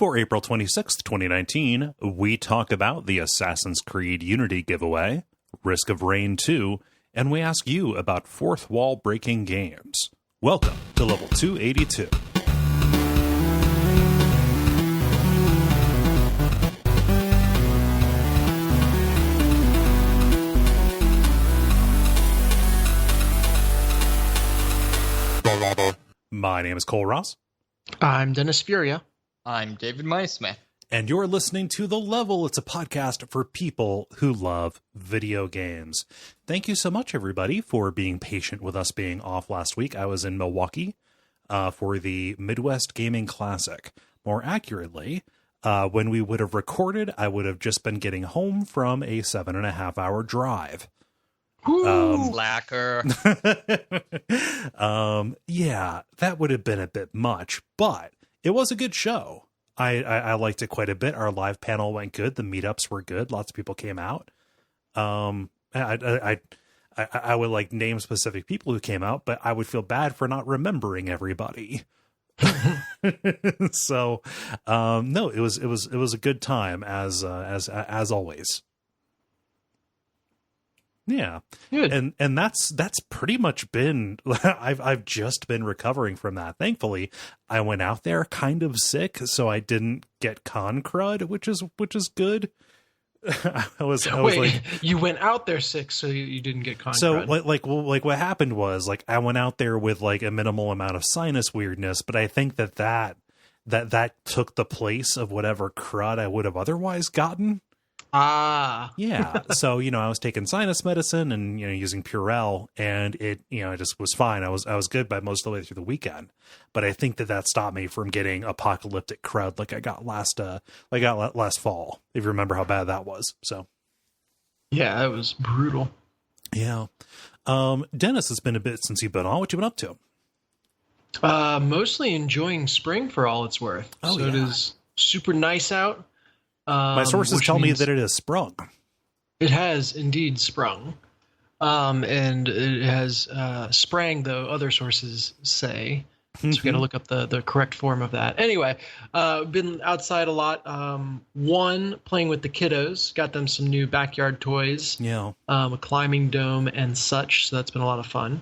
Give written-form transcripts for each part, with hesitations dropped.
For April 26th, 2019, we talk about the Assassin's Creed Unity giveaway, Risk of Rain 2, and we ask you about fourth wall breaking games. Welcome to Level 282. My name is Cole Ross. I'm Dennis Furia. I'm David Mysmith. And you're listening to The Level. It's a podcast for people who love video games. Thank you so much, everybody, for being patient with us being off last week. I was in Milwaukee for the Midwest Gaming Classic. More accurately, when we would have recorded, I would have just been getting home from a 7.5-hour drive. Slacker. Yeah, that would have been a bit much, but it was a good show. I liked it quite a bit. Our live panel went good. The meetups were good. Lots of people came out. I would like name specific people who came out, but I would feel bad for not remembering everybody. So, no, it was a good time as always. Yeah. Good. And that's pretty much been, I've just been recovering from that. Thankfully, I went out there kind of sick, so I didn't get con crud, which is good. I was like, you went out there sick, so you didn't get con so crud. like what happened was, like, I went out there with like a minimal amount of sinus weirdness, but I think that took the place of whatever crud I would have otherwise gotten. Yeah. So, I was taking sinus medicine and, using Purell, and it just was fine. I was good by most of the way through the weekend, but I think that stopped me from getting apocalyptic crud like I got last fall, if you remember how bad that was. So yeah, it was brutal. Yeah. Dennis, it's been a bit since you've been on. What you been up to? Mostly enjoying spring for all it's worth. Oh, so yeah. It is super nice out. My sources tell me that it has sprung. It has indeed sprung. And it has sprang, though other sources say. So we got to look up the correct form of that. Anyway, been outside a lot. Playing with the kiddos. Got them some new backyard toys. Yeah. A climbing dome and such. So that's been a lot of fun.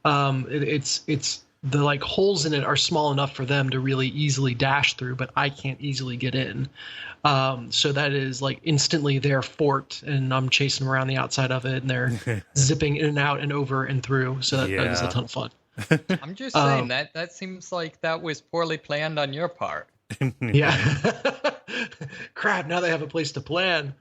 It's the like holes in it are small enough for them to really easily dash through, but I can't easily get in. So that is like instantly their fort, and I'm chasing them around the outside of it, and they're zipping in and out and over and through. So that is a ton of fun. I'm just saying that seems like that was poorly planned on your part. Yeah. Crap. Now they have a place to plan.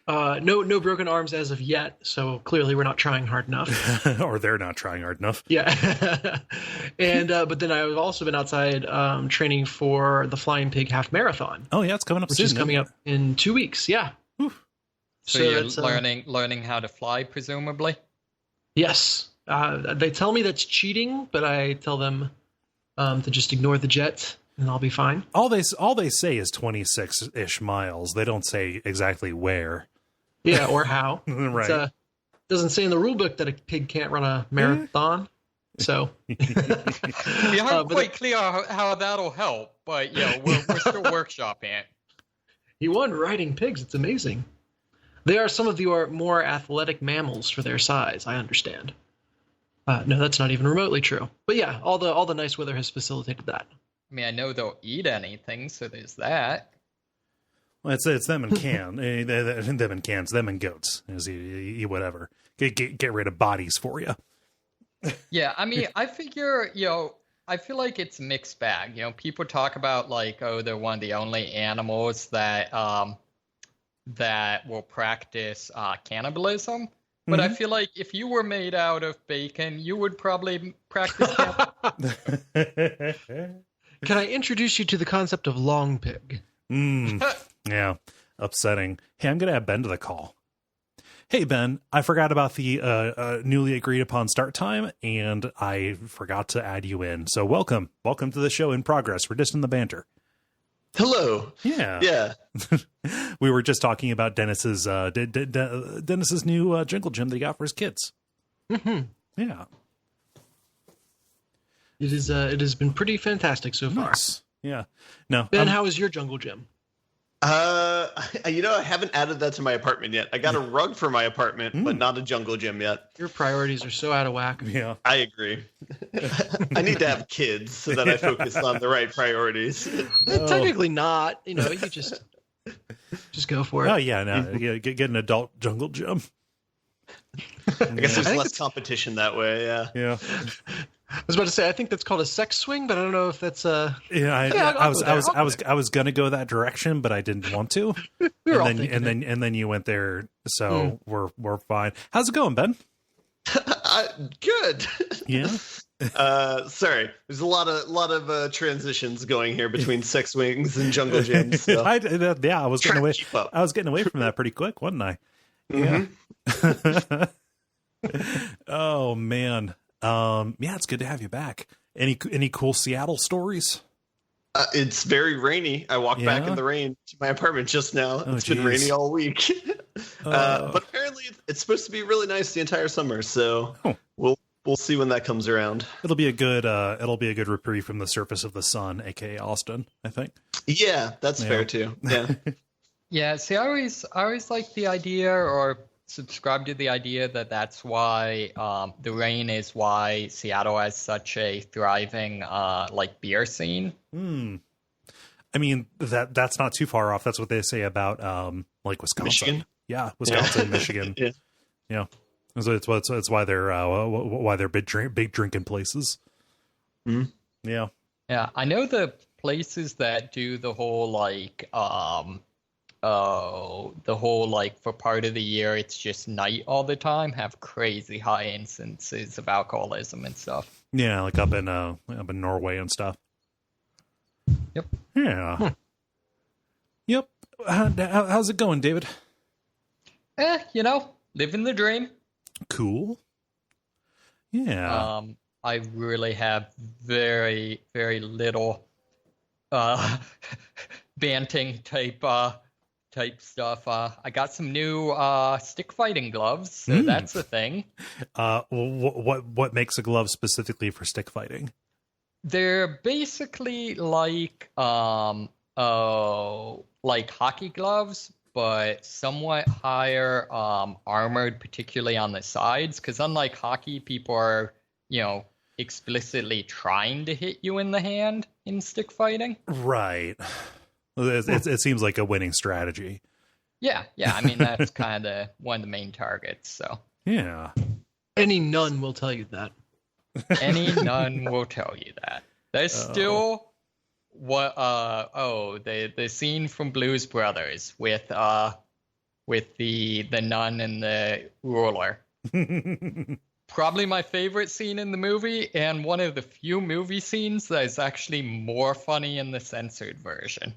No broken arms as of yet, so clearly we're not trying hard enough. Or they're not trying hard enough. Yeah. And but then I've also been outside training for the Flying Pig Half Marathon. Oh yeah, it's coming up which soon. Which is coming up in 2 weeks. Yeah. So you're learning how to fly, presumably? Yes. They tell me that's cheating, but I tell them to just ignore the jet and I'll be fine. All they say is 26-ish miles. They don't say exactly where. Yeah, or how. Right. It doesn't say in the rule book that a pig can't run a marathon. So we aren't quite clear how that'll help, but we're still workshopping it. He won riding pigs. It's amazing. They are some of the more athletic mammals for their size, I understand. No, that's not even remotely true. But yeah, all the nice weather has facilitated that. I mean, I know they'll eat anything, so there's that. Well, it's them and them and cans, them and goats. Eat whatever. Get rid of bodies for you. Yeah, I mean, I figure, I feel like it's a mixed bag. People talk about like, oh, they're one of the only animals that will practice cannibalism. But I feel like if you were made out of bacon, you would probably practice cannibalism. Can I introduce you to the concept of long pig? Yeah, upsetting. Hey, I'm going to add Ben to the call. Hey, Ben, I forgot about the newly agreed upon start time, and I forgot to add you in. So welcome. Welcome to the show in progress. We're just in the banter. Hello. Yeah. We were just talking about Dennis's new jingle gym that he got for his kids. Mm-hmm. Yeah. It has been pretty fantastic so far. Nice. Yeah. No. Ben, how is your jungle gym? I haven't added that to my apartment yet. I got a rug for my apartment, but not a jungle gym yet. Your priorities are so out of whack. Yeah. I agree. I need to have kids so that I focus on the right priorities. Technically not. You just go for it. Oh, yeah. No. Yeah, get an adult jungle gym. I guess there's less competition that way. Yeah. Yeah. I was about to say, I think that's called a sex swing, but I don't know if that's Yeah, I was gonna go that direction, but I didn't want to. and then you went there, so we're fine. How's it going, Ben? Good. Yeah. Sorry, there's a lot of transitions going here between sex swings and jungle gyms. So. I was getting away. I was getting away from that pretty quick, wasn't I? Mm-hmm. Yeah. Oh man. Yeah, it's good to have you back. Any cool Seattle stories? It's very rainy. I walked back in the rain to my apartment just now. It's been rainy all week. But apparently it's supposed to be really nice the entire summer, so we'll see when that comes around. It'll be a good reprieve from the surface of the sun, aka Austin, I think. Yeah, that's fair too. Yeah. Yeah, see, I always like the idea or subscribe to the idea that that's why the rain is why Seattle has such a thriving beer scene. I mean that's not too far off. That's what they say about Wisconsin. Michigan? Yeah, Wisconsin, Michigan. Yeah. So it's why they're big drinking places. Yeah. Yeah, I know the places that do the whole for part of the year it's just night all the time have crazy high instances of alcoholism and stuff. Yeah, like up in Norway and stuff. Yep. Yeah. Yep. How's it going, David? Living the dream. Cool. Yeah. I really have very, very little banting type stuff. I got some new stick fighting gloves, so that's a thing. What makes a glove specifically for stick fighting? They're basically like hockey gloves, but somewhat higher armored, particularly on the sides. Because unlike hockey, people are explicitly trying to hit you in the hand in stick fighting. Right. It seems like a winning strategy. Yeah. I mean, that's kind of one of the main targets. So yeah, any nun will tell you that. Any nun will tell you that. There's still the scene from Blues Brothers with the nun and the ruler. Probably my favorite scene in the movie, and one of the few movie scenes that is actually more funny in the censored version.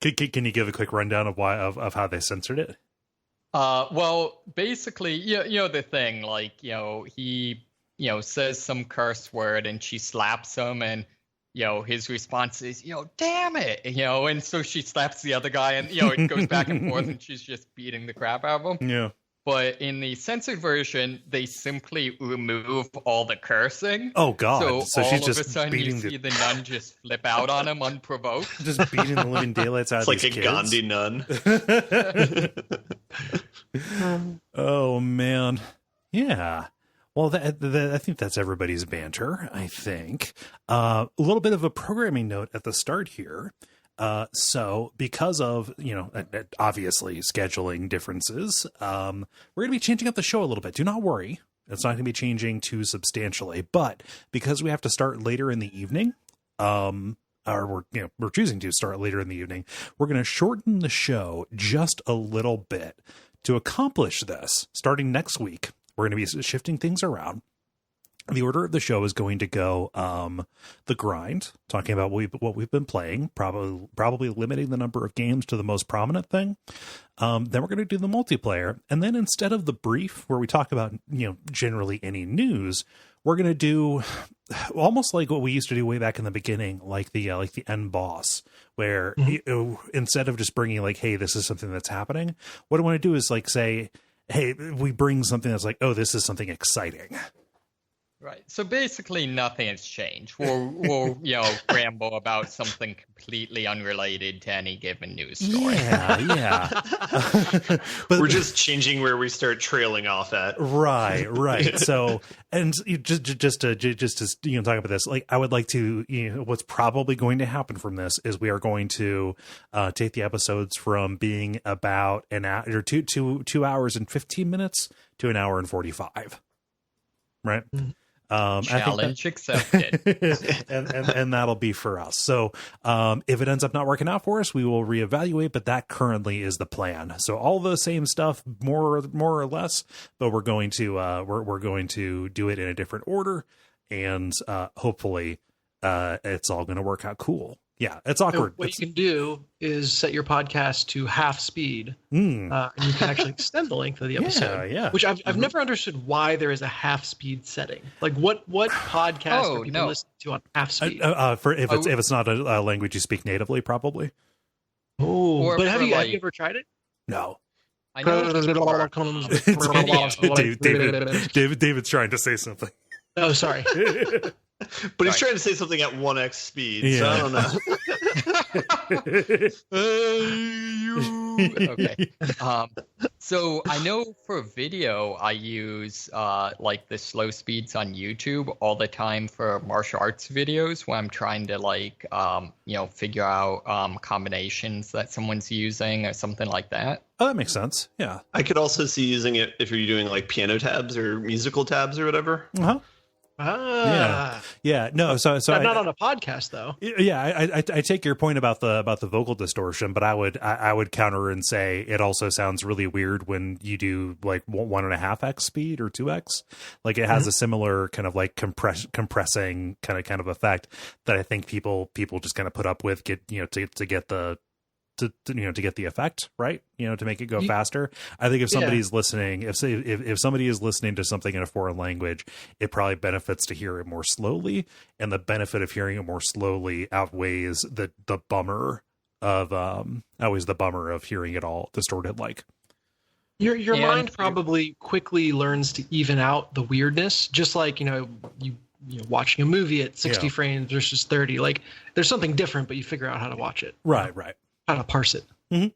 Can you give a quick rundown of how they censored it? Well, basically, the thing, he says some curse word and she slaps him, and his response is, damn it, and so she slaps the other guy, and it goes back and forth, and she's just beating the crap out of him. Yeah. But in the censored version, they simply remove all the cursing. Oh God! So she's all just of a sudden you see the nun just flip out on him unprovoked. Just beating the living daylights out of these kids. It's like a Gandhi nun. Oh man, yeah. Well, I think that's everybody's banter. I think a little bit of a programming note at the start here. So because of, obviously scheduling differences, we're going to be changing up the show a little bit. Do not worry. It's not going to be changing too substantially, but because we have to start later in the evening, or we're choosing to start later in the evening, we're going to shorten the show just a little bit to accomplish this. Starting next week, we're going to be shifting things around. The order of the show is going to go the grind, talking about what we've been playing, probably limiting the number of games to the most prominent thing. Then we're going to do the multiplayer, and then instead of the brief where we talk about generally any news, we're going to do almost like what we used to do way back in the beginning, like the end boss, where instead of just bringing hey, this is something that's happening, what I want to do is say, hey, we bring something that's oh, this is something exciting. Right. So basically nothing has changed. We'll ramble about something completely unrelated to any given news story. Yeah. But we're just changing where we start trailing off at. Right. So, and just to talk about this, like I would like to, what's probably going to happen from this is we are going to take the episodes from being about an hour or 2 hours and 15 minutes to an hour and 45. Right. Challenge accepted. and that'll be for us. So if it ends up not working out for us, we will reevaluate, but that currently is the plan. So all the same stuff, more or less, but we're going to we're going to do it in a different order, and hopefully it's all going to work out cool. Yeah, it's awkward. What you can do is set your podcast to half speed, and you can actually extend the length of the episode. Yeah. Which I've never understood why there is a half speed setting. Like what podcast are people listening to on half speed? If it's not a language you speak natively, probably. Oh, but have you ever tried it? No. I know. David's trying to say something. Oh, sorry. But he's trying to say something at 1x speed, so I don't know. Okay. So I know for video, I use like the slow speeds on YouTube all the time for martial arts videos when I'm trying to figure out combinations that someone's using or something like that. Oh, that makes sense. Yeah. I could also see using it if you're doing like piano tabs or musical tabs or whatever. Uh-huh. Yeah. No. So not on a podcast though. Yeah, I take your point about the vocal distortion, but I would counter and say it also sounds really weird when you do like 1.5x speed or 2x. Like it has a similar kind of like compressing kind of effect that I think people just kind of put up with to get the to get the effect right, to make it go faster. I think if somebody's listening, if somebody is listening to something in a foreign language, it probably benefits to hear it more slowly, and the benefit of hearing it more slowly outweighs the bummer of hearing it all distorted. Like your mind probably quickly learns to even out the weirdness, just like you watching a movie at 60 frames versus 30. Like there's something different, but you figure out how to watch it. Right. How to parse it. Mm-hmm.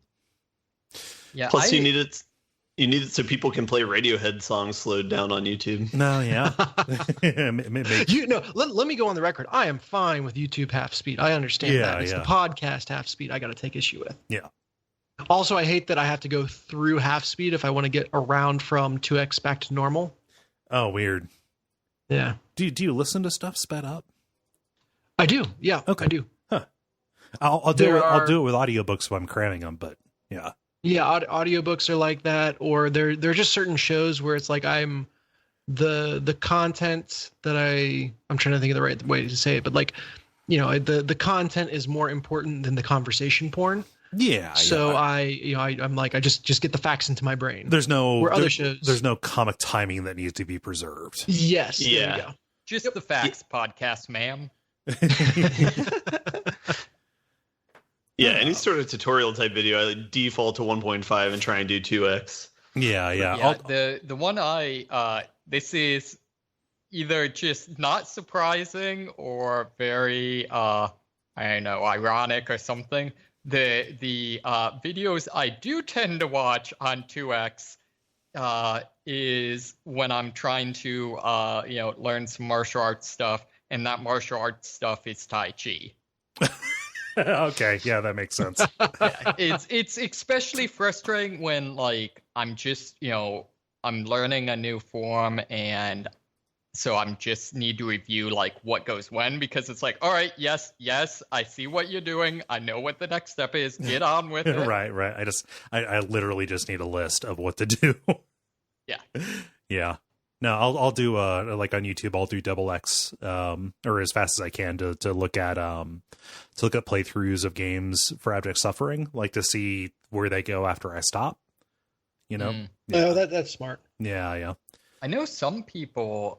Yeah. Plus, you need it so people can play Radiohead songs slowed down on YouTube. No, yeah. Let me go on the record. I am fine with YouTube half speed. I understand that. It's the podcast half speed I got to take issue with. Yeah. Also, I hate that I have to go through half speed if I want to get around from 2x back to normal. Oh, weird. Yeah. Do you listen to stuff sped up? I do. Yeah. Okay. I do. I'll do it with audiobooks when I'm cramming them, but yeah. Yeah, audiobooks are like that, or there are just certain shows where it's like I'm the content that I'm trying to think of the right way to say it, but like, the content is more important than the conversation porn. Yeah. So I'm like, I just get the facts into my brain. There's no comic timing that needs to be preserved. Yes. Yeah. There you go. Just the facts podcast, ma'am. Yeah, any sort of tutorial type video, I default to 1.5 and try and do 2x. Yeah. The one this is either just not surprising or very ironic or something. The videos I do tend to watch on 2x is when I'm trying to learn some martial arts stuff, and that martial arts stuff is Tai Chi. Okay, yeah, that makes sense. It's especially frustrating when like I'm just I'm learning a new form, and so I'm just need to review like what goes when, because it's like, all right, yes, I see what you're doing, I know what the next step is, get on with it. Right. I literally just need a list of what to do. Yeah. No, I'll do like on YouTube, I'll do XX or as fast as I can to look at playthroughs of games for abject suffering, like to see where they go after I stop. Oh, that's smart. Yeah. I know some people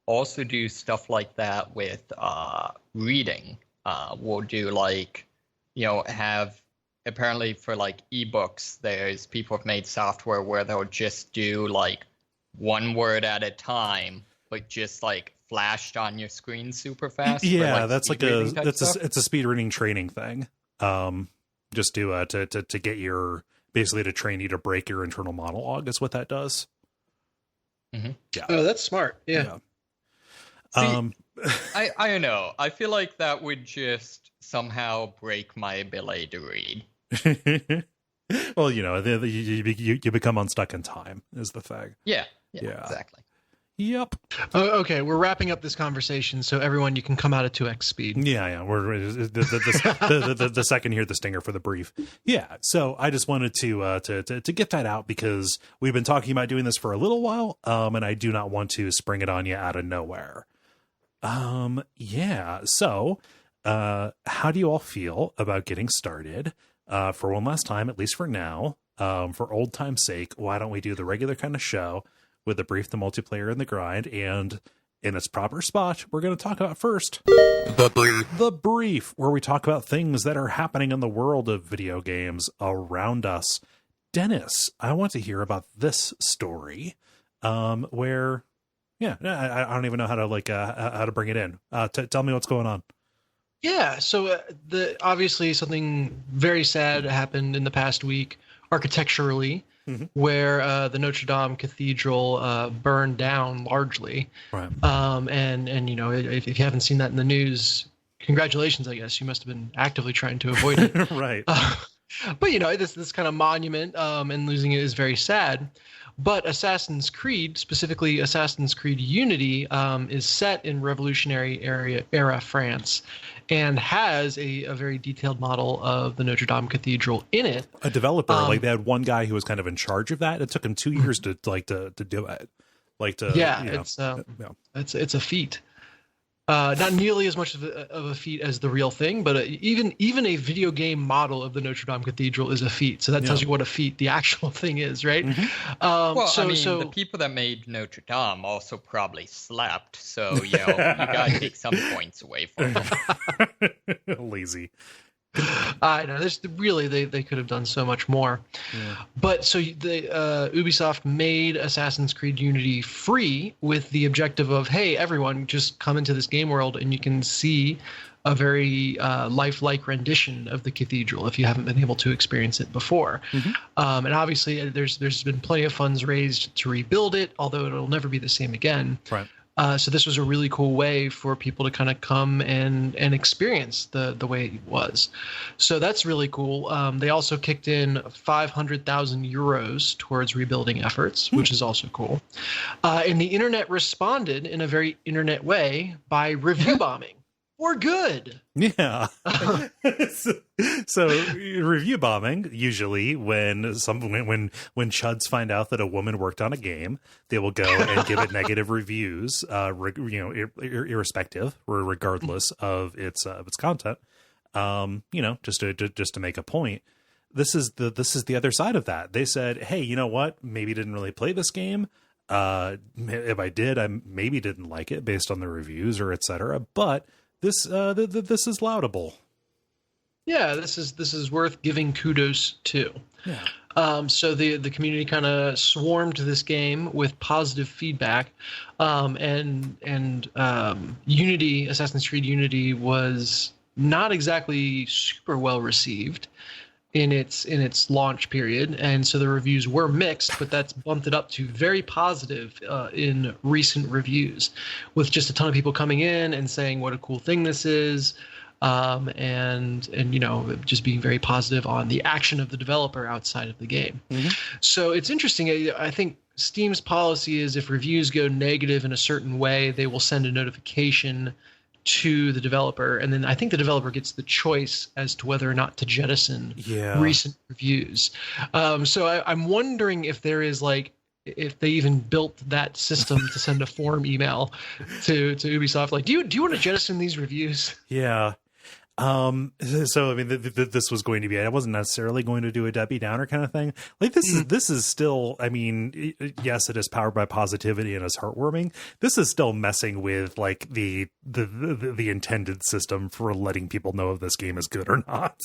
also do stuff like that with reading. We'll do like have apparently for like ebooks, people have made software where they'll just do like one word at a time but just like flashed on your screen super fast. Yeah, for, like, that's like it's a speedrunning training thing. Just to get your, basically to train you to break your internal monologue is what that does. Mm-hmm. Yeah. Oh, that's smart. Yeah. See, I don't know. I feel like that would just somehow break my ability to read. Well, you become unstuck in time is the thing. Yeah, exactly. Yep. Okay, we're wrapping up this conversation, so everyone, you can come out at 2x speed. Yeah. We're the second here, the stinger for the brief. Yeah. So I just wanted to get that out because we've been talking about doing this for a little while, and I do not want to spring it on you out of nowhere. Yeah. So, how do you all feel about getting started? For one last time, at least for now, for old time's sake, why don't we do the regular kind of show with the brief, the multiplayer, and the grind, and in its proper spot, we're going to talk about first the brief, where we talk about things that are happening in the world of video games around us. Dennis, I want to hear about this story, where, I don't even know how to bring it in. Tell me what's going on. Yeah, so obviously something very sad happened in the past week, architecturally, where the Notre Dame Cathedral burned down largely. Right. And if you haven't seen that in the news, congratulations, I guess. You must have been actively trying to avoid it. Right. But, this kind of monument, and losing it is very sad. But Assassin's Creed, specifically Assassin's Creed Unity, is set in Revolutionary era France, and has a very detailed model of the Notre Dame Cathedral in it. A developer, they had one guy who was kind of in charge of that. It took him 2 years to do it. It's a feat. Not nearly as much of a feat as the real thing, but even a video game model of the Notre Dame Cathedral is a feat. So that tells you what a feat the actual thing is, right? Mm-hmm. The people that made Notre Dame also probably slept, so you got to take some points away from them. Lazy. I know. They could have done so much more. Yeah. But so Ubisoft made Assassin's Creed Unity free with the objective of, hey, everyone, just come into this game world and you can see a very lifelike rendition of the cathedral if you haven't been able to experience it before. Mm-hmm. And obviously, there's been plenty of funds raised to rebuild it, although it'll never be the same again. Right. So this was a really cool way for people to kind of come and experience the way it was. So that's really cool. They also kicked in 500,000 euros towards rebuilding efforts, which is also cool. And the internet responded in a very internet way by review bombing. We're good. Yeah. So review bombing, usually when chuds find out that a woman worked on a game, they will go and give it negative reviews, irrespective or regardless of its content. Just to make a point. This is the other side of that. They said, hey, you know what? Maybe didn't really play this game. If I did, I maybe didn't like it based on the reviews or etc. But this is laudable. Yeah, this is worth giving kudos to. Yeah. So the community kind of swarmed to this game with positive feedback, and Unity, Assassin's Creed Unity, was not exactly super well received in its launch period, and so the reviews were mixed, but that's bumped it up to very positive in recent reviews, with just a ton of people coming in and saying what a cool thing this is, and just being very positive on the action of the developer outside of the game. Mm-hmm. So it's interesting. I think Steam's policy is if reviews go negative in a certain way, they will send a notification to the developer, and then I think the developer gets the choice as to whether or not to jettison recent reviews. So I'm wondering if there is if they even built that system to send a form email to Ubisoft, do you want to jettison these reviews? Yeah. So I mean, this was going to be, I wasn't necessarily going to do a Debbie Downer kind of thing. This is still, I mean, yes, it is powered by positivity and is heartwarming. This is still messing with the intended system for letting people know if this game is good or not.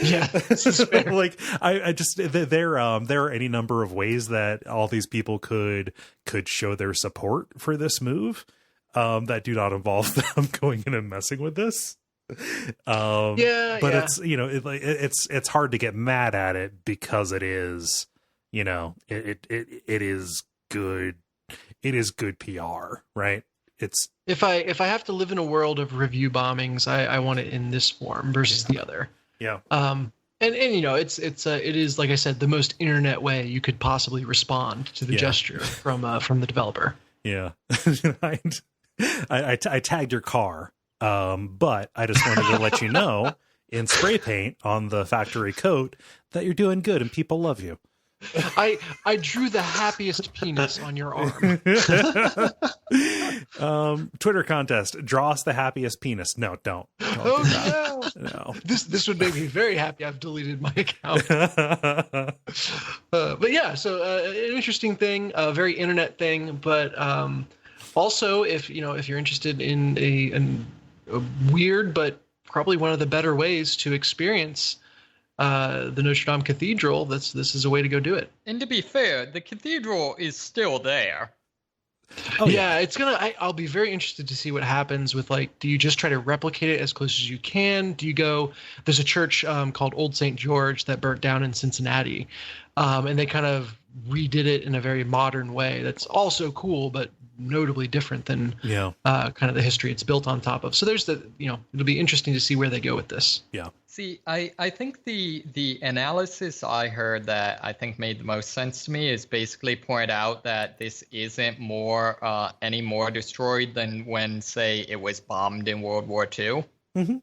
Yeah, this is fair. Like I just there are any number of ways that all these people could show their support for this move that do not involve them going in and messing with this. But it's, you know, it's hard to get mad at it because it is, you know, it is good. It is good PR, right? It's if I have to live in a world of review bombings, I want it in this form versus the other. Yeah. And you know, it is, like I said, the most internet way you could possibly respond to the gesture from the developer. Yeah. I tagged your car, but I just wanted to let you know in spray paint on the factory coat that you're doing good and people love you. I drew the happiest penis on your arm. Twitter contest: draw us the happiest penis. No, don't do that. No. This would make me very happy. I've deleted my account. But yeah, so an interesting thing, a very internet thing, but also if you're interested in a weird but probably one of the better ways to experience the Notre Dame Cathedral, this is a way to go do it. And to be fair, the cathedral is still there. Oh, yeah, it's I'll be very interested to see what happens with, like, do you just try to replicate it as close as you can? Do you go, there's a church called Old St. George that burnt down in Cincinnati, and they kind of redid it in a very modern way that's also cool, but notably different than kind of the history it's built on top of. So there's it'll be interesting to see where they go with this. Yeah. See, I think the analysis I heard that I think made the most sense to me is basically point out that this isn't any more destroyed than when, say, it was bombed in World War II. Mm-hmm.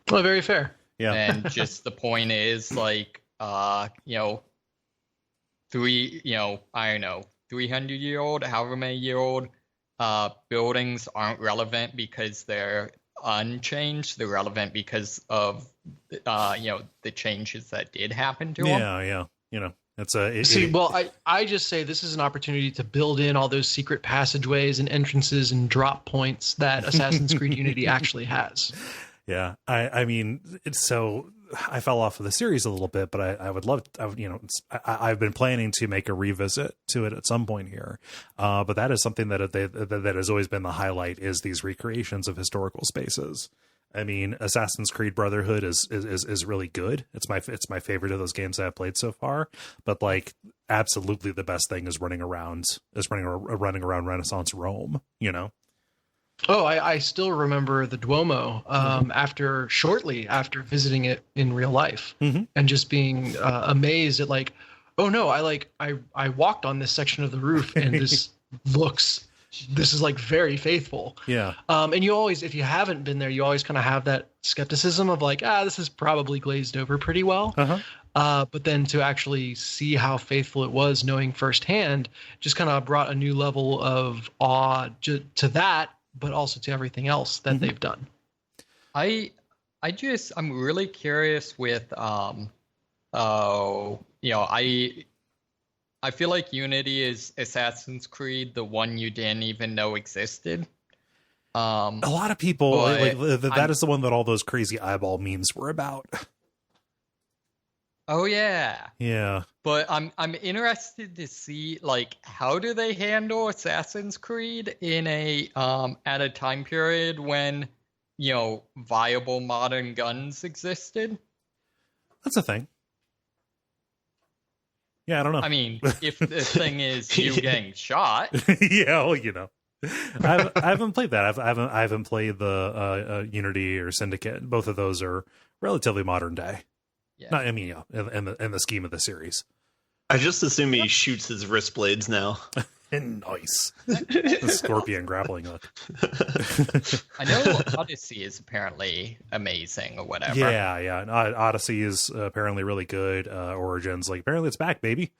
Well, very fair. Yeah. And just the point is, like, 300-year-old, however many year old buildings aren't relevant because they're unchanged. They're relevant because of the changes that did happen to them. Yeah. You know, it's I just say this is an opportunity to build in all those secret passageways and entrances and drop points that Assassin's Creed Unity actually has. Yeah, I mean, so I fell off of the series a little bit, but I would love, I've been planning to make a revisit to it at some point here. But that is something that has always been the highlight, is these recreations of historical spaces. I mean, Assassin's Creed Brotherhood is really good. It's my favorite of those games I've played so far. But, like, absolutely the best thing is running around Renaissance Rome, you know? Oh, I still remember the Duomo shortly after visiting it in real life, and just being amazed at, like, oh no, I walked on this section of the roof and this is like very faithful. Yeah. And you always, if you haven't been there, you always kind of have that skepticism of, like, this is probably glazed over pretty well. But then to actually see how faithful it was, knowing firsthand, just kind of brought a new level of awe to that, but also to everything else that they've done. I'm really curious with I feel like Unity is Assassin's Creed, the one you didn't even know existed. A lot of people that is the one that all those crazy eyeball memes were about. Oh yeah. Yeah. But I'm interested to see, like, how do they handle Assassin's Creed in at a time period when, viable modern guns existed? That's a thing. Yeah, I don't know. I mean, if the thing is you getting shot. Yeah, well, I haven't played that. I haven't played the Unity or Syndicate. Both of those are relatively modern day. Yeah. In the scheme of the series. I just assume he shoots his wrist blades now. Nice. The scorpion grappling hook. I know Odyssey is apparently amazing or whatever. Yeah. Odyssey is apparently really good. Origins, like, apparently it's back, baby.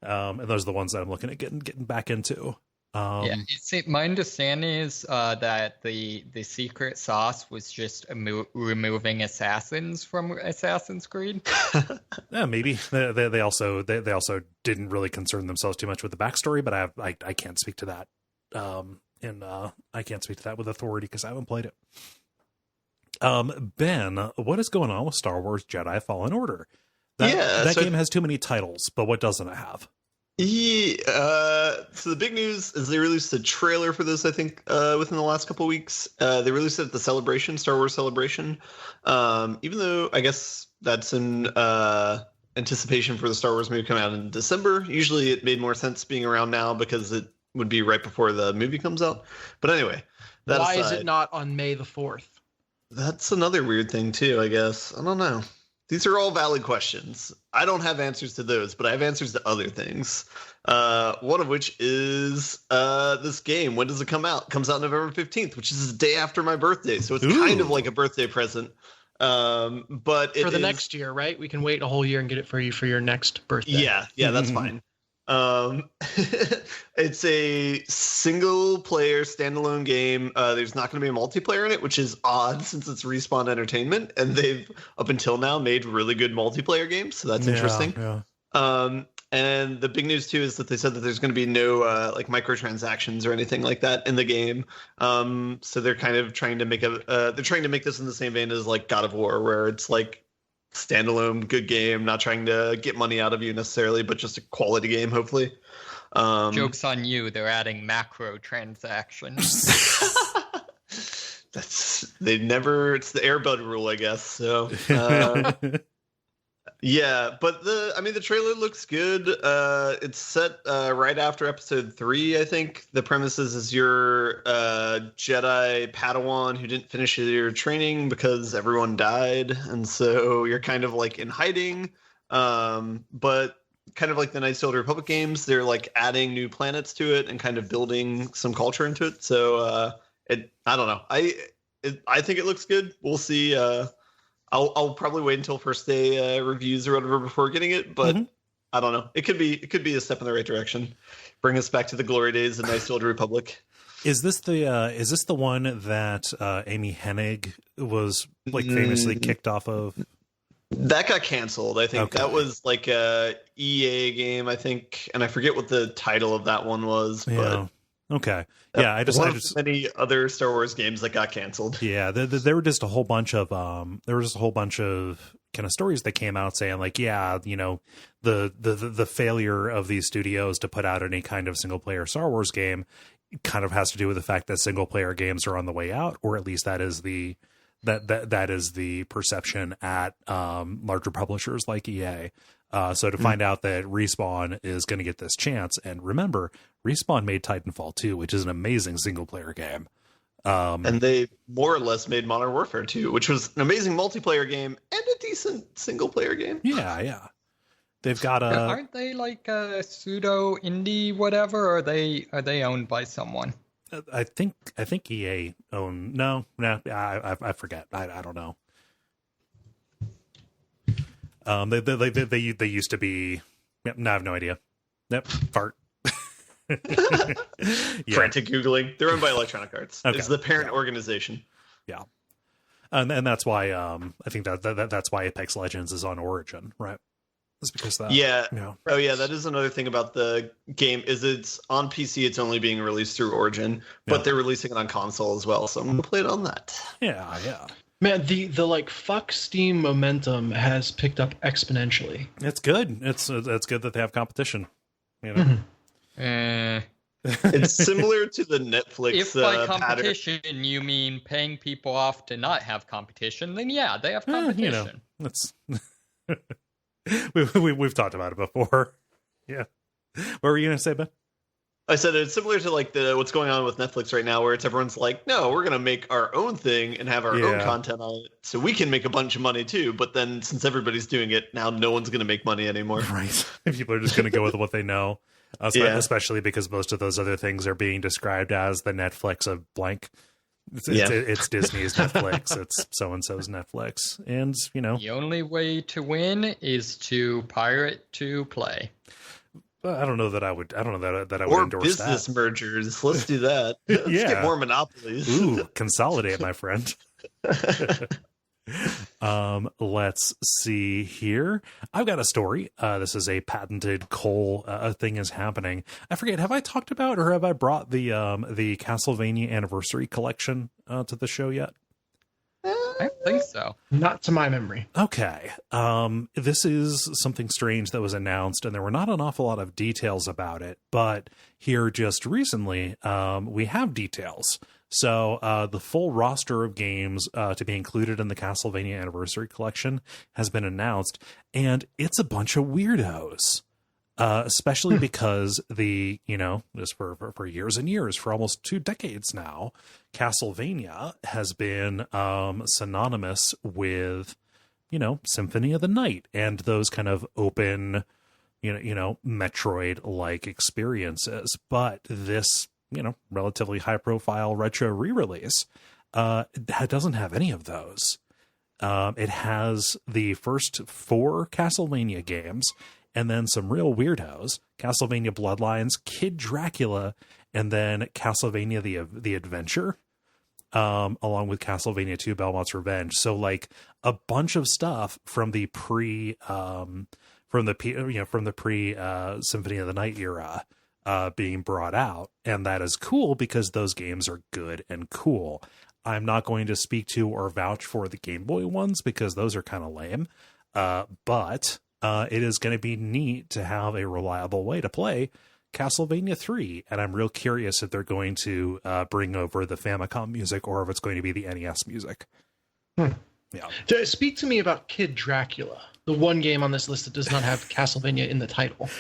And those are the ones that I'm looking at getting back into. My understanding is that the secret sauce was just removing assassins from Assassin's Creed. Yeah, maybe they also didn't really concern themselves too much with the backstory, but I can't speak to that. I can't speak to that with authority because I haven't played it. Ben, what is going on with Star Wars Jedi Fallen Order? That game has too many titles, but what doesn't it have? So the big news is they released a trailer for this, I think, within the last couple of weeks. They released it at the Celebration, Star Wars Celebration. Even though I guess that's in anticipation for the Star Wars movie coming out in December. Usually it made more sense being around now because it would be right before the movie comes out. But anyway. Why is it not on May the 4th? That's another weird thing too, I guess. I don't know. These are all valid questions. I don't have answers to those, but I have answers to other things. One of which is this game. When does it come out? It comes out November 15th, which is the day after my birthday. So it's kind of like a birthday present. But for the next year, right? We can wait a whole year and get it for you for your next birthday. Yeah, that's fine. It's a single player standalone game. There's not going to be a multiplayer in it, which is odd since it's Respawn Entertainment and they've up until now made really good multiplayer games. So that's interesting. Yeah. And the big news too is that they said that there's going to be no like microtransactions or anything like that in the game. So they're kind of trying to make this in the same vein as like God of War, where it's like standalone good game, not trying to get money out of you necessarily, but just a quality game, hopefully. Joke's on you, they're adding macro transactions. It's the Airbud rule, I guess. So yeah, but the trailer looks good. It's set right after episode 3, I think. The premise is you're a Jedi Padawan who didn't finish your training because everyone died, and so you're kind of like in hiding. But kind of like the Knights of the Old Republic games, they're like adding new planets to it and kind of building some culture into it. So I don't know. I think it looks good. We'll see. I'll probably wait until first day reviews or whatever before getting it, but I don't know. It could be a step in the right direction. Bring us back to the glory days of Knights of the Old Republic. Is this the one that Amy Hennig was like famously kicked off of? That got canceled. I think that was like a EA game, I think, and I forget what the title of that one was. Yeah. But okay. Yeah, I just many other Star Wars games that got canceled. Yeah, there were just a whole bunch of kind of stories that came out saying like, yeah, you know, the failure of these studios to put out any kind of single player Star Wars game kind of has to do with the fact that single player games are on the way out, or at least that is the perception at larger publishers like EA. So to find out that Respawn is going to get this chance, and remember, Respawn made Titanfall 2, which is an amazing single player game. And they more or less made Modern Warfare 2, which was an amazing multiplayer game and a decent single player game. Yeah. They've got aren't they like a pseudo indie whatever, or are they owned by someone? I think EA own. No, I forget. I don't know. They used to be. No, I have no idea. Yep, fart. Frantic Googling. They're owned by Electronic Arts. Okay. It's the parent organization. Yeah, and that's why I think that's why Apex Legends is on Origin, right? It's because that. Yeah. You know. Oh yeah, that is another thing about the game. Is it's on PC. It's only being released through Origin, but they're releasing it on console as well. So I'm gonna play it on that. Yeah. Man, the like fuck Steam momentum has picked up exponentially. It's good. It's good that they have competition. You know. It's similar to the Netflix. If by competition you mean paying people off to not have competition, then yeah, they have competition. That's we've talked about it before. Yeah. What were you gonna say, Ben? I said it's similar to like what's going on with Netflix right now, where it's everyone's like, no, we're gonna make our own thing and have our own content on it, so we can make a bunch of money too. But then since everybody's doing it now, no one's gonna make money anymore. Right? People are just gonna go with what they know, especially because most of those other things are being described as the Netflix of blank. It's Disney's Netflix. It's so and so's Netflix, and you know the only way to win is to pirate to play. I don't know that I would. I don't know that I would or endorse business mergers. Let's do that. Let's get more monopolies. Ooh, consolidate, my friend. Let's see here. I've got a story. This is a patented Kole thing is happening. I forget. Have I talked about or have I brought the Castlevania Anniversary Collection to the show yet? I don't think so. Not to my memory. Okay. This is something strange that was announced, and there were not an awful lot of details about it, but here just recently, we have details. So the full roster of games to be included in the Castlevania Anniversary Collection has been announced, and it's a bunch of weirdos. Especially because just for years and years, for almost 2 decades now, Castlevania has been synonymous with, Symphony of the Night and those kind of open, Metroid-like experiences. But this, relatively high-profile retro re-release doesn't have any of those. It has the first 4 Castlevania games, and then some real weirdos, Castlevania Bloodlines, Kid Dracula, and then Castlevania the Adventure, along with Castlevania 2 Belmont's Revenge. So like a bunch of stuff from the pre Symphony of the Night era being brought out, and that is cool because those games are good and cool. I'm not going to speak to or vouch for the Game Boy ones because those are kind of lame, but it is going to be neat to have a reliable way to play Castlevania 3. And I'm real curious if they're going to bring over the Famicom music or if it's going to be the NES music. Yeah. Speak to me about Kid Dracula, the one game on this list that does not have Castlevania in the title.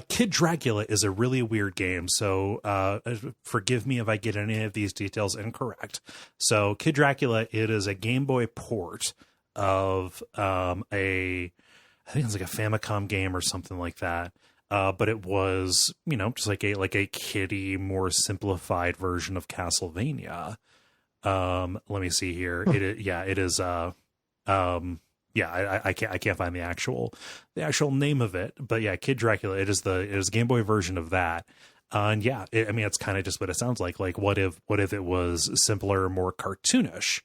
Kid Dracula is a really weird game. So forgive me if I get any of these details incorrect. So Kid Dracula, it is a Game Boy port of I think it's like a Famicom game or something like that. But it was, just like a kiddie, more simplified version of Castlevania. Let me see here. It is. I can't find the actual name of it, but yeah, Kid Dracula. It is a Game Boy version of that. And yeah, it's kind of just what it sounds like. Like what if it was simpler, more cartoonish,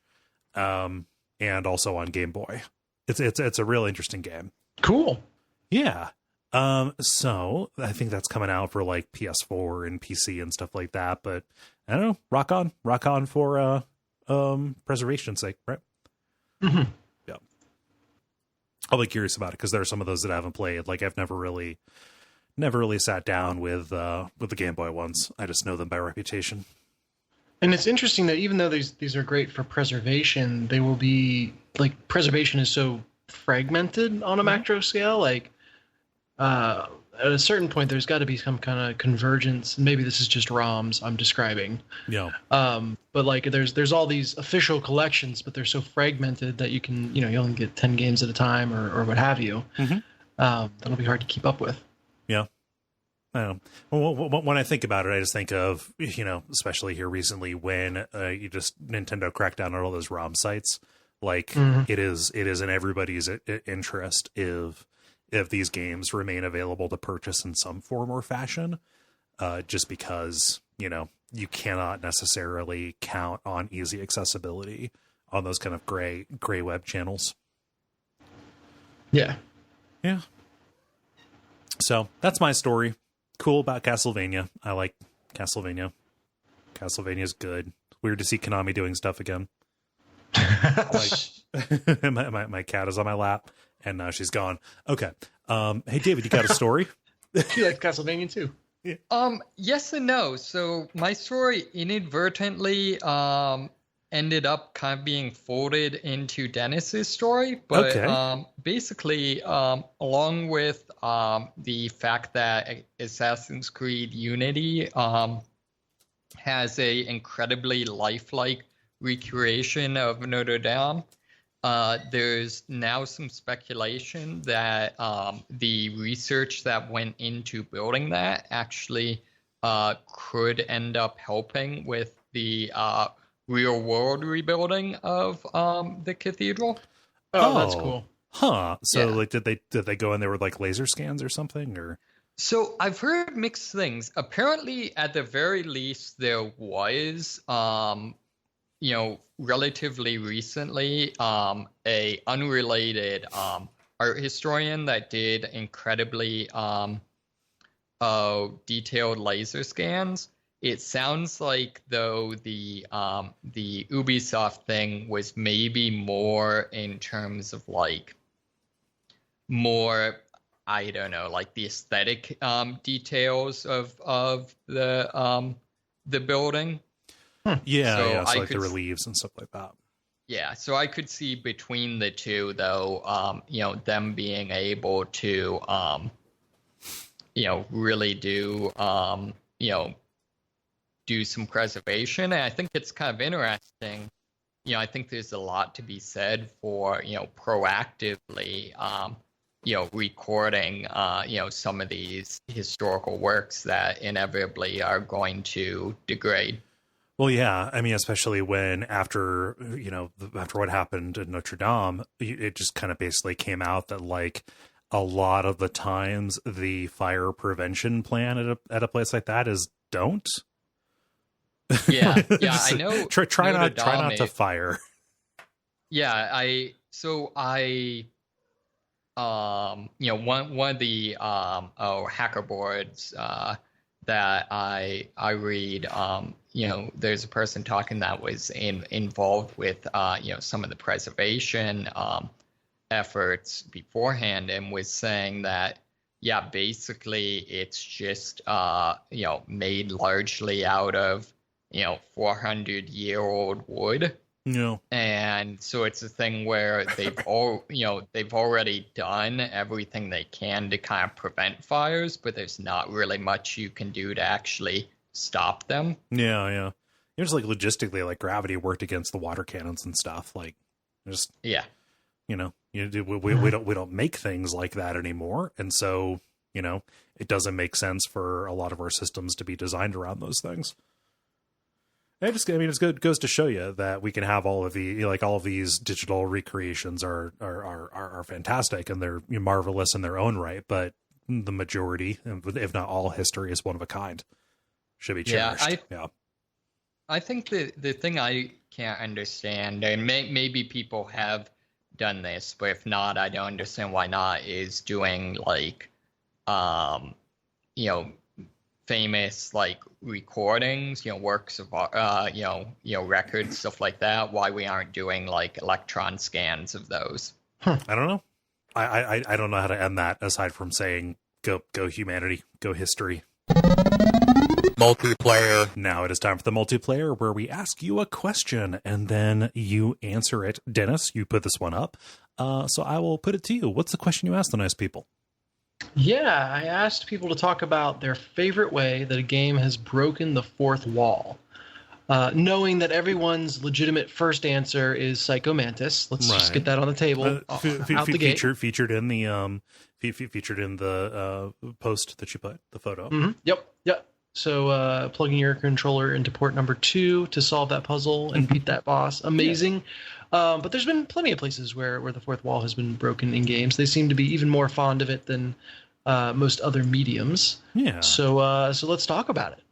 and also on Game Boy. It's a real interesting game. Cool. Yeah. So I think that's coming out for like PS4 and PC and stuff like that, but I don't know, rock on for preservation's sake, right? Mm-hmm. Yeah. I'll be curious about it because there are some of those that I haven't played. Like I've never really sat down with the Game Boy ones. I just know them by reputation. And it's interesting that even though these are great for preservation, they will be like preservation is so fragmented on a macro scale. Like at a certain point, there's got to be some kind of convergence. Maybe this is just ROMs I'm describing. Yeah. But like there's all these official collections, but they're so fragmented that you can you only get 10 games at a time or what have you. Mm-hmm. That'll be hard to keep up with. Yeah. I don't know. Well, when I think about it, I just think of, especially here recently when Nintendo cracked down on all those ROM sites. Like it is in everybody's interest if these games remain available to purchase in some form or fashion, just because, you cannot necessarily count on easy accessibility on those kind of gray web channels. Yeah. Yeah. So that's my story. Cool about Castlevania. I like Castlevania. Castlevania's good. Weird to see Konami doing stuff again. Like, my cat is on my lap and now she's gone. Okay. Hey David, you got a story? She likes Castlevania too. Yeah. Yes and no. So my story inadvertently ended up kind of being folded into Dennis's story, but okay. Basically, along with the fact that Assassin's Creed Unity has a incredibly lifelike recreation of Notre Dame, there's now some speculation that the research that went into building that actually could end up helping with the real world rebuilding of the cathedral. Oh, that's cool. Huh. So yeah. like did they go in there with like laser scans or something, or? So I've heard mixed things. Apparently, at the very least, there was relatively recently, a unrelated art historian that did incredibly detailed laser scans it sounds like though the Ubisoft thing was maybe more in terms of like more, I don't know, like the aesthetic details of the building. Yeah, so like the reliefs and stuff like that. Yeah, so I could see between the two though, them being able to really do do some preservation. And I think it's kind of interesting. I think there's a lot to be said for, proactively, recording, some of these historical works that inevitably are going to degrade. Well, yeah, I mean, especially when after what happened in Notre Dame, it just kind of basically came out that like a lot of the times the fire prevention plan at a place like that is don't. Yeah, I know. Try not to fire. Yeah, one of the hacker boards that I read, there's a person talking that was involved with some of the preservation efforts beforehand, and was saying that basically it's just made largely out of 400-year-old wood. Yeah. And so it's a thing where they've already done everything they can to kind of prevent fires, but there's not really much you can do to actually stop them. Yeah. Just like logistically, like gravity worked against the water cannons and stuff. Like, just we don't make things like that anymore, and so it doesn't make sense for a lot of our systems to be designed around those things. It's good. Goes to show you that we can have all of these digital recreations are fantastic, and they're marvelous in their own right. But the majority, if not all, history is one of a kind. Should be cherished. I think the thing I can't understand, and maybe people have done this, but if not, I don't understand why not, is doing like, famous like recordings, works of art, records, stuff like that. Why we aren't doing like electron scans of those? I don't know. I don't know how to end that aside from saying go humanity, go history. Multiplayer. Now it is time for the multiplayer, where we ask you a question and then you answer it. Dennis, you put this one up, so I will put it to you. What's the question you asked the nice people? Yeah, I asked people to talk about their favorite way that a game has broken the fourth wall. Knowing that everyone's legitimate first answer is Psycho Mantis, let's just get that on the table. Featured in the post that you put, the photo. Mm-hmm. Yep. So plugging your controller into port number 2 to solve that puzzle and beat that boss. Amazing. Yeah. But there's been plenty of places where the fourth wall has been broken in games. They seem to be even more fond of it than most other mediums. Yeah. So let's talk about it.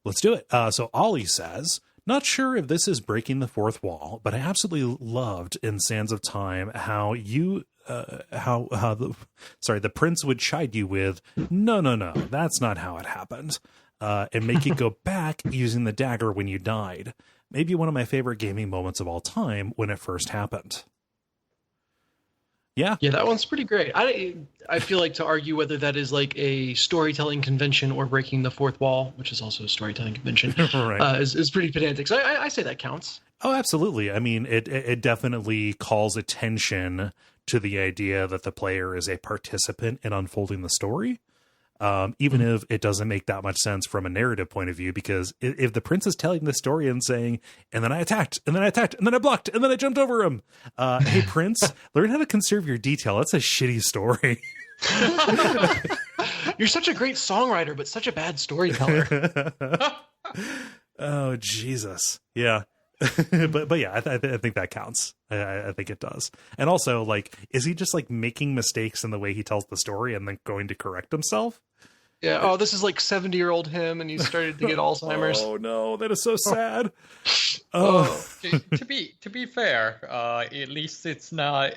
Let's do it. So Ollie says, not sure if this is breaking the fourth wall, but I absolutely loved in Sands of Time how you the prince would chide you with, no, that's not how it happened. And make you go back using the dagger when you died. Maybe one of my favorite gaming moments of all time when it first happened. Yeah, that one's pretty great. I feel like to argue whether that is like a storytelling convention or breaking the fourth wall, which is also a storytelling convention, right. is pretty pedantic. So I say that counts. Oh, absolutely. I mean, it definitely calls attention to the idea that the player is a participant in unfolding the story. Even if it doesn't make that much sense from a narrative point of view, because if the prince is telling the story and saying, and then I attacked, and then I blocked, and then I jumped over him. Hey, prince, learn how to conserve your detail. That's a shitty story. You're such a great songwriter, but such a bad storyteller. Oh, Jesus. Yeah. but yeah, I think that counts. I think it does. And also, like, is he just like making mistakes in the way he tells the story and then going to correct himself? Yeah. Oh, this is like 70-year-old him, and he's started to get Alzheimer's. Oh no, that is so sad. To be fair, at least it's not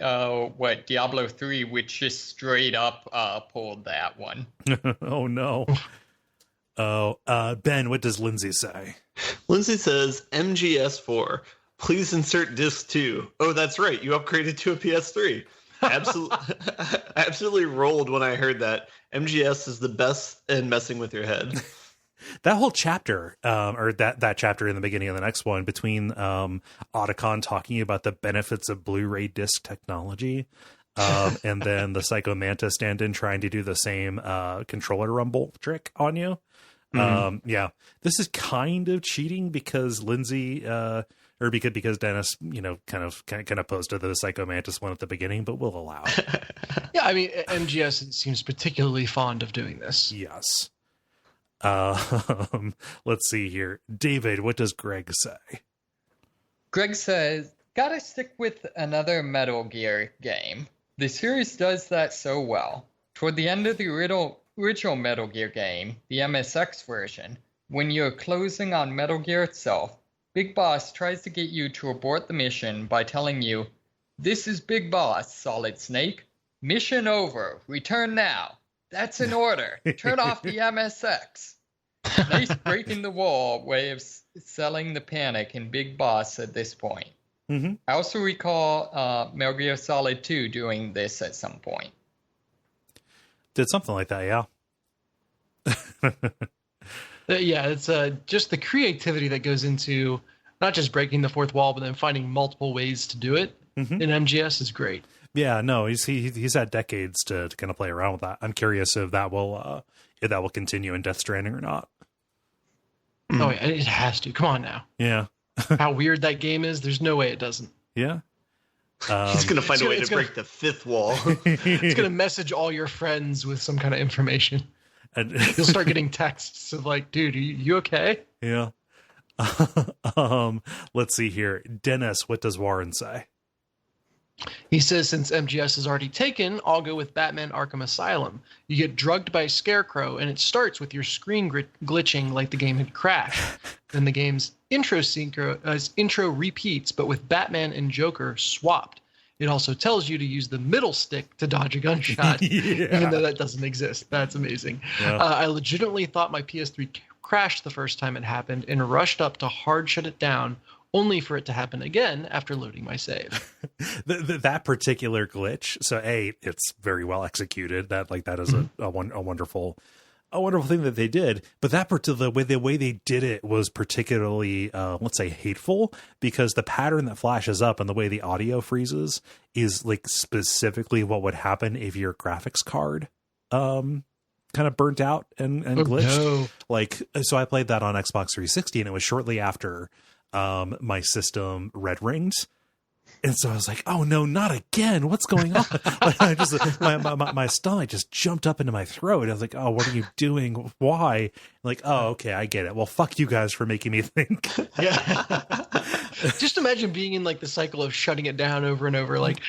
Diablo 3, which just straight up pulled that one. Oh no. Ben, what does Lindsay say? Lindsay says, MGS4, please insert disc 2. Oh, that's right. You upgraded to a PS3. Absolutely rolled when I heard that. MGS is the best in messing with your head. That whole chapter, or that chapter in the beginning of the next one, between Otacon talking about the benefits of Blu-ray disc technology, and then the Psycho Manta stand-in trying to do the same controller rumble trick on you. Mm-hmm. Yeah, this is kind of cheating because Lindsay, or because Dennis, kind of posted the Psycho Mantis one at the beginning, but we'll allow it. Yeah, I mean, MGS seems particularly fond of doing this. Yes. Let's see here. David, what does Greg say? Greg says, gotta stick with another Metal Gear game. The series does that so well. Toward the end of the original Metal Gear game, the MSX version, when you're closing on Metal Gear itself, Big Boss tries to get you to abort the mission by telling you, "This is Big Boss, Solid Snake. Mission over. Return now. That's an order. Turn off the MSX." Nice breaking the wall way of selling the panic in Big Boss at this point. Mm-hmm. I also recall Metal Gear Solid 2 doing this at some point. Did something like that, yeah. Yeah, it's just the creativity that goes into not just breaking the fourth wall, but then finding multiple ways to do it in MGS is great. Yeah, no, he's had decades to kind of play around with that. I'm curious if that will continue in Death Stranding or not. Oh, yeah, it has to. Come on now. Yeah. How weird that game is. There's no way it doesn't. Yeah. He's going to find a way to break the fifth wall. It's going to message all your friends with some kind of information. And you'll start getting texts of like, dude, you okay? Yeah. Let's see here. Dennis, what does Warren say? He says, since MGS is already taken, I'll go with Batman Arkham Asylum. You get drugged by a scarecrow, and it starts with your screen glitching like the game had crashed. Then the game's intro repeats, but with Batman and Joker swapped. It also tells you to use the middle stick to dodge a gunshot, even though that doesn't exist. That's amazing. Yeah. I legitimately thought my PS3 crashed the first time it happened and rushed up to hard shut it down, only for it to happen again after loading my save. That particular glitch. So it's very well executed. That is a wonderful thing that they did. But the way they did it was particularly, let's say, hateful, because the pattern that flashes up and the way the audio freezes is like specifically what would happen if your graphics card, kind of burnt out and glitched. No. Like, so I played that on Xbox 360, and it was shortly after my system red ringed, and so I was like, oh no, not again, what's going on? Like, I just my stomach just jumped up into my throat. I was like, oh, what are you doing? Why? Like, oh, okay, I get it. Well, fuck you guys for making me think. Yeah. Just imagine being in like the cycle of shutting it down over and over. Like,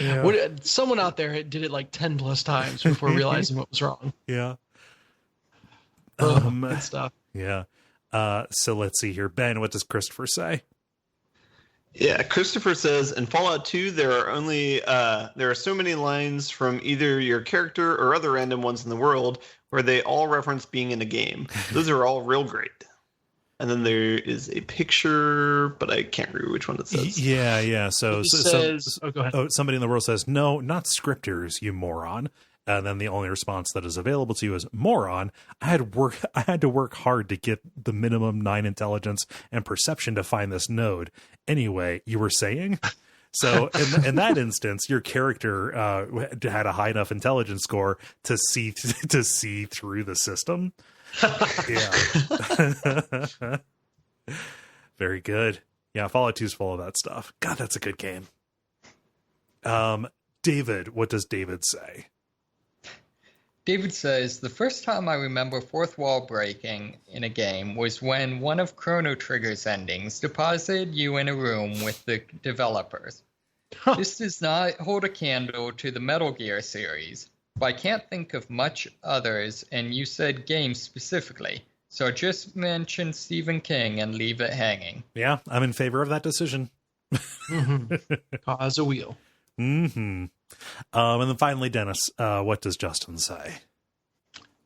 someone out there did it like 10 plus times before realizing what was wrong. Yeah. Good stuff. Yeah. So let's see here. Ben, what does Christopher say? Yeah, Christopher says, in Fallout 2, there are so many lines from either your character or other random ones in the world where they all reference being in a game. Those are all real great. And then there is a picture, but I can't remember which one it says. Yeah. So go ahead. Somebody in the world says, no, not scripters, you moron. And then the only response that is available to you is, moron, I had to work hard to get the minimum 9 intelligence and perception to find this node. Anyway, you were saying? So in that instance, your character had a high enough intelligence score to see through the system. Yeah. Very good. Yeah, Fallout 2 is full of that stuff. God, that's a good game. David, what does David say? David says, the first time I remember fourth wall breaking in a game was when one of Chrono Trigger's endings deposited you in a room with the developers. This does not hold a candle to the Metal Gear series, but I can't think of much others, and you said games specifically, so just mention Stephen King and leave it hanging. Yeah, I'm in favor of that decision. Cause a wheel. Mm-hmm. And then finally, Dennis, what does Justin say?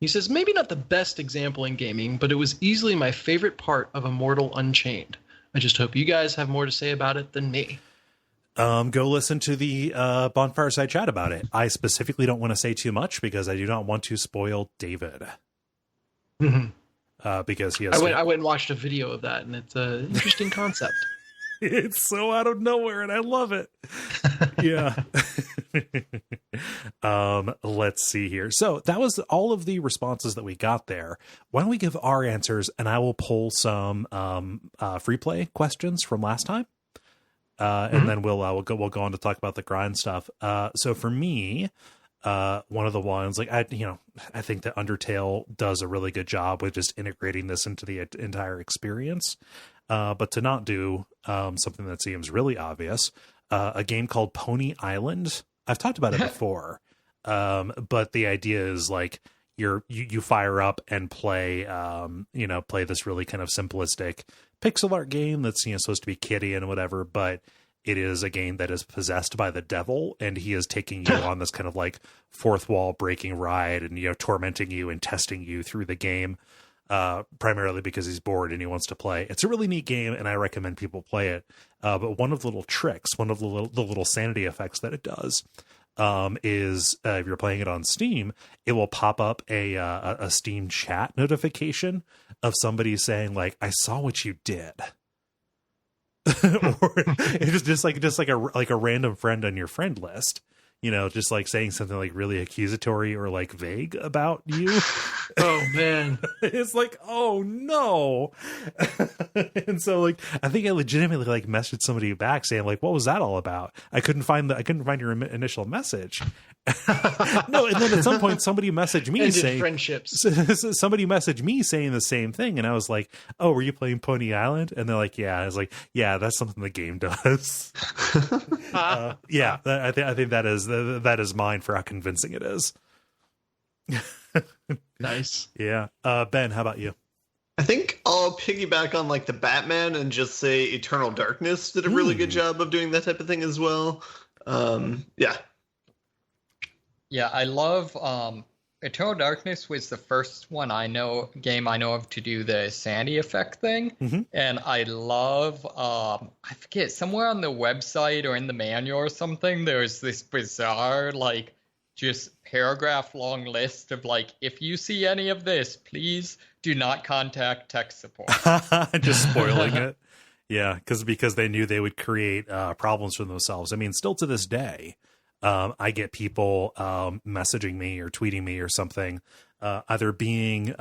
He says, maybe not the best example in gaming, but it was easily my favorite part of Immortal Unchained. I just hope you guys have more to say about it than me. Go listen to the Bonfire Side chat about it. I specifically don't want to say too much because I do not want to spoil David. Mm-hmm. Because he has. I went and watched a video of that, and it's an interesting concept. It's so out of nowhere, and I love it. Yeah. Let's see here. So that was all of the responses that we got there. Why don't we give our answers, and I will pull some free play questions from last time. And then we'll go on to talk about the grind stuff. So for me, one of the ones like I think that Undertale does a really good job with just integrating this into the entire experience. But to not do something that seems really obvious, a game called Pony Island. I've talked about it before, but the idea is like you fire up and play play this really kind of simplistic pixel art game that's supposed to be kiddie and whatever, but it is a game that is possessed by the devil, and he is taking you on this kind of like fourth wall breaking ride, and tormenting you and testing you through the game. Primarily because he's bored and he wants to play. It's a really neat game, and I recommend people play it. But one of the little tricks, one of the little sanity effects that it does, is if you're playing it on Steam, it will pop up a Steam chat notification of somebody saying like, "I saw what you did," or it's just like a random friend on your friend list. Just like saying something like really accusatory or like vague about you. Oh man. It's like, oh no. And so like, I think I legitimately like messaged somebody back saying like, what was that all about? I couldn't find your initial message. No. And then at some point somebody messaged me saying friendships. Somebody messaged me saying the same thing. And I was like, oh, were you playing Pony Island? And they're like, yeah. I was like, yeah, that's something the game does. Yeah. I think that is mine for how convincing it is. Nice. Yeah. Ben, how about you? I think I'll piggyback on like the Batman and just say Eternal Darkness did a really good job of doing that type of thing as well. Yeah. Yeah, I love Eternal Darkness was the first game I know of to do the sanity effect thing. And I love I forget, somewhere on the website or in the manual or something, there's this bizarre like just paragraph long list of like, if you see any of this, please do not contact tech support. Just spoiling it. Yeah, because they knew they would create problems for themselves. I mean, still to this day, I get people messaging me or tweeting me or something, either being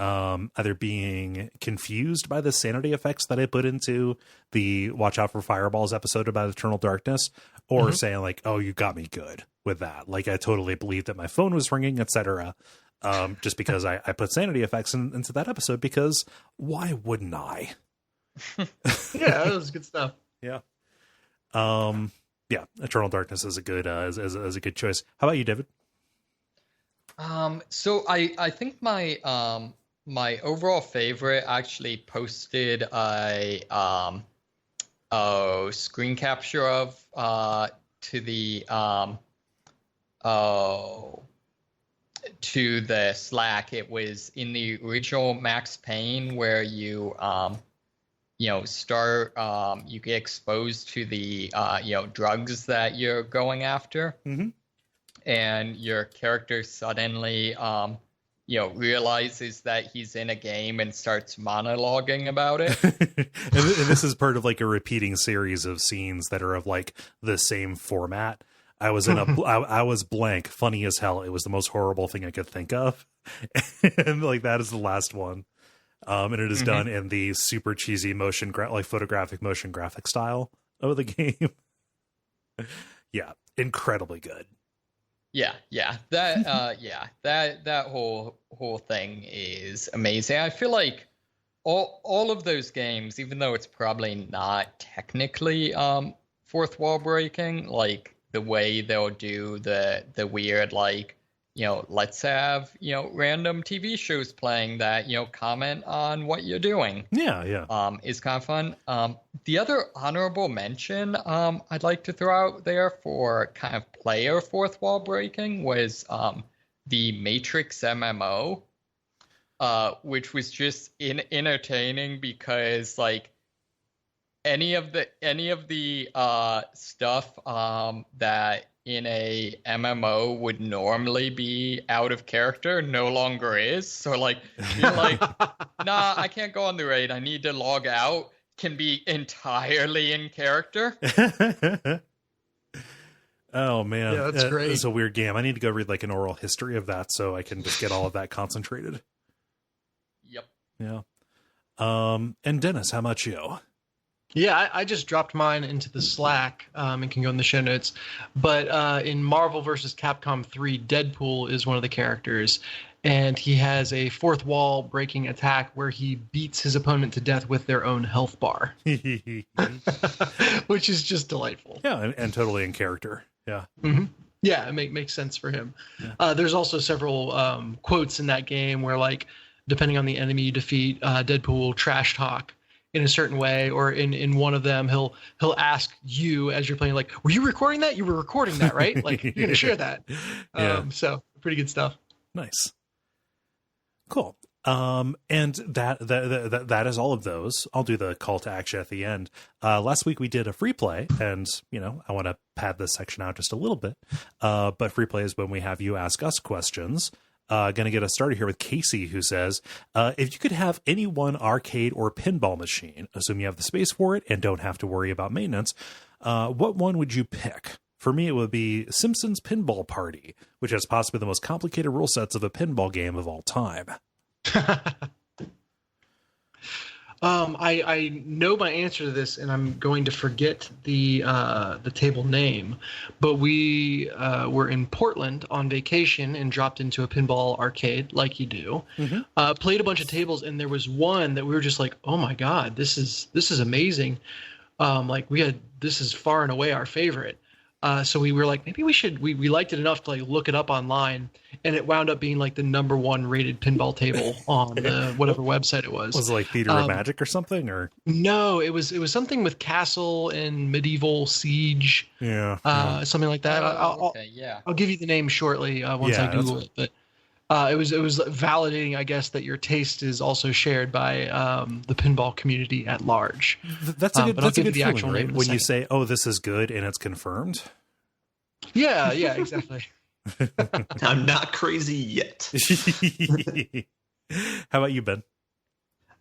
confused by the sanity effects that I put into the Watch Out for Fireballs episode about Eternal Darkness, or saying like, oh, you got me good with that. Like I totally believed that my phone was ringing, etc. Just because I put sanity effects into that episode, because why wouldn't I? Yeah, that was good stuff. Yeah. Yeah, Eternal Darkness is a good is a good choice. How about you, David? So I think my my overall favorite actually posted a screen capture of to the to the Slack. It was in the original Max Payne where you start you get exposed to the drugs that you're going after, and your character suddenly realizes that he's in a game and starts monologuing about it. and this is part of like a repeating series of scenes that are of like the same format. I was in I was blank, funny as hell. It was the most horrible thing I could think of. And like that is the last one. And it is done in the super cheesy photographic motion graphic style of the game. Yeah, incredibly good. Yeah. That whole thing is amazing. I feel like all of those games, even though it's probably not technically fourth wall breaking, like the way they'll do the weird like, let's have, random TV shows playing that, comment on what you're doing. Yeah. Is kind of fun. The other honorable mention I'd like to throw out there for kind of player fourth wall breaking was the Matrix MMO. which was just entertaining because like any of the stuff that in a MMO would normally be out of character no longer is. So like you're like, nah, I can't go on the raid. I need to log out. Can be entirely in character. Oh man, yeah, that's great. It's a weird game. I need to go read like an oral history of that so I can just get all of that concentrated. Yep. Yeah. And Dennis, how about you? Yeah, I just dropped mine into the Slack and can go in the show notes. But in Marvel vs. Capcom 3, Deadpool is one of the characters, and he has a fourth wall breaking attack where he beats his opponent to death with their own health bar, which is just delightful. Yeah, and totally in character. Yeah. Mm-hmm. Yeah, it makes sense for him. Yeah. There's also several quotes in that game where, like, depending on the enemy you defeat, Deadpool will trash talk in a certain way, or in one of them he'll ask you as you're playing, like, were you recording that? You were recording that, right? Like, you're gonna share that. Yeah. So pretty good stuff. Nice. Cool. And that is all of those. I'll do the call to action at the end. Last week we did a free play, and I want to pad this section out just a little bit. But free play is when we have you ask us questions. Going to get us started here with Casey, who says, if you could have any one arcade or pinball machine, assume you have the space for it and don't have to worry about maintenance, what one would you pick? For me, it would be Simpsons Pinball Party, which has possibly the most complicated rule sets of a pinball game of all time. I know my answer to this, and I'm going to forget the table name, but we were in Portland on vacation and dropped into a pinball arcade like you do. Mm-hmm. Played a bunch of tables, and there was one that we were just like, oh my god, this is amazing. This is far and away our favorite. So we were like, maybe we should. We liked it enough to like look it up online, and it wound up being like the #1 rated pinball table on the whatever website it was. Was it like Theater of Magic or something, or no? It was something with Castle and Medieval Siege. Yeah, something like that. I'll give you the name shortly once I Google it. But it was validating, I guess, that your taste is also shared by the pinball community at large. That's a good. That's a good feeling, right? When you say, "Oh, this is good," and it's confirmed. Yeah, exactly. I'm not crazy yet. How about you, Ben?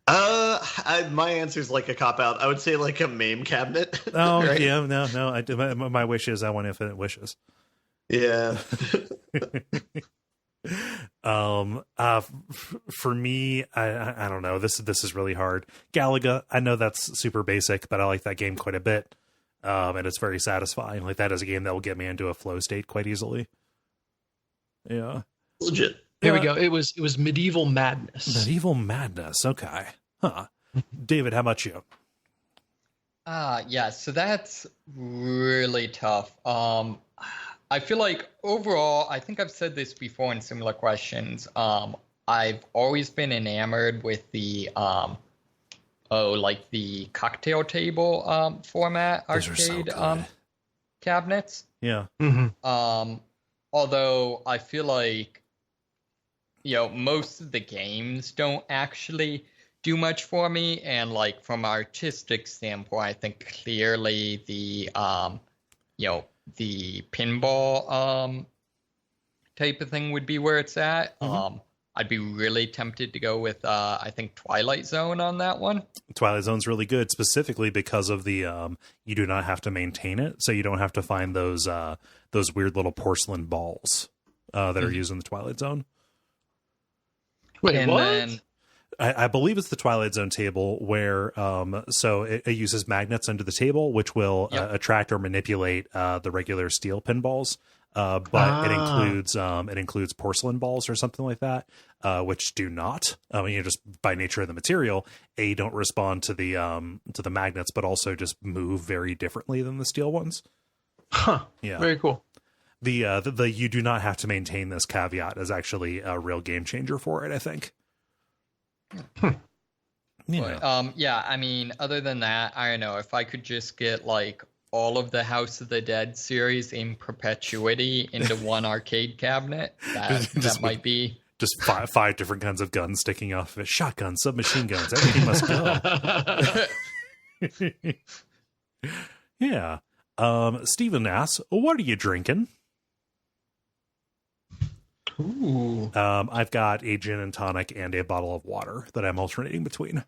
My answer is like a cop out. I would say like a MAME cabinet. Oh, right? Yeah, no. My wish is I want infinite wishes. Yeah. For me, I don't know. This is really hard. Galaga, I know that's super basic, but I like that game quite a bit. And it's very satisfying. Like, that is a game that will get me into a flow state quite easily. Yeah. Legit. There we go. It was Medieval Madness. Medieval Madness. Okay. Huh. David, how about you? Yeah, so that's really tough. I feel like overall, I think I've said this before in similar questions. I've always been enamored with the the cocktail table format arcade cabinets. Yeah. Mm-hmm. Although I feel like most of the games don't actually do much for me, and like from an artistic standpoint, I think clearly the pinball type of thing would be where it's at. Mm-hmm. I'd be really tempted to go with I think Twilight Zone on that one. Twilight Zone's really good, specifically because of the you do not have to maintain it, so you don't have to find those weird little porcelain balls that are used in the Twilight Zone. Wait, and what? Then, I believe it's the Twilight Zone table where so it uses magnets under the table, which will attract or manipulate the regular steel pinballs. But it includes porcelain balls or something like that, which do not. Just by nature of the material, don't respond to the magnets, but also just move very differently than the steel ones. Huh. Yeah. Very cool. The you do not have to maintain this caveat is actually a real game changer for it, I think. Yeah. But, I mean, other than that, I don't know. If I could just get like all of the House of the Dead series in perpetuity into one arcade cabinet, that might be Just five different kinds of guns sticking off of it. Shotguns, submachine guns, everything must go. Yeah. Steven asks, what are you drinking? Ooh. I've got a gin and tonic and a bottle of water that I'm alternating between.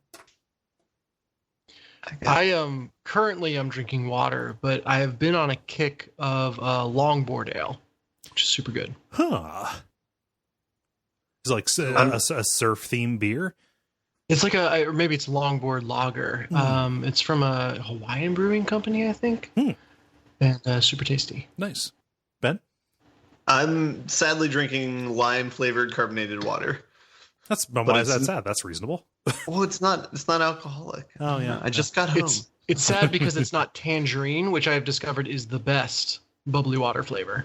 I am currently drinking water, but I have been on a kick of longboard ale, which is super good. Huh. It's like a surf themed beer. It's like or maybe it's longboard lager. It's from a Hawaiian brewing company, I think. And super tasty. Nice. Ben? I'm sadly drinking lime flavored carbonated water. Why is that sad? That's reasonable. Well, it's not alcoholic. Oh yeah. I just got home. It's sad because it's not tangerine, which I have discovered is the best bubbly water flavor.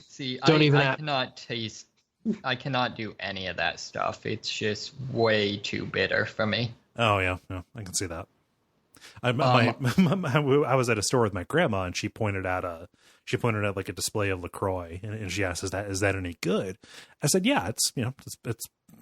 See, I cannot do any of that stuff. It's just way too bitter for me. Oh yeah, I can see that. I was at a store with my grandma, and she pointed at like a display of LaCroix, and she asked, "Is that any good?" I said, "Yeah, it's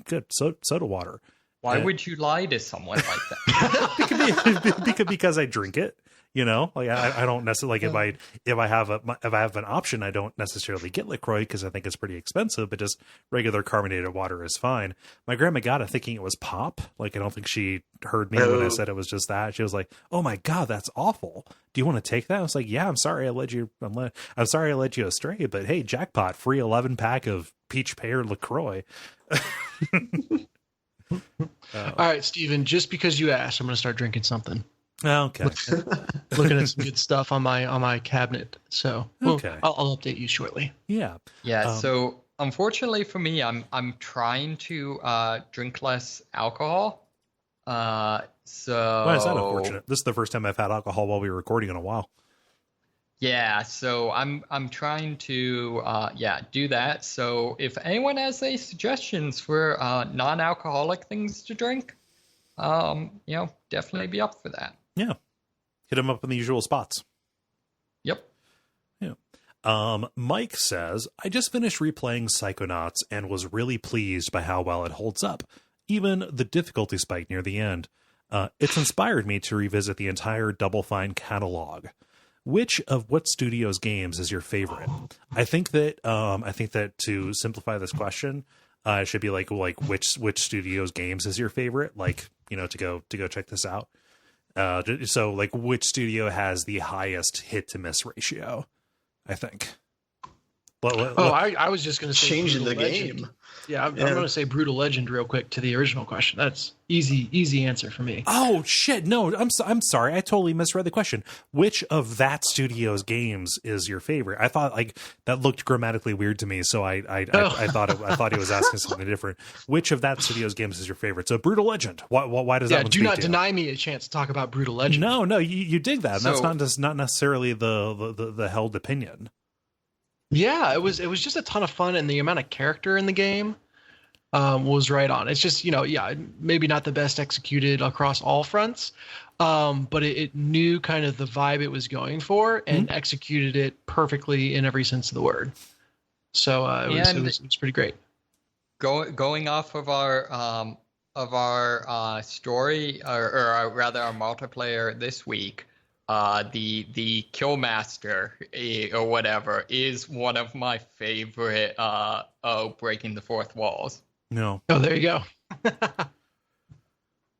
good soda water." Why would you lie to someone like that? Because I drink it. Like I don't necessarily like if I have an option, I don't necessarily get LaCroix because I think it's pretty expensive, but just regular carbonated water is fine. My grandma got it thinking it was pop. Like I don't think she heard me when I said it was just that. She was like, "Oh my God, that's awful. Do you want to take that?" I was like, "Yeah, I'm sorry I led you astray, but hey, jackpot, free 11-pack of peach pear LaCroix." All right, Steven, just because you asked, I'm going to start drinking something. Okay. Looking at some good stuff on my cabinet. So okay. I'll update you shortly. Yeah. Yeah. So unfortunately for me, I'm trying to drink less alcohol. So why is that unfortunate? This is the first time I've had alcohol while we were recording in a while. Yeah. So I'm trying to do that. So if anyone has any suggestions for non-alcoholic things to drink, definitely be up for that. Yeah. Hit them up in the usual spots. Yep. Yeah. Mike says, I just finished replaying Psychonauts and was really pleased by how well it holds up. Even the difficulty spike near the end. It's inspired me to revisit the entire Double Fine catalog. Which of what studio's games is your favorite? I think that to simplify this question, it should be like which studio's games is your favorite? To go check this out. So like which studio has the highest hit to miss ratio? I think. I was just going to say changing the Legend. game. Yeah, I'm going to say Brutal Legend real quick to the original question. That's easy answer for me. Oh shit! No, I'm sorry. I totally misread the question. Which of that studio's games is your favorite? I thought like that looked grammatically weird to me, so I thought he was asking something different. Which of that studio's games is your favorite? So Brutal Legend. Why does that? Yeah, one do not to deny me a chance to talk about Brutal Legend. No, you dig that. And that's not necessarily the held opinion. Yeah, it was just a ton of fun, and the amount of character in the game was right on. It's just, maybe not the best executed across all fronts, but it knew kind of the vibe it was going for and executed it perfectly in every sense of the word. So it was pretty great. Going off of our story, or rather our multiplayer this week. The Killmaster or whatever is one of my favorite breaking the fourth walls. No. Oh, there you go.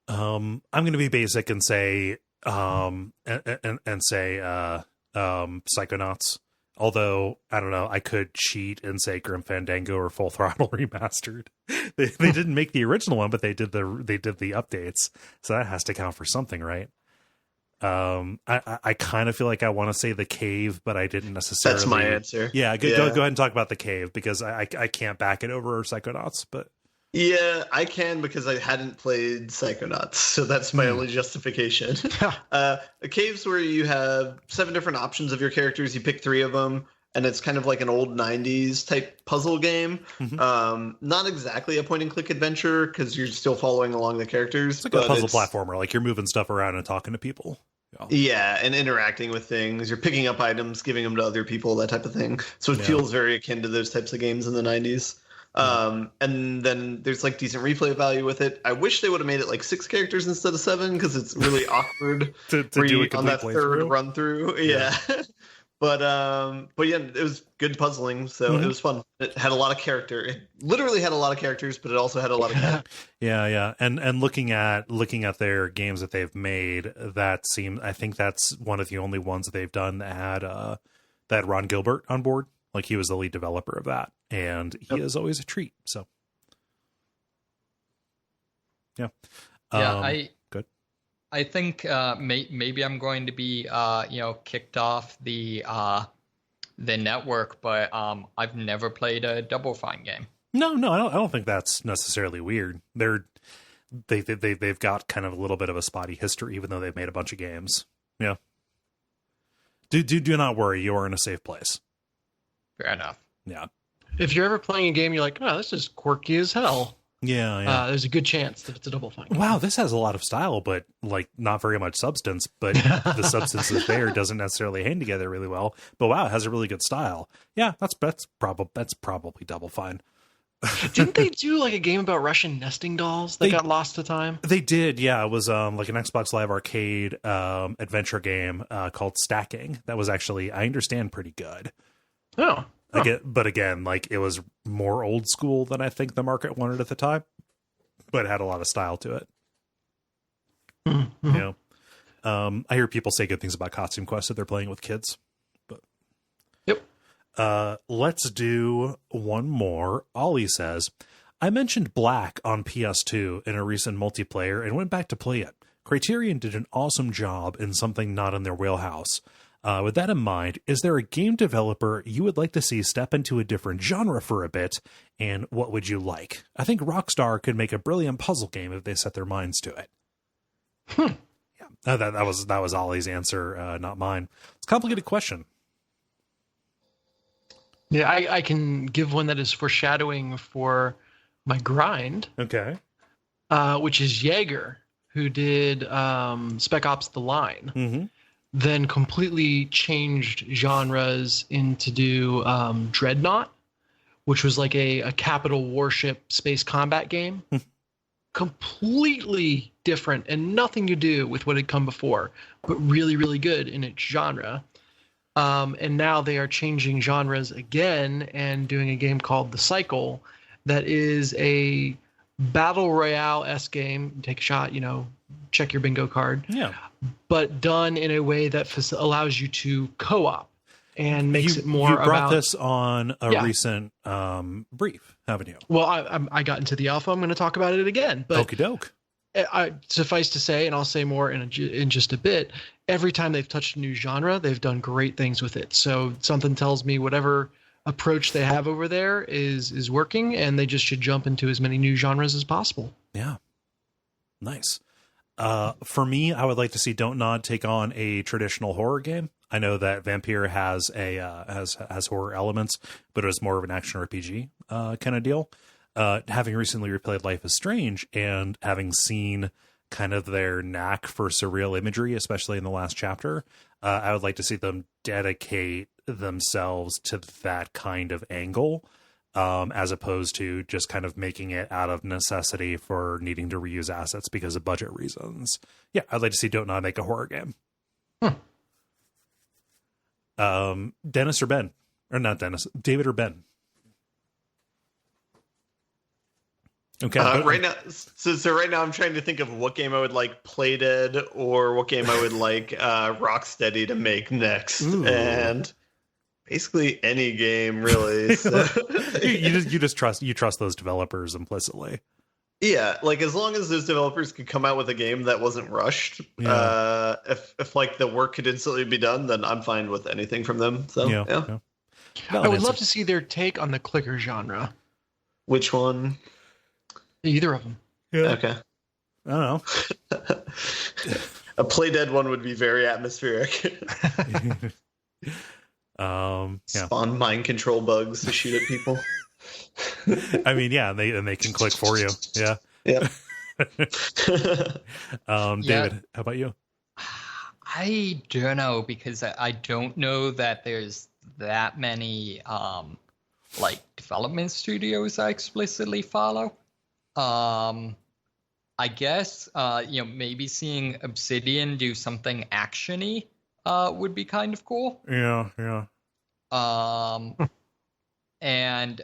I'm going to be basic and say Psychonauts. Although I don't know, I could cheat and say Grim Fandango or Full Throttle Remastered. They didn't make the original one, but they did the updates, so that has to count for something, right? I kind of feel like I want to say The Cave, but I didn't necessarily. That's my answer. Yeah, go ahead and talk about The Cave because I can't back it over Psychonauts, but yeah, I can because I hadn't played Psychonauts, so that's my only justification. The Cave's where you have 7 different options of your characters. You pick 3 of them, and it's kind of like an old 90s type puzzle game. Not exactly a point-and-click adventure because you're still following along the characters. It's like a puzzle platformer, like you're moving stuff around and talking to people. Yeah, and interacting with things. You're picking up items, giving them to other people, that type of thing. So it feels very akin to those types of games in the 90s. And then there's like decent replay value with it. I wish they would have made it like 6 characters instead of 7 because it's really awkward to do a on that third playthrough. run through. Yeah. But yeah, it was good puzzling, so it was fun. It had a lot of character. It literally had a lot of characters, but it also had a lot of character. Yeah. And looking at their games that they've made, I think that's one of the only ones that they've done that had Ron Gilbert on board. Like, he was the lead developer of that, and he is always a treat. So, yeah. Good. I think maybe I'm going to be kicked off the network, but I've never played a Double Fine game. No, I don't think that's necessarily weird. They've got kind of a little bit of a spotty history, even though they've made a bunch of games. Yeah. Do not worry, you're in a safe place. Fair enough. Yeah. If you're ever playing a game, you're like, oh, this is quirky as hell. Yeah. There's a good chance that it's a Double Fine. Wow, this has a lot of style, but like not very much substance. But the substance is there, doesn't necessarily hang together really well. But wow, it has a really good style. Yeah, that's probably Double Fine. Didn't they do like a game about Russian nesting dolls that got lost to time? They did, yeah. It was like an Xbox Live Arcade adventure game called Stacking. That was actually, I understand, pretty good. Oh. But again, like, it was more old school than I think the market wanted at the time, but it had a lot of style to it. Mm-hmm. You know, I hear people say good things about Costume Quest if they're playing with kids. But yep. Let's do one more. Ollie says, I mentioned Black on PS2 in a recent multiplayer and went back to play it. Criterion did an awesome job in something not in their wheelhouse. With that in mind, is there a game developer you would like to see step into a different genre for a bit, and what would you like? I think Rockstar could make a brilliant puzzle game if they set their minds to it. Yeah, that was Ollie's answer, not mine. It's a complicated question. Yeah, I can give one that is foreshadowing for my grind. Okay. Which is Jaeger, who did Spec Ops: The Line. Mm-hmm. Then completely changed genres into do Dreadnought, which was like a capital warship space combat game. Completely different and nothing to do with what had come before, but really, really good in its genre. And now they are changing genres again and doing a game called The Cycle that is a battle royale-esque game. Take a shot, check your bingo card. Yeah. But done in a way that allows you to co-op and makes it more about... You brought this on a recent brief, haven't you? Well, I got into the alpha. I'm going to talk about it again. But okie doke. Suffice to say, and I'll say more in just a bit, every time they've touched a new genre, they've done great things with it. So something tells me whatever approach they have over there is working, and they just should jump into as many new genres as possible. Yeah. Nice. For me, I would like to see Don't Nod take on a traditional horror game. I know that Vampire has has horror elements, but it was more of an action RPG kind of deal. Having recently replayed Life is Strange and having seen kind of their knack for surreal imagery, especially in the last chapter, I would like to see them dedicate themselves to that kind of angle, as opposed to just kind of making it out of necessity for needing to reuse assets because of budget reasons. Yeah, I'd like to see Don't Nod make a horror game. Dennis or Ben? Or not Dennis, David or Ben? Okay. Right now, so right now I'm trying to think of what game I would like Playdead or what game I would like Rocksteady to make next. Ooh. And basically any game, really. So. you just trust those developers implicitly. Yeah, like as long as those developers could come out with a game that wasn't rushed, if like the work could instantly be done, then I'm fine with anything from them. So yeah. I would love to see their take on the clicker genre. Which one? Either of them. Yeah. Okay. I don't know. A Playdead one would be very atmospheric. Spawn mind control bugs to shoot at people. I mean, yeah, they can click for you. Yeah. Yeah. David, how about you? I don't know, because I don't know that there's that many like development studios I explicitly follow. I guess maybe seeing Obsidian do something actiony would be kind of cool. Yeah. And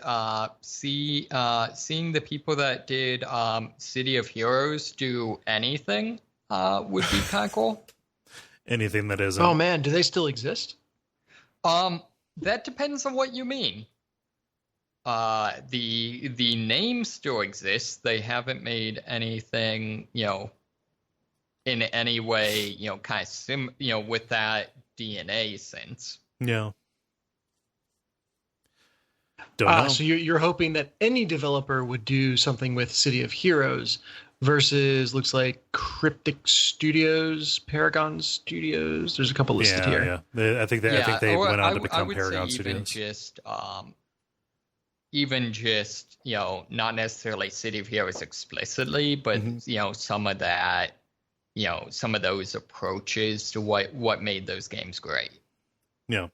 seeing the people that did City of Heroes do anything would be kind of cool. Anything that isn't. Oh man, do they still exist? That depends on what you mean. The name still exists. They haven't made anything, in any way, kind of with that DNA since. Yeah. Don't know. So you're hoping that any developer would do something with City of Heroes versus looks like Cryptic Studios, Paragon Studios. There's a couple listed here. Yeah. I think they went on to become Paragon Studios. Even just not necessarily City of Heroes explicitly, but some of that, some of those approaches to what made those games great. Yeah.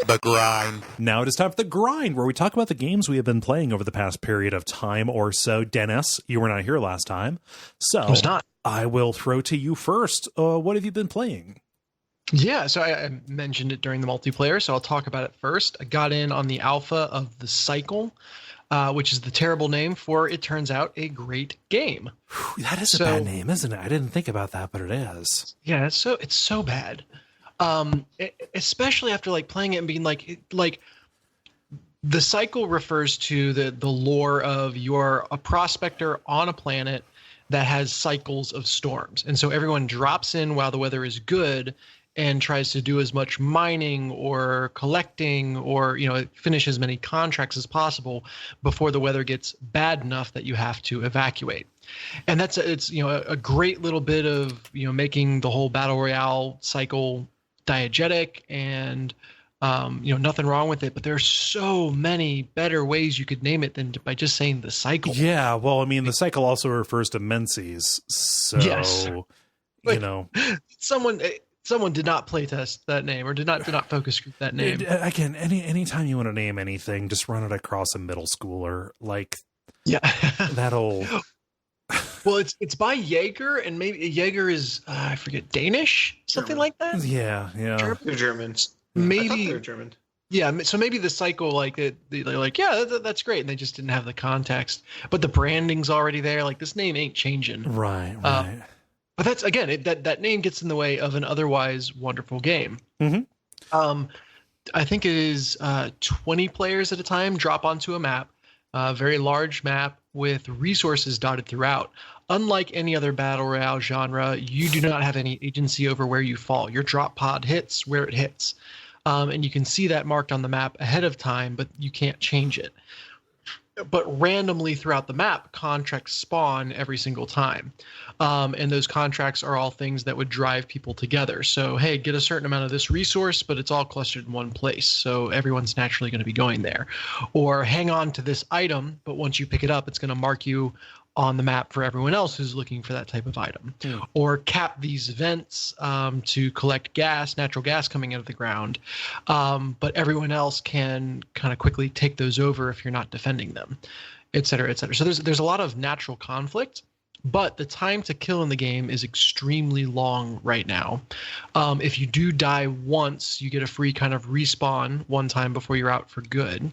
The grind. Now it is time for the grind, where we talk about the games we have been playing over the past period of time or so. Dennis, you were not here last time, so I was not. I will throw to you first. What have you been playing? Yeah, so I mentioned it during the multiplayer, so I'll talk about it first. I got in on the alpha of The Cycle, which is the terrible name for, it turns out, a great game. That is a bad name, isn't it? I didn't think about that, but it is. Yeah, it's so bad. Especially after playing it and being like The Cycle refers to the lore of you're a prospector on a planet that has cycles of storms. And so everyone drops in while the weather is good and tries to do as much mining or collecting or, finish as many contracts as possible before the weather gets bad enough that you have to evacuate. And it's a great little bit of, making the whole battle royale cycle diegetic and, nothing wrong with it, but there's so many better ways you could name it than by just saying The Cycle. Yeah. Well, I mean, The Cycle also refers to Menses. So, yes. Someone did not playtest that name or did not focus group that name. Again, anytime you want to name anything, just run it across a middle schooler. That'll. Well, it's by Jaeger, and maybe Jaeger is I forget, Danish, something like that. Yeah. They're Germans. Maybe I thought they were German. Yeah, so maybe The Cycle, they're like, yeah, that's great, and they just didn't have the context. But the branding's already there. This name ain't changing. Right. But that's, again, that name gets in the way of an otherwise wonderful game. Mm-hmm. I think it is 20 players at a time drop onto a map, a very large map with resources dotted throughout. Unlike any other battle royale genre, you do not have any agency over where you fall. Your drop pod hits where it hits. And you can see that marked on the map ahead of time, but you can't change it. But randomly throughout the map, contracts spawn every single time. And those contracts are all things that would drive people together. So, hey, get a certain amount of this resource, but it's all clustered in one place. So everyone's naturally going to be going there. Or hang on to this item, but once you pick it up, it's going to mark you on the map for everyone else who's looking for that type of item. Or cap these vents to collect natural gas coming out of the ground. But everyone else can kind of quickly take those over if you're not defending them, et cetera, et cetera. So there's a lot of natural conflict, but the time to kill in the game is extremely long right now. If you do die once, you get a free kind of respawn one time before you're out for good.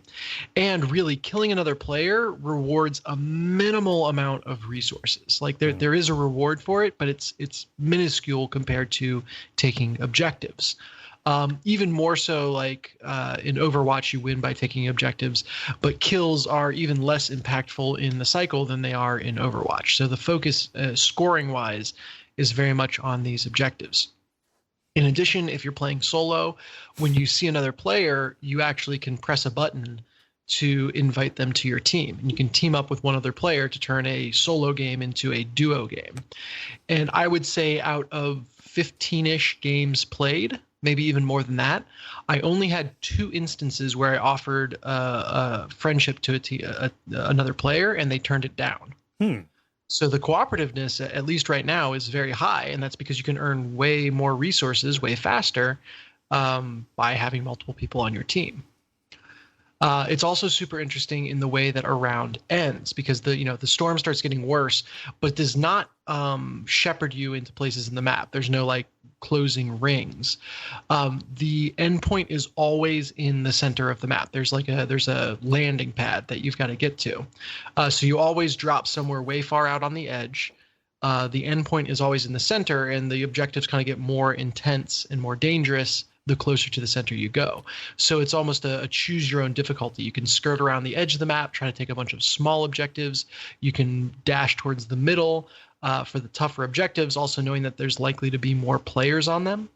And really, killing another player rewards a minimal amount of resources. There is a reward for it, but it's minuscule compared to taking objectives. Even more so, in Overwatch, you win by taking objectives, but kills are even less impactful in The Cycle than they are in Overwatch. So the focus, scoring-wise, is very much on these objectives. In addition, if you're playing solo, when you see another player, you actually can press a button to invite them to your team. And you can team up with one other player to turn a solo game into a duo game. And I would say out of 15-ish games played, maybe even more than that, I only had 2 instances where I offered a friendship to another player, and they turned it down. So the cooperativeness, at least right now, is very high, and that's because you can earn way more resources way faster by having multiple people on your team. It's also super interesting in the way that a round ends, because the storm starts getting worse, but does not shepherd you into places in the map. There's no like closing rings. The endpoint is always in the center of the map. There's a landing pad that you've got to get to. So you always drop somewhere way far out on the edge. The endpoint is always in the center, and the objectives kind of get more intense and more dangerous the closer to the center you go. So it's almost a choose your own difficulty. You can skirt around the edge of the map, try to take a bunch of small objectives. You can dash towards the middle for the tougher objectives, also knowing that there's likely to be more players on them.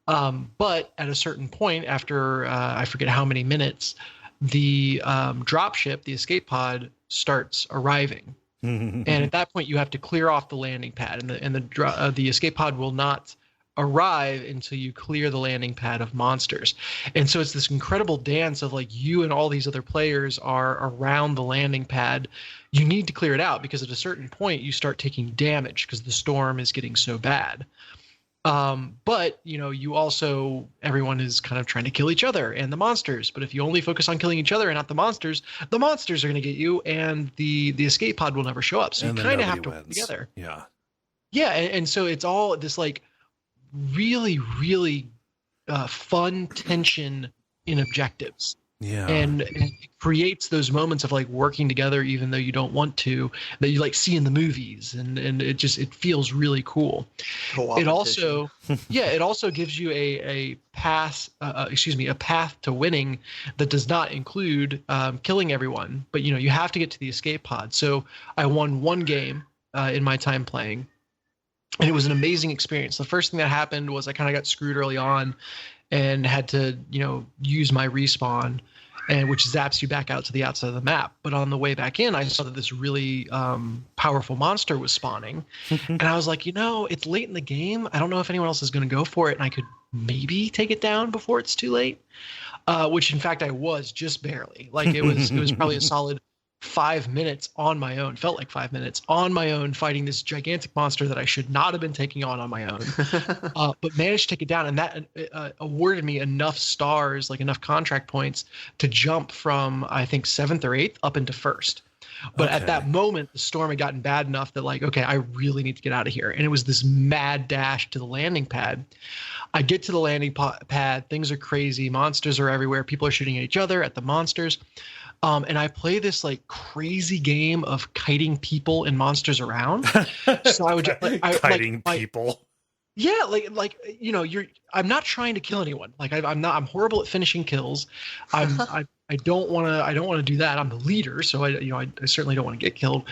But at a certain point, after I forget how many minutes, the dropship, the escape pod, starts arriving. And at that point, you have to clear off the landing pad, and the escape pod will not arrive until you clear the landing pad of monsters. And so it's this incredible dance of like you and all these other players are around the landing pad. You need to clear it out because at a certain point you start taking damage because the storm is getting so bad. But you also, everyone is kind of trying to kill each other and the monsters. But if you only focus on killing each other and not the monsters are going to get you, and the escape pod will never show up. So you kind of have to work together. Yeah. Yeah. And so it's all this like really, really fun tension in objectives. Yeah. And it creates those moments of like working together even though you don't want to, that you like see in the movies, and it feels really cool. It also it also gives you a path to winning that does not include killing everyone, but you have to get to the escape pod. So I won one game in my time playing, and it was an amazing experience. The first thing that happened was I kind of got screwed early on and had to, use my respawn, and which zaps you back out to the outside of the map. But on the way back in, I saw that this really powerful monster was spawning. And I was like, it's late in the game. I don't know if anyone else is going to go for it, and I could maybe take it down before it's too late. Which in fact I was, just barely. Like it was probably a solid 5 minutes on my own, felt like 5 minutes on my own, fighting this gigantic monster that I should not have been taking on my own, but managed to take it down. And that awarded me enough stars, like enough contract points to jump from, I think, 7th or 8th up into 1st. But at that moment, the storm had gotten bad enough that like, okay, I really need to get out of here. And it was this mad dash to the landing pad. I get to the landing pad. Things are crazy. Monsters are everywhere. People are shooting at each other, at the monsters. And I play this like crazy game of kiting people and monsters around. So I would just kiting people. Yeah, I'm not trying to kill anyone. Like I'm horrible at finishing kills. I don't want to do that. I'm the leader, so I certainly don't want to get killed.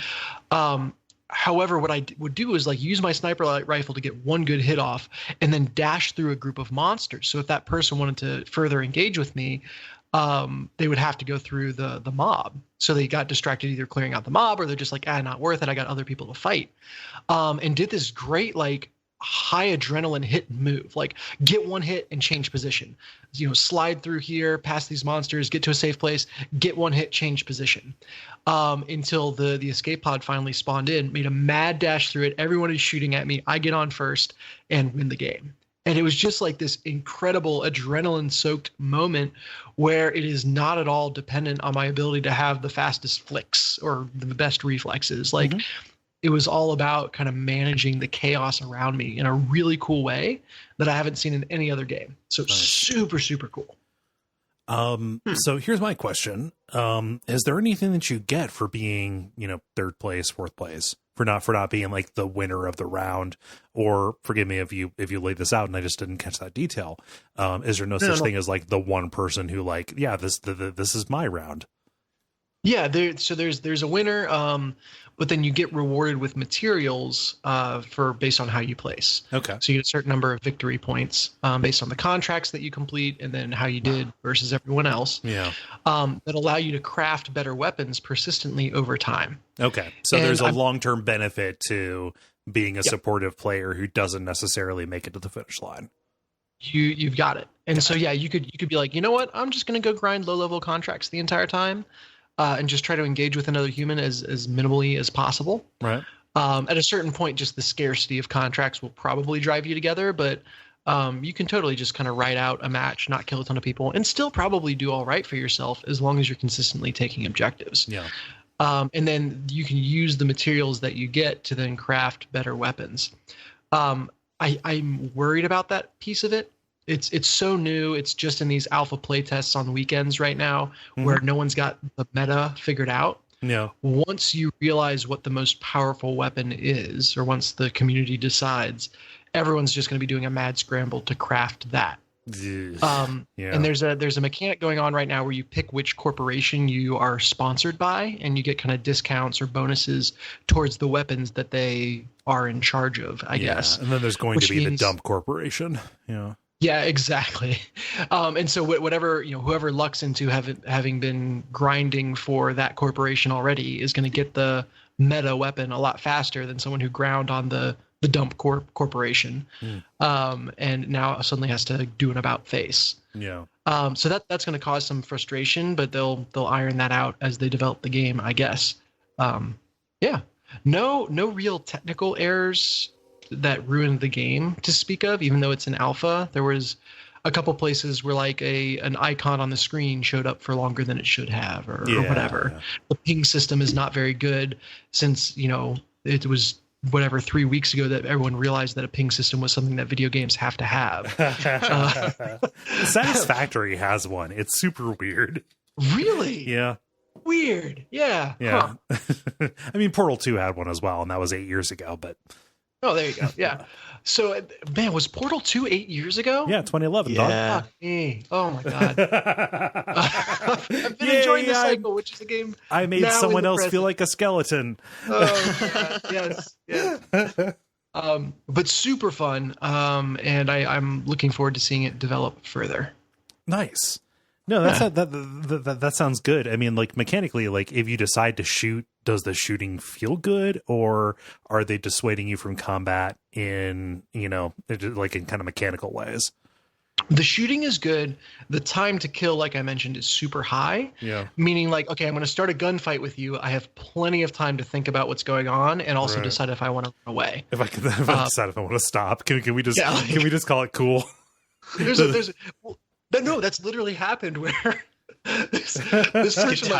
However, what I would do is like use my sniper rifle to get one good hit off, and then dash through a group of monsters. So if that person wanted to further engage with me, they would have to go through the mob. So they got distracted either clearing out the mob, or they're just like, not worth it. I got other people to fight. And did this great, like, high adrenaline hit and move, like get one hit and change position, slide through here, past these monsters, get to a safe place, get one hit, change position, until the escape pod finally spawned in, made a mad dash through it. Everyone is shooting at me. I get on first and win the game. And it was just like this incredible adrenaline-soaked moment where it is not at all dependent on my ability to have the fastest flicks or the best reflexes. Like it was all about kind of managing the chaos around me in a really cool way that I haven't seen in any other game. So super, super cool. So here's my question. Is there anything that you get for being, 3rd place, 4th place? For not being like the winner of the round, or forgive me if you laid this out and I just didn't catch that detail. Is there no such thing as like the one person who like, this is my round? Yeah, there's a winner, but then you get rewarded with materials based on how you place. Okay. So you get a certain number of victory points based on the contracts that you complete, and then how you did versus everyone else. Yeah. That allow you to craft better weapons persistently over time. Okay. So there's a long-term benefit to being a supportive player who doesn't necessarily make it to the finish line. You've got it. And so you could be like, you know what? I'm just going to go grind low-level contracts the entire time. And just try to engage with another human as minimally as possible. Right. At a certain point, just the scarcity of contracts will probably drive you together. But you can totally just kind of write out a match, not kill a ton of people, and still probably do all right for yourself as long as you're consistently taking objectives. Yeah. And then you can use the materials that you get to then craft better weapons. I'm worried about that piece of it. It's so new. It's just in these alpha playtests on weekends right now, where no one's got the meta figured out. Yeah. Once you realize what the most powerful weapon is, or once the community decides, everyone's just going to be doing a mad scramble to craft that. And there's a mechanic going on right now where you pick which corporation you are sponsored by, and you get kind of discounts or bonuses towards the weapons that they are in charge of, I guess. And then there's going to be the dump corporation. Yeah, exactly. And so whatever, whoever lucks into having been grinding for that corporation already is going to get the meta weapon a lot faster than someone who ground on the dump corporation. And now suddenly has to do an about face. Yeah. So that's going to cause some frustration, but they'll iron that out as they develop the game, I guess. Yeah. No real technical errors that ruined the game to speak of, even though it's an alpha. There was a couple places where like an icon on the screen showed up for longer than it should have, or whatever. Yeah. The ping system is not very good since, it was 3 weeks ago that everyone realized that a ping system was something that video games have to have. Satisfactory has one. It's super weird. Really? Yeah. Weird. Yeah. Yeah. Huh. I mean, Portal 2 had one as well, and that was 8 years ago, but... Oh, there you go. Yeah. So, man, was Portal 2 8 years ago? Yeah, 2011. Yeah. Fuck me. Oh, my God. I've been enjoying the cycle, which is a game. I made someone else feel like a skeleton. Oh, God. Yes. Yeah. But super fun. And I'm looking forward to seeing it develop further. Nice. No, that sounds good. I mean, like mechanically, like if you decide to shoot, does the shooting feel good, or are they dissuading you from combat in, like in kind of mechanical ways? The shooting is good. The time to kill, like I mentioned, is super high. Yeah. Meaning like, okay, I'm going to start a gunfight with you. I have plenty of time to think about what's going on and also decide if I want to run away. If I decide if I want to stop, can we just call it cool? No, that's literally happened where this person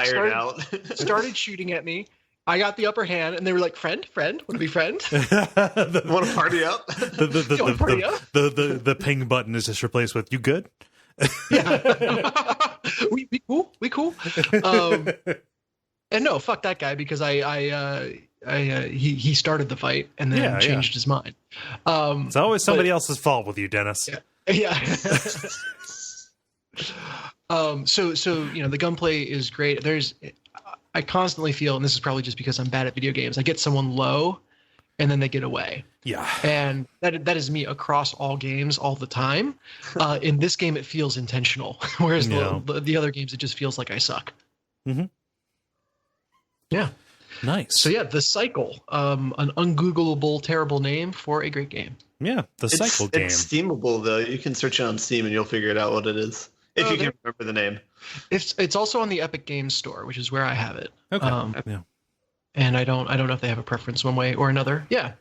started shooting at me. I got the upper hand, and they were like, "Friend, want to be friend? Want to party up?" The ping button is just replaced with "You good?" Yeah, we cool. And no, fuck that guy, because he started the fight and then changed his mind. It's always somebody else's fault with you, Dennis. Yeah. So the gunplay is great. I constantly feel, and this is probably just because I'm bad at video games, I get someone low and then they get away. Yeah. And that is me across all games all the time. In this game, it feels intentional, whereas the other games, it just feels like I suck. Mm-hmm. Yeah. Nice. So yeah, The Cycle, an ungoogleable, terrible name for a great game. Yeah, The Cycle game. It's Steamable, though. You can search it on Steam and you'll figure it out what it is. If you can remember the name. It's also on the Epic Games Store, which is where I have it. Okay. And I don't know if they have a preference one way or another. Yeah.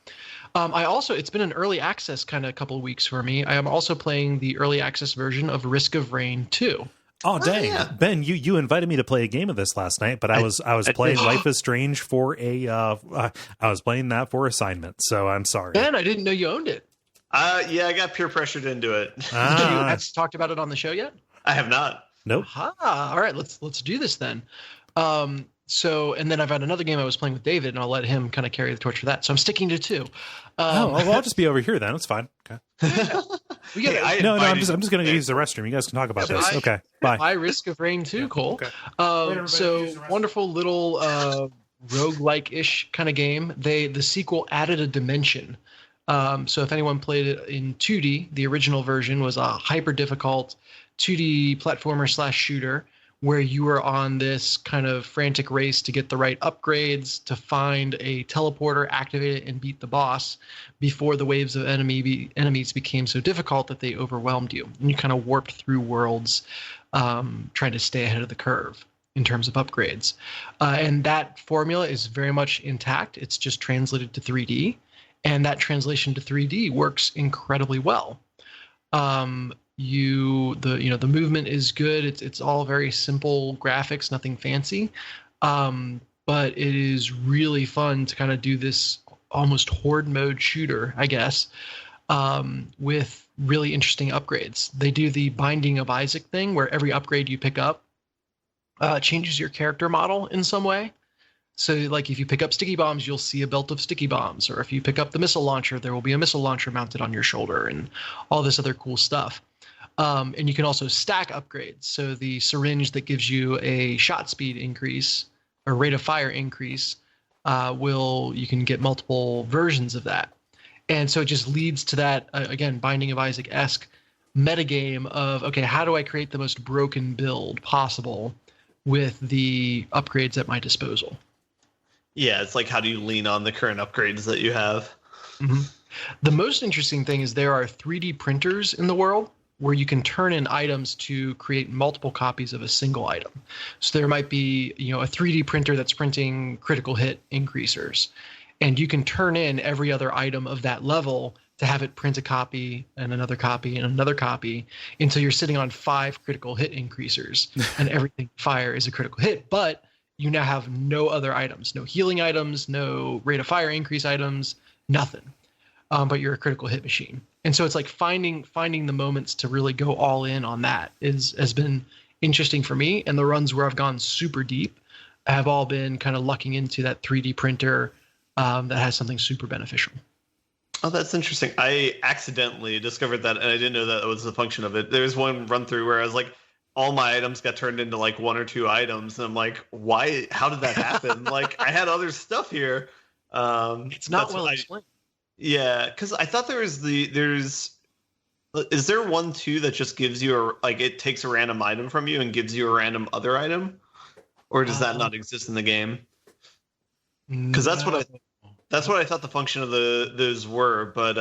It's been an early access kind of couple of weeks for me. I am also playing the early access version of Risk of Rain 2. Oh dang, yeah. Ben! You invited me to play a game of this last night, but I was playing Life is Strange for I was playing that for assignment. So I'm sorry, Ben. I didn't know you owned it. Yeah, I got peer pressured into it. Have you talked about it on the show yet? I have not. Nope. All right, let's do this then. And then I've had another game I was playing with David, and I'll let him kind of carry the torch for that. So I'm sticking to 2. I'll just be over here then. It's fine. Okay. I'm just going to use the restroom. You guys can talk about this. Okay. Bye. I Risk of Rain 2, Cole. Okay. So wonderful little roguelike-ish kind of game. The sequel added a dimension. So if anyone played it in 2D, the original version was a hyper difficult 2D platformer / shooter where you were on this kind of frantic race to get the right upgrades, to find a teleporter, activate it, and beat the boss before the waves of enemies became so difficult that they overwhelmed you. And you kind of warped through worlds trying to stay ahead of the curve in terms of upgrades. And that formula is very much intact. It's just translated to 3D. And that translation to 3D works incredibly well. The movement is good. It's all very simple graphics, nothing fancy. But it is really fun to kind of do this almost horde mode shooter, I guess, with really interesting upgrades. They do the Binding of Isaac thing where every upgrade you pick up changes your character model in some way. So like if you pick up sticky bombs, you'll see a belt of sticky bombs. Or if you pick up the missile launcher, there will be a missile launcher mounted on your shoulder and all this other cool stuff. And you can also stack upgrades. So the syringe that gives you a shot speed increase or rate of fire increase, you can get multiple versions of that. And so it just leads to that, again, Binding of Isaac-esque metagame of, okay, how do I create the most broken build possible with the upgrades at my disposal? Yeah, it's like, how do you lean on the current upgrades that you have? Mm-hmm. The most interesting thing is there are 3D printers in the world where you can turn in items to create multiple copies of a single item. So there might be, a 3D printer that's printing critical hit increasers, and you can turn in every other item of that level to have it print a copy and another copy and another copy until you're sitting on 5 critical hit increasers and everything fire is a critical hit. But you now have no other items, no healing items, no rate of fire increase items, nothing. But you're a critical hit machine. And so it's like finding the moments to really go all in on that has been interesting for me. And the runs where I've gone super deep have all been kind of lucking into that 3D printer that has something super beneficial. Oh, that's interesting. I accidentally discovered that, and I didn't know that was the function of it. There was one run through where I was like, all my items got turned into like 1 or 2 items, and I'm like, why? How did that happen? Like, I had other stuff here. It's not well explained. Yeah, because I thought is there one too that just gives you it takes a random item from you and gives you a random other item, or does that not exist in the game? Because that's what I thought the function of those were, but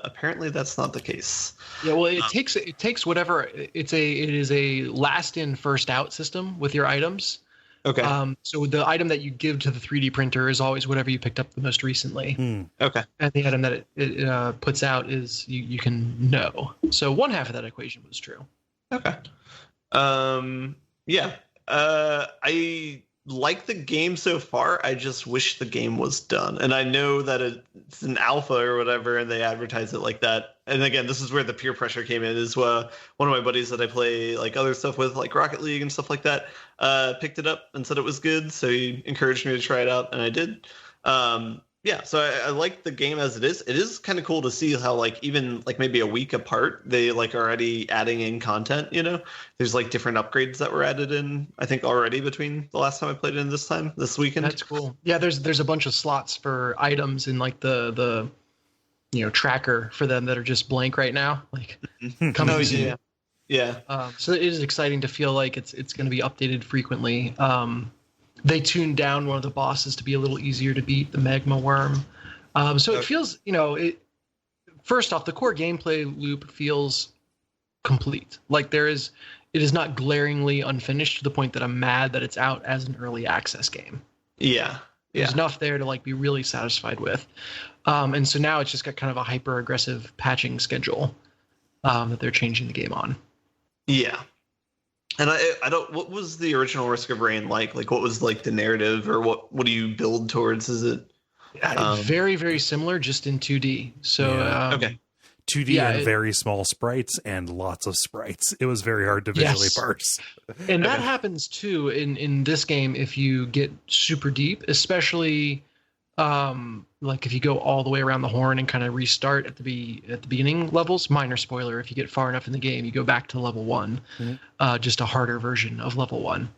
apparently that's not the case. Yeah, well, it takes whatever it is a last in first out system with your items. Okay. So the item that you give to the 3D printer is always whatever you picked up the most recently. Okay. And the item that it puts out is you can know. So one half of that equation was true. Okay. Yeah. I like the game so far. I just wish the game was done. And I know that it's an alpha or whatever, and they advertise it like that. And again, this is where the peer pressure came in. Is one of my buddies that I play like other stuff with, like Rocket League and stuff like that, picked it up and said it was good. So he encouraged me to try it out, and I did. Yeah, so I like the game as it is. It is kind of cool to see how even maybe a week apart, they already adding in content, There's different upgrades that were added in, I think, already between the last time I played it and this weekend. That's cool. Yeah, there's a bunch of slots for items in the tracker for them that are just blank right now. Coming soon. Yeah. So it is exciting to feel like it's going to be updated frequently. They tuned down one of the bosses to be a little easier to beat, the magma worm. So it feels, first off, the core gameplay loop feels complete. It is not glaringly unfinished to the point that I'm mad that it's out as an early access game. Yeah. There's enough there to be really satisfied with. And so now it's just got kind of a hyper aggressive patching schedule that they're changing the game on. Yeah. And I don't. What was the original Risk of Rain like? What was the narrative, or what do you build towards? Is it very, very similar, just in 2D? So okay, 2D and very small sprites and lots of sprites. It was very hard to visually parse. And that happens too in this game if you get super deep, especially if you go all the way around the horn and kind of restart at the beginning levels. Minor spoiler: if you get far enough in the game, you go back to level 1, just a harder version of level 1,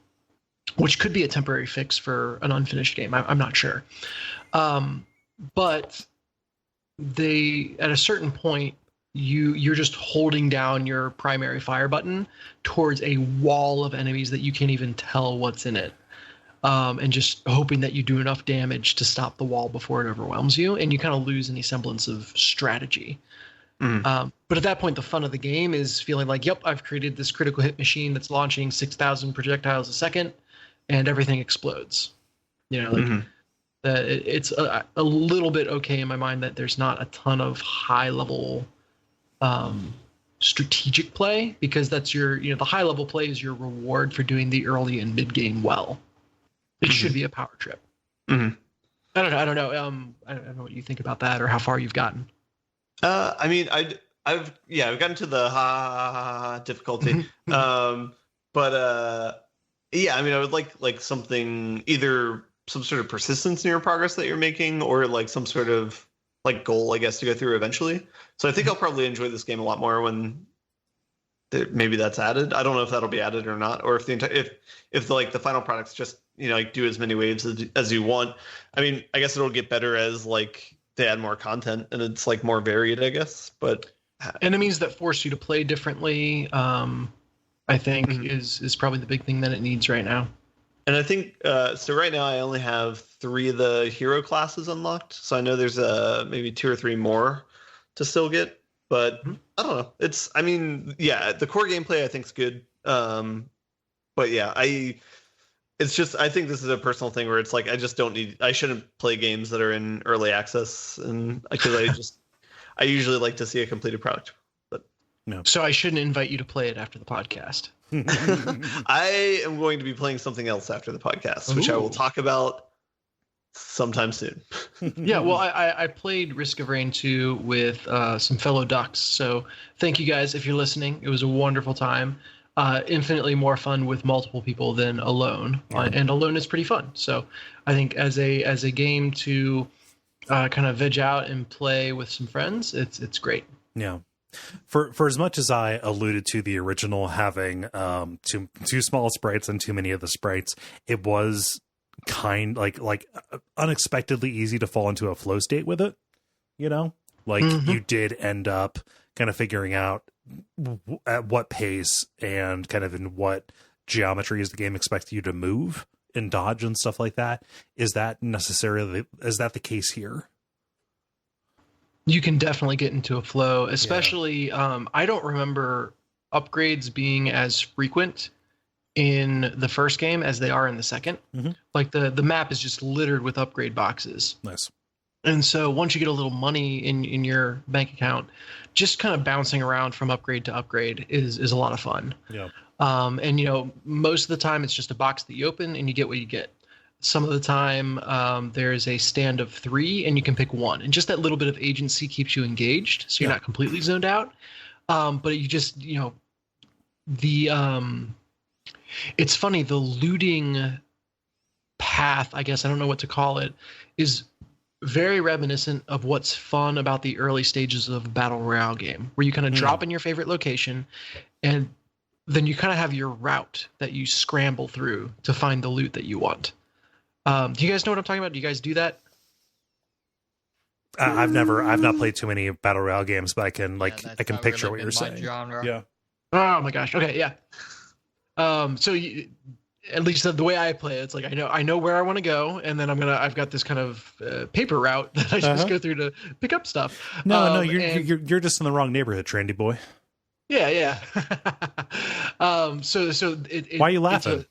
which could be a temporary fix for an unfinished game. I'm not sure, but at a certain point, you're just holding down your primary fire button towards a wall of enemies that you can't even tell what's in it. And just hoping that you do enough damage to stop the wall before it overwhelms you, and you kind of lose any semblance of strategy. But at that point, the fun of the game is feeling like, yep, I've created this critical hit machine that's launching 6,000 projectiles a second, and everything explodes. It's a little bit okay in my mind that there's not a ton of high level strategic play, because that's your, the high level play is your reward for doing the early and mid game well. It should be a power trip. Mm-hmm. I don't know. I don't know what you think about that or how far you've gotten. I mean, I've gotten to the difficulty. But yeah, I mean, I would like something, either some sort of persistence in your progress that you're making, or like some sort of like goal, I guess, to go through eventually. So I think I'll probably enjoy this game a lot more when maybe that's added. I don't know if that'll be added or not, or if the final product's just, like do as many waves as you want. I mean, I guess it'll get better as like they add more content and it's like more varied, I guess. But enemies that force you to play differently, I think is probably the big thing that it needs right now. And I think so right now I only have 3 of the hero classes unlocked. So I know there's maybe 2 or 3 more to still get, but I don't know. The core gameplay I think is good. But yeah, I think this is a personal thing where it's like I shouldn't play games that are in early access, and because I usually like to see a completed product. But no. So I shouldn't invite you to play it after the podcast. I am going to be playing something else after the podcast, which I will talk about sometime soon. Yeah, well, I played Risk of Rain 2 with some fellow Ducks, so thank you guys if you're listening. It was a wonderful time. Infinitely more fun with multiple people than alone, and alone is pretty fun. So I think as a game to kind of veg out and play with some friends, it's great. Yeah. For as much as I alluded to the original having too small sprites and too many of the sprites, it was kind like unexpectedly easy to fall into a flow state with it. You did end up kind of figuring out at what pace and kind of in what geometries the game expects you to move and dodge and stuff like that. Is that the case here? You can definitely get into a flow, especially I don't remember upgrades being as frequent in the first game as they are in the second. Like the map is just littered with upgrade boxes. Nice. And so once you get a little money in your bank account, just kind of bouncing around from upgrade to upgrade is a lot of fun. Yeah. And most of the time it's just a box that you open and you get what you get. Some of the time there's a stand of 3 and you can pick one, and just that little bit of agency keeps you engaged, so you're not completely zoned out. But you just it's funny, the looting path, I guess, I don't know what to call it, is very reminiscent of what's fun about the early stages of a battle royale game, where you kind of drop in your favorite location and then you kind of have your route that you scramble through to find the loot that you want. Do you guys know what I'm talking about? Do you guys do that? I've not played too many battle royale games, but I can picture really what you're saying. Genre. Yeah. Oh my gosh. Okay. Yeah. So at least the way I play it, it's like I know where I want to go, and then I've got this kind of paper route that I just go through to pick up stuff. No, you're just in the wrong neighborhood, Trendy boy. Yeah. So why are you laughing?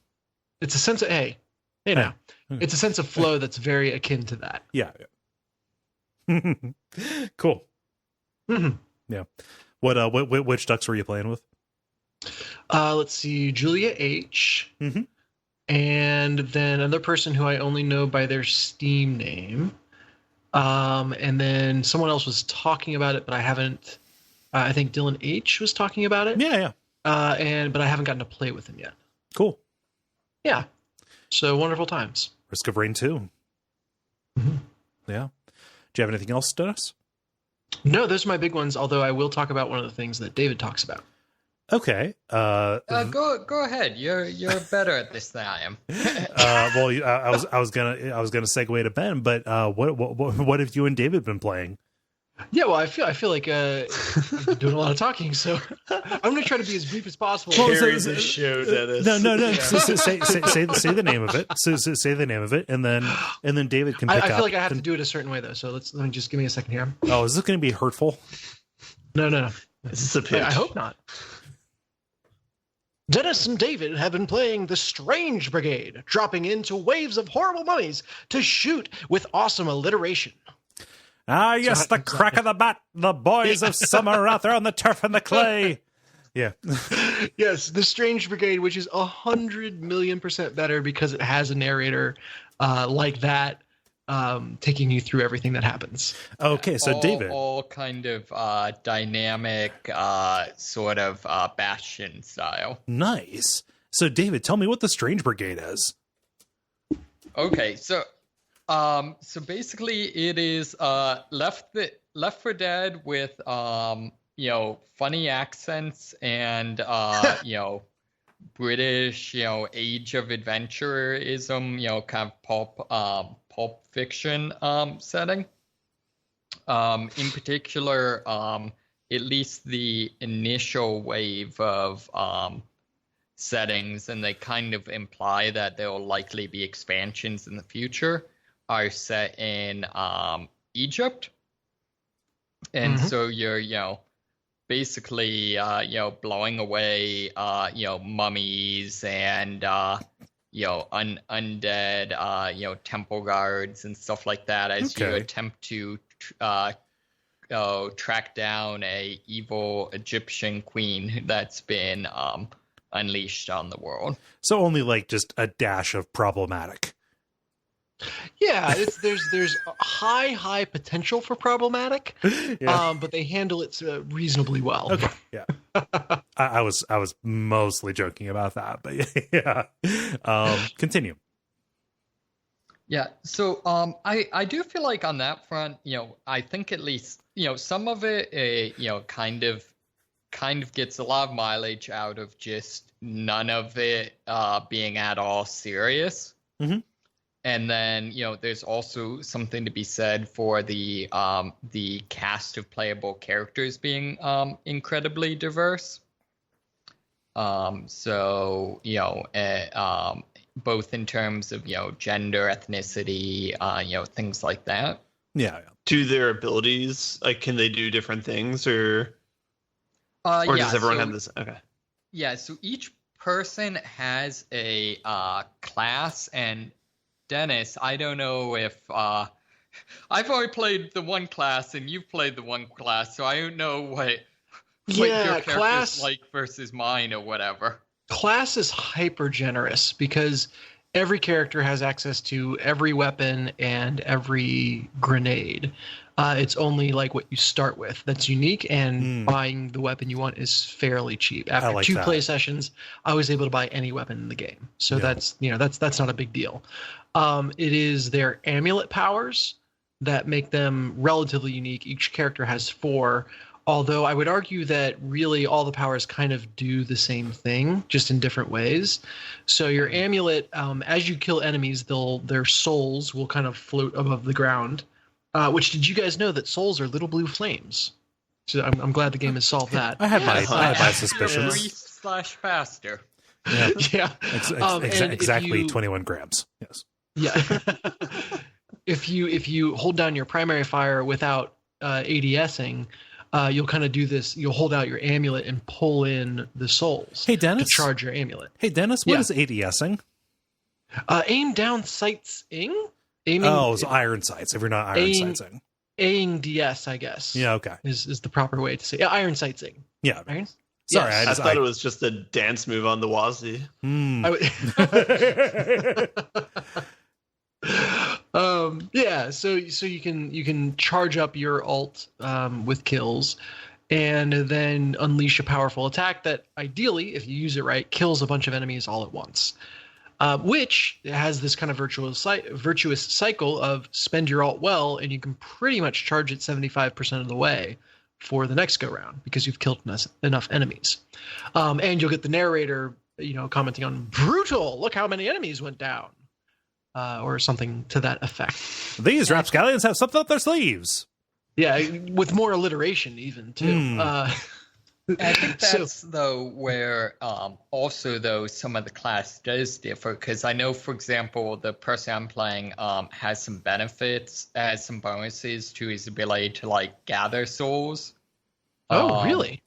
It's a sense of hey now. It's a sense of flow that's very akin to that. Yeah. Cool. Yeah. Which ducks were you playing with? Let's see, Julia H. And then another person who I only know by their Steam name. And then someone else was talking about it, but I haven't. I think Dylan H. was talking about it. Yeah. But I haven't gotten to play with him yet. Cool. Yeah. So wonderful times. Risk of Rain 2. Yeah. Do you have anything else, Dennis? No, those are my big ones, although I will talk about one of the things that David talks about. Okay. Go ahead. You're better at this than I am. Well, I was gonna segue to Ben, but what have you and David been playing? Yeah, well, I feel like I've been doing a lot of talking, so I'm going to try to be as brief as possible. Well, carries the show, Dennis. No. Yeah. Say the name of it. Say the name of it, and then David can pick up. I feel like I have to do it a certain way, though. So let me just give me a second here. Oh, is this going to be hurtful? No. Is this a pitch? I hope not. Dennis and David have been playing the Strange Brigade, dropping into waves of horrible mummies to shoot with awesome alliteration. Ah, yes, the crack of the bat. The boys of summer are out there on the turf and the clay. Yeah. Yes, the Strange Brigade, which is 100,000,000% better because it has a narrator like that, taking you through everything that happens. Okay, so David. All kind of dynamic, sort of Bastion style. Nice. So David, tell me what the Strange Brigade is. Okay, so basically it is Left 4 Dead with funny accents and British Age of Adventurism, kind of pulp fiction setting. In particular, at least the initial wave of settings, and they kind of imply that there will likely be expansions in the future, are set in Egypt. And so you're basically blowing away mummies and undead temple guards and stuff like that as you attempt to track down a evil Egyptian queen that's been unleashed on the world. So only like just a dash of problematic. Yeah, there's high potential for problematic, but they handle it reasonably well. Okay, yeah. I was mostly joking about that, but yeah. Continue. Yeah, so I do feel like on that front, I think at least some of it kind of gets a lot of mileage out of just none of it being at all serious. Mm-hmm. And then, there's also something to be said for the cast of playable characters being incredibly diverse. So, both in terms of, gender, ethnicity, things like that. Yeah. Do their abilities, like, can they do different things or does everyone have this? Okay. Yeah, so each person has a class, and Dennis, I don't know if I've only played the one class and you've played the one class, so I don't know what your character's class like versus mine or whatever. Class is hyper generous because every character has access to every weapon and every grenade. It's only like what you start with that's unique, and buying the weapon you want is fairly cheap. After like 2 play sessions, I was able to buy any weapon in the game. So that's not a big deal. It is their amulet powers that make them relatively unique. Each character has 4, although I would argue that really all the powers kind of do the same thing, just in different ways. So your amulet, as you kill enemies, their souls will kind of float above the ground. Which, did you guys know that souls are little blue flames? So I'm glad the game has solved that. I had my suspicions. Faster. Yeah. Exactly 21 grams. Yes. Yeah. If you hold down your primary fire without ADSing, you'll kind of do this. You'll hold out your amulet and pull in the souls. Hey, Dennis. To charge your amulet. Hey, Dennis, what is ADSing? Aim down sights-ing? It's iron sights. If you're not iron sightsing. Aiming DS, I guess. Yeah, okay. Is the proper way to say. Yeah, iron sightsing. Yeah. Iron? Sorry, yes. I thought it was just a dance move on the Wazzy. So you can charge up your ult with kills, and then unleash a powerful attack that ideally, if you use it right, kills a bunch of enemies all at once. Which has this kind of virtuous cycle of spend your ult well, and you can pretty much charge it 75% of the way for the next go round because you've killed enough enemies. And you'll get the narrator, commenting on brutal. Look how many enemies went down, or something to that effect. These rapscallions have something up their sleeves. Yeah, with more alliteration even too. I think that's though where also though some of the class does differ, because I know, for example, the person I'm playing has some benefits, has some bonuses to his ability to like gather souls. Oh, really?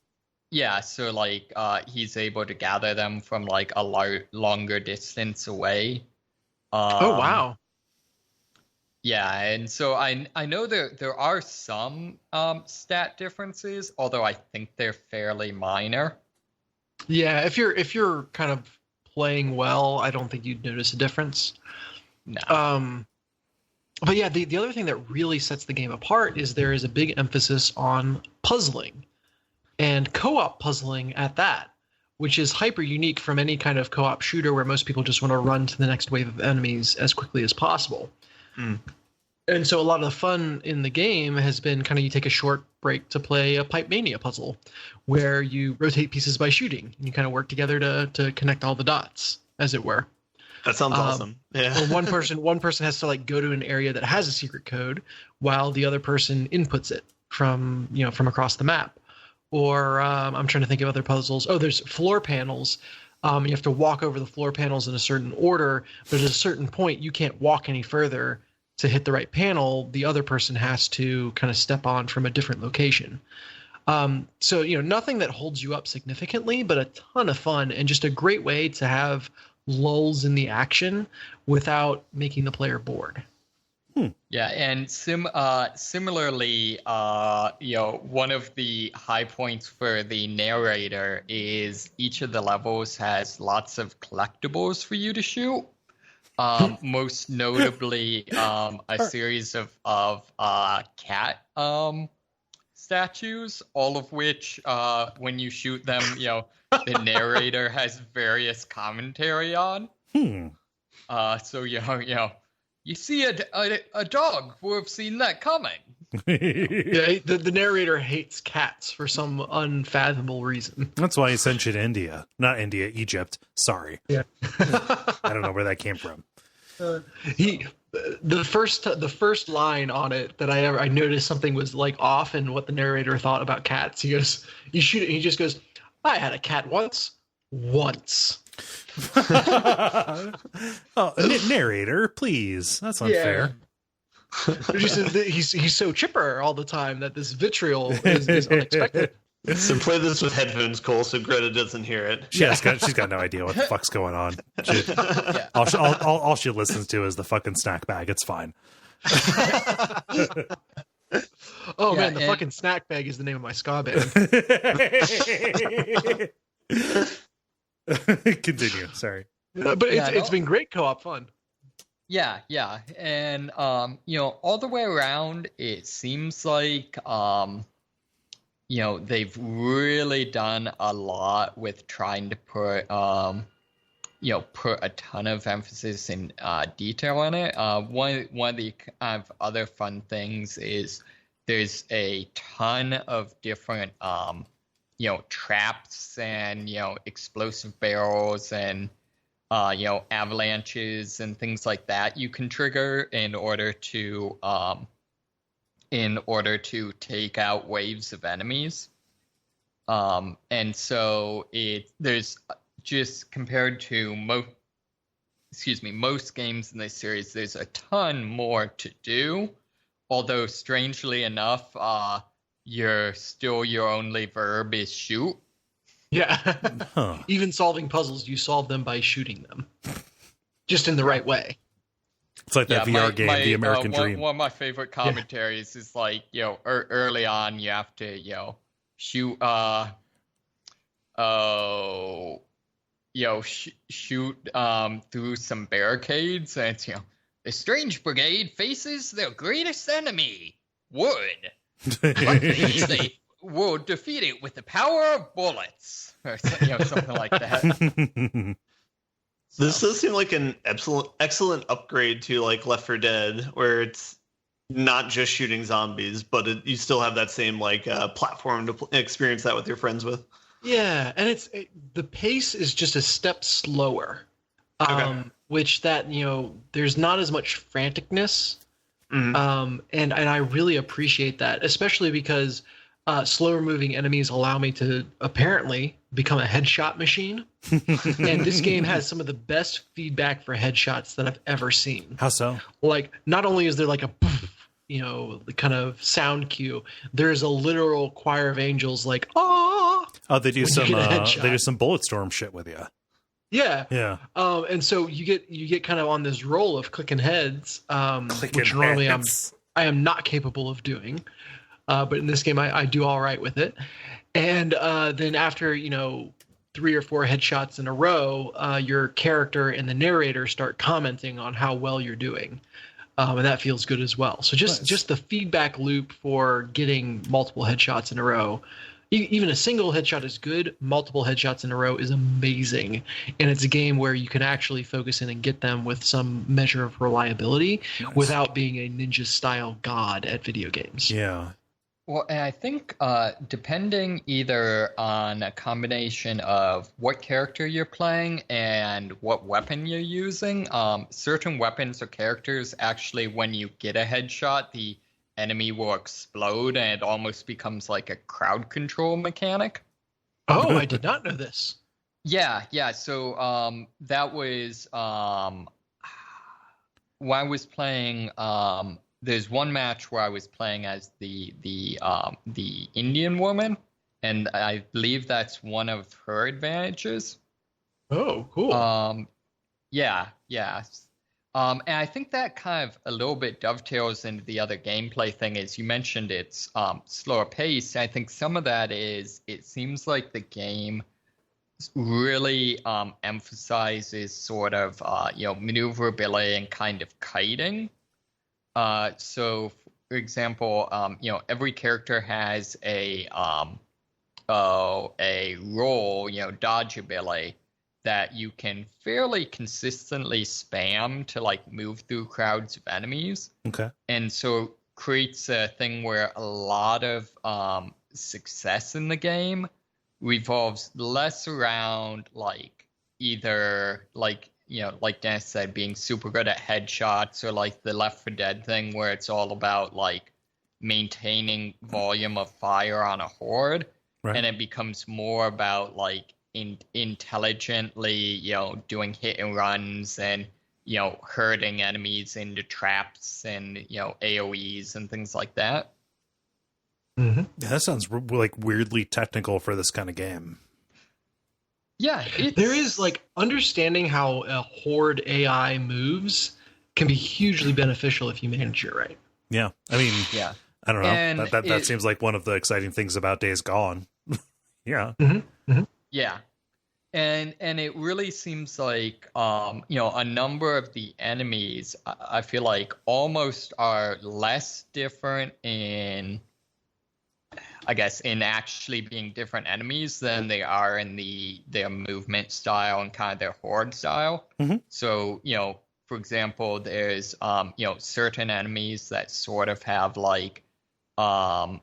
Yeah, so like he's able to gather them from like a longer distance away. Oh wow! Yeah, and so I know there are some stat differences, although I think they're fairly minor. Yeah, if you're kind of playing well, I don't think you'd notice a difference. No. But yeah, the other thing that really sets the game apart is there is a big emphasis on puzzling, and co-op puzzling at that, which is hyper unique from any kind of co-op shooter where most people just want to run to the next wave of enemies as quickly as possible. And so a lot of the fun in the game has been kind of you take a short break to play a Pipe Mania puzzle where you rotate pieces by shooting and you kind of work together to connect all the dots, as it were. That sounds awesome. Yeah. Or one person has to like go to an area that has a secret code while the other person inputs it from across the map. Or I'm trying to think of other puzzles. Oh, there's floor panels. You have to walk over the floor panels in a certain order, but at a certain point you can't walk any further to hit the right panel. The other person has to kind of step on from a different location. So nothing that holds you up significantly, but a ton of fun and just a great way to have lulls in the action without making the player bored. Yeah, and similarly, one of the high points for the narrator is each of the levels has lots of collectibles for you to shoot. Most notably, a series of cat statues, all of which, when you shoot them, the narrator has various commentary on. So you see a dog. We've seen that coming. Yeah, the narrator hates cats for some unfathomable reason. That's why he sent you to India. Not India, Egypt. Sorry. Yeah. I don't know where that came from. The first line on it that I noticed something was like off in what the narrator thought about cats. He goes, you shoot it, and he just goes, I had a cat once. Narrator, please. That's unfair. He's so chipper all the time that this vitriol is unexpected. So play this with headphones, Kole, so Greta doesn't hear it. She's got no idea what the fuck's going on. All she listens to is the fucking snack bag. It's fine. Man, the fucking snack bag is the name of my ska band. Continue. Sorry. But it's been great co-op fun. Yeah. And, all the way around, it seems like, they've really done a lot with trying to put a ton of emphasis and detail on it. One of the kind of other fun things is there's a ton of different, traps and, explosive barrels and, avalanches and things like that you can trigger in order to take out waves of enemies. And so there's just compared to most games in this series, there's a ton more to do. Although strangely enough, your only verb is shoot. Yeah. Huh. Even solving puzzles, you solve them by shooting them. Just in the right way. It's like that VR game, The American Dream. One of my favorite commentaries is like, early on you have to, shoot, shoot through some barricades, and it's, the strange brigade faces their greatest enemy, wood. But they will defeat it with the power of bullets, or something like that. This does seem like an excellent upgrade to like Left 4 Dead, where it's not just shooting zombies, but you still have that same like platform to experience that with your friends with. Yeah, and the pace is just a step slower, which that there's not as much franticness, and I really appreciate that, especially because slower moving enemies allow me to apparently become a headshot machine. And this game has some of the best feedback for headshots that I've ever seen. How so? Like, not only is there like a the kind of sound cue, there's a literal choir of angels like, oh, they do some Bulletstorm shit with you. Yeah. Yeah. And so you get kind of on this roll of clicking heads, which normally I am not capable of doing. But in this game, I do all right with it. And then after, 3 or 4 headshots in a row, your character and the narrator start commenting on how well you're doing. And that feels good as well. So just the feedback loop for getting multiple headshots in a row. Even a single headshot is good. Multiple headshots in a row is amazing. And it's a game where you can actually focus in and get them with some measure of reliability without being a ninja-style god at video games. Yeah. Well, and I think depending either on a combination of what character you're playing and what weapon you're using, certain weapons or characters actually, when you get a headshot, the enemy will explode and it almost becomes like a crowd control mechanic. Oh, I did not know this. Yeah. So that was when I was playing. There's one match where I was playing as the Indian woman, and I believe that's one of her advantages. Oh, cool. Yeah. And I think that kind of a little bit dovetails into the other gameplay thing. As you mentioned, it's slower pace. I think some of that is it seems like the game really emphasizes sort of maneuverability and kind of kiting. So, for example, every character has a roll, dodge ability that you can fairly consistently spam to like move through crowds of enemies. Okay. And so creates a thing where a lot of success in the game revolves less around like either like like Dennis said, being super good at headshots, or like the Left 4 Dead thing where it's all about like maintaining volume of fire on a horde. Right. And it becomes more about like intelligently, doing hit and runs and, herding enemies into traps and, AoEs and things like that. Mm-hmm. Yeah, that sounds like weirdly technical for this kind of game. Yeah, there is like understanding how a horde AI moves can be hugely beneficial if you manage it right. Yeah, I mean, yeah, I don't know. That seems like one of the exciting things about Days Gone. Yeah. Mm-hmm. Mm-hmm. Yeah. And it really seems like a number of the enemies I feel like almost are less different in actually being different enemies than they are in their movement style and kind of their horde style. Mm-hmm. So, for example, there's certain enemies that sort of have like like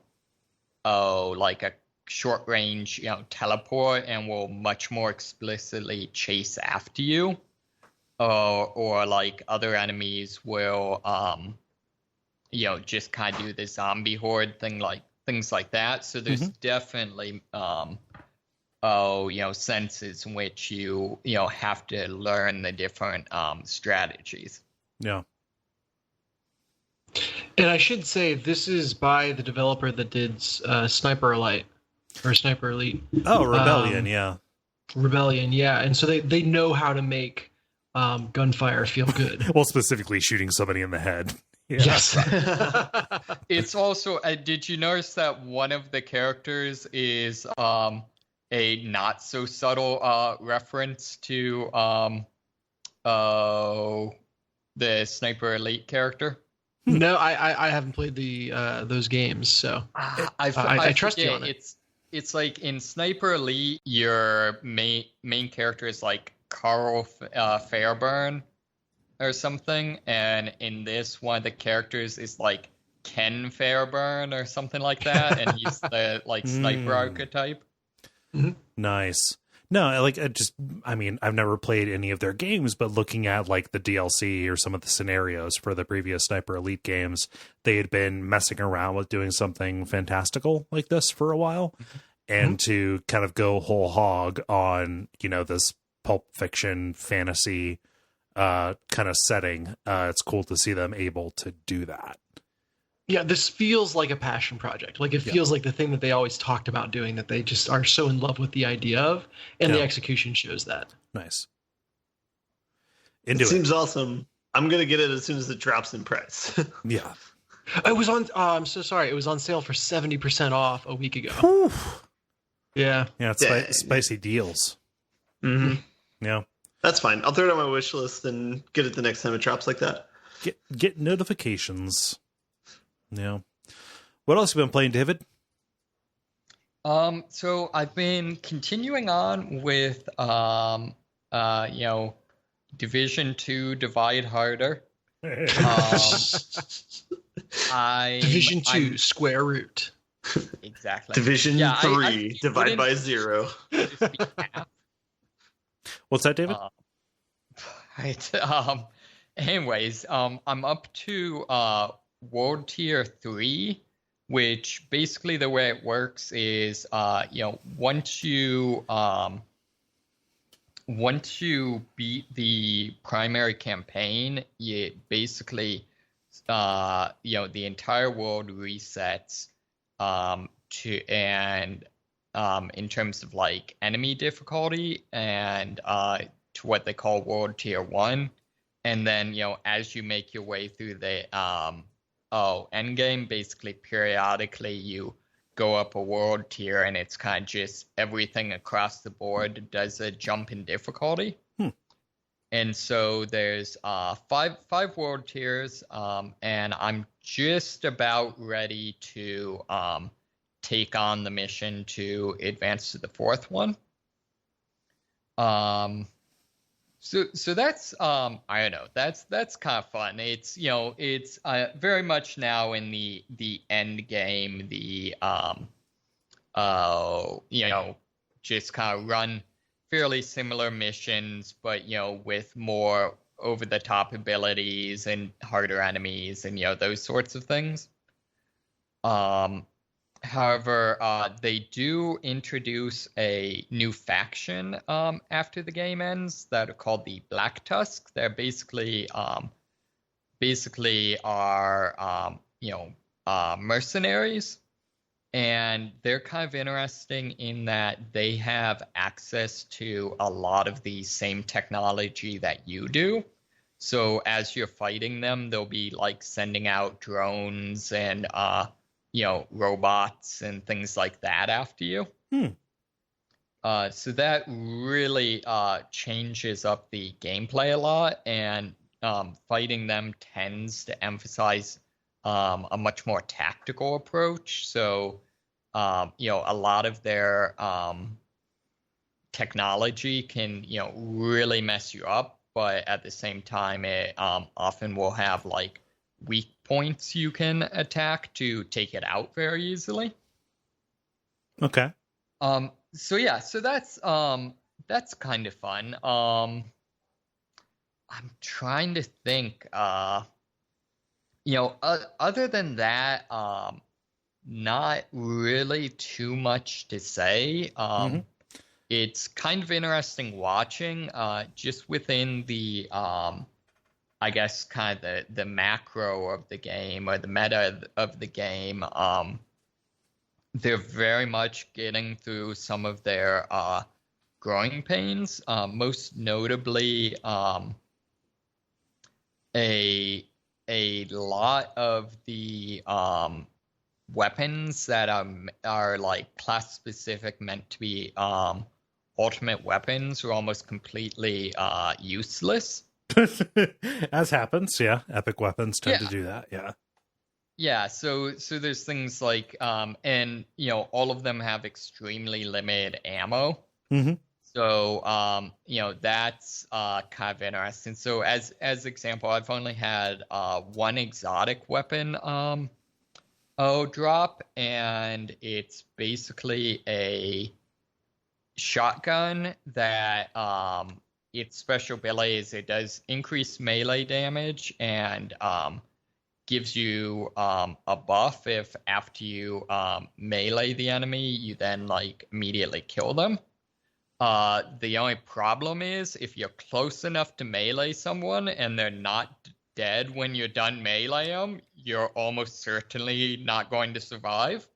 a short range teleport and will much more explicitly chase after you, or like other enemies will just kind of do the zombie horde thing, like things like that. So there's definitely senses in which you have to learn the different strategies. Yeah. And I should say this is by the developer that did Sniper Elite. Or Sniper Elite. Oh, Rebellion, yeah. Rebellion, yeah. And so they know how to make gunfire feel good. Well, specifically shooting somebody in the head. Yeah. Yes. It's also, did you notice that one of the characters is a not so subtle reference to the Sniper Elite character? No, I haven't played those games, so I trust you on it. It's like in Sniper Elite, your main character is like Carl Fairburn or something, and in this, one of the characters is like Ken Fairburn or something like that, and he's the like sniper archetype. Mm-hmm. Nice. No, I've never played any of their games, but looking at like the DLC or some of the scenarios for the previous Sniper Elite games, they had been messing around with doing something fantastical like this for a while. And to kind of go whole hog on, this Pulp Fiction fantasy kind of setting, it's cool to see them able to do that. Yeah, this feels like a passion project. Like it feels like the thing that they always talked about doing, that they just are so in love with the idea of, and the execution shows that. Nice. Into it seems awesome. I'm gonna get it as soon as it drops in price. Yeah. It was on. I'm so sorry. It was on sale for 70% off a week ago. Whew. Yeah. Yeah, it's spicy deals. Mm-hmm. Yeah. That's fine. I'll throw it on my wish list and get it the next time it drops like that. Get notifications. Yeah. What else have you been playing, David? So I've been continuing on with Division 2 Divide Harder. Division 2 Square Root. Exactly. Division 3 Divide by 0. What's that, David? Right. Anyways, I'm up to World Tier 3, which basically the way it works is, once you beat the primary campaign, you basically, the entire world resets in terms of like enemy difficulty and to what they call World Tier 1. And then, as you make your way through the end game, basically periodically you go up a world tier, and it's kind of just everything across the board does a jump in difficulty. And so there's five world tiers, and I'm just about ready to take on the mission to advance to the fourth one. So that's I don't know, that's kind of fun. It's it's very much now in the end game, the just kind of run fairly similar missions, but with more over the top abilities and harder enemies and those sorts of things. However, they do introduce a new faction after the game ends that are called the Black Tusk. They're basically are mercenaries, and they're kind of interesting in that they have access to a lot of the same technology that you do. So as you're fighting them, they'll be like sending out drones and robots and things like that after you. So that really changes up the gameplay a lot, and fighting them tends to emphasize a much more tactical approach. So, a lot of their technology can, really mess you up, but at the same time, it often will have like weak points you can attack to take it out very easily. Okay. So that's kind of fun. I'm trying to think. Other than that, not really too much to say. It's kind of interesting watching, just within the I guess kind of the macro of the game or the meta of the game. They're very much getting through some of their growing pains, most notably a lot of the weapons that are like class specific, meant to be ultimate weapons, are almost completely useless. As happens, yeah. Epic weapons tend to do that, yeah. Yeah, so there's things like, and all of them have extremely limited ammo. So that's kind of interesting. So as example, I've only had one exotic weapon drop, and it's basically a shotgun that its special ability is it does increase melee damage and gives you a buff if after you melee the enemy, you then like immediately kill them. The only problem is if you're close enough to melee someone and they're not dead when you're done melee them, you're almost certainly not going to survive.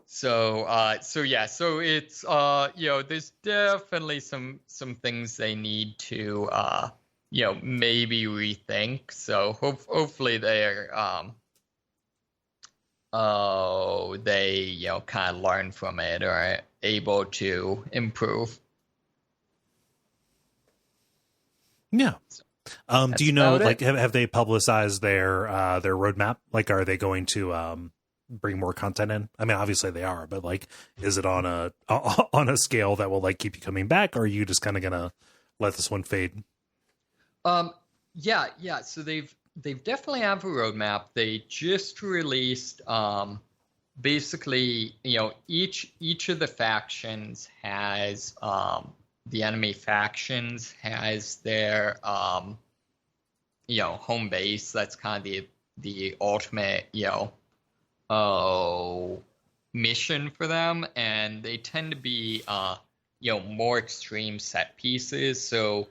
So it's there's definitely some things they need to maybe rethink. So hopefully they're they kind of learn from it or are able to improve. Yeah. Do you know, like, have they publicized their roadmap? Like, are they going to bring more content in? I mean, obviously they are, but like, is it on a scale that will like keep you coming back, or are you just kind of gonna let this one fade? Yeah. So they've definitely have a roadmap. They just released basically, each of the factions has the enemy factions has their home base. That's kind of the ultimate mission for them, and they tend to be more extreme set pieces. So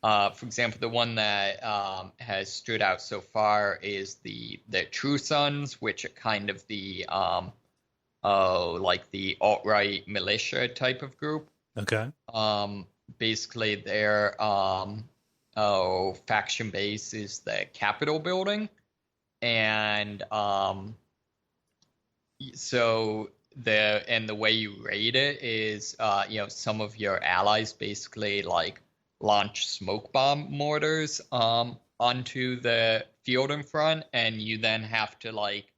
for example, the one that has stood out so far is the True Sons, which are kind of the like the alt-right militia type of group. Okay. Basically their faction base is the Capitol building, and so the way you raid it is some of your allies basically like launch smoke bomb mortars onto the field in front, and you then have to like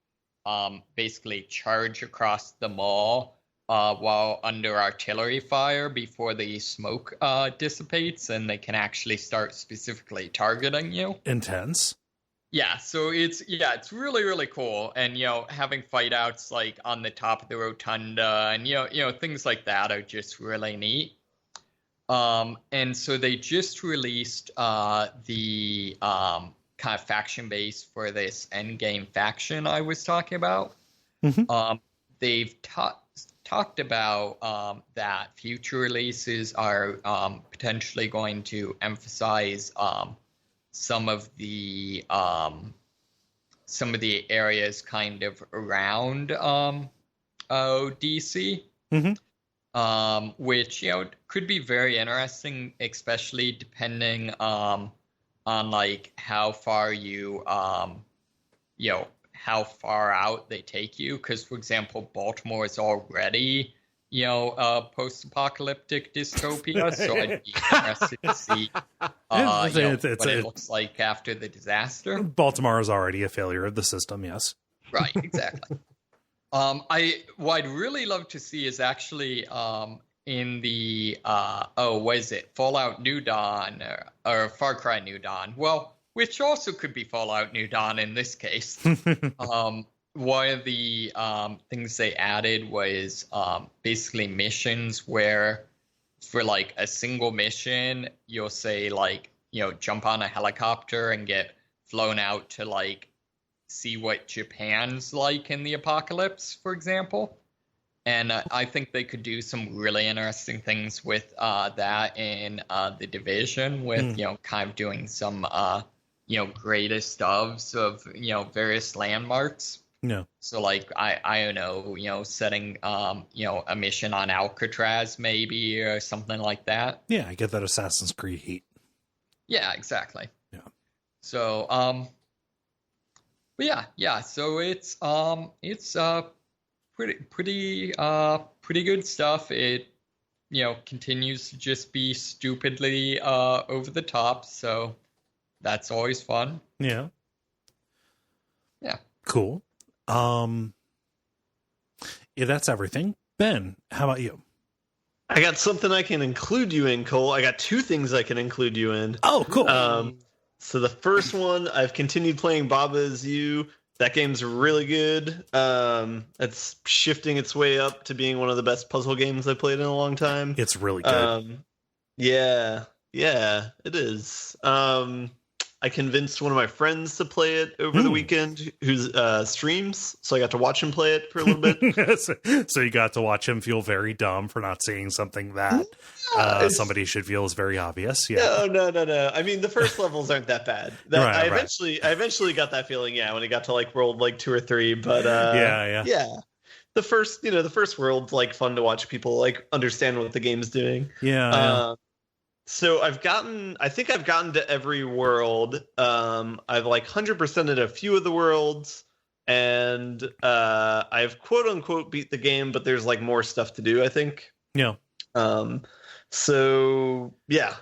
basically charge across the mall while under artillery fire before the smoke dissipates, and they can actually start specifically targeting you. Intense. Yeah, so it's really, really cool. And having fight outs like on the top of the rotunda and things like that are just really neat. And so they just released the kind of faction base for this endgame faction I was talking about. Mm-hmm. They've talked about that future releases are potentially going to emphasize some of the areas kind of around DC. Mm-hmm. Which could be very interesting, especially depending on like how far you how far out they take you. Because for example, Baltimore is already a post-apocalyptic dystopia, so I'd be interested to see what it looks like after the disaster. Baltimore is already a failure of the system. Yes. Right. Exactly. What I'd really love to see is actually in the what is it, Fallout New Dawn or Far Cry New Dawn? Well, which also could be Fallout New Dawn in this case. One of the things they added was basically missions where for like a single mission you'll say like jump on a helicopter and get flown out to like see what Japan's like in the apocalypse, for example. And I think they could do some really interesting things with that in the Division, with kind of doing some greatest ofs of various landmarks. No. So like I don't know, setting a mission on Alcatraz maybe or something like that. Yeah, I get that Assassin's Creed heat. Yeah, exactly. Yeah. So but yeah. So it's pretty good stuff. It continues to just be stupidly over the top. So that's always fun. Yeah. Yeah. Cool. Yeah, that's everything. Ben, how about you? I got something I can include you in, Kole. I got two things I can include you in. Oh, cool. So the first one, I've continued playing Baba Is You. That game's really good. It's shifting its way up to being one of the best puzzle games I've played in a long time. It's really good. Yeah, it is. I convinced one of my friends to play it over the weekend, who's streams, so I got to watch him play it for a little bit. So you got to watch him feel very dumb for not seeing something that somebody should feel is very obvious. Yeah. No. I mean, the first levels aren't that bad. I eventually got that feeling, when it got to like world like 2 or 3. But yeah. the first world's like fun to watch people like understand what the game's doing. Yeah. So I think I've gotten to every world. I've like 100%ed a few of the worlds, and I've quote unquote beat the game, but there's like more stuff to do, I think. Yeah. So yeah.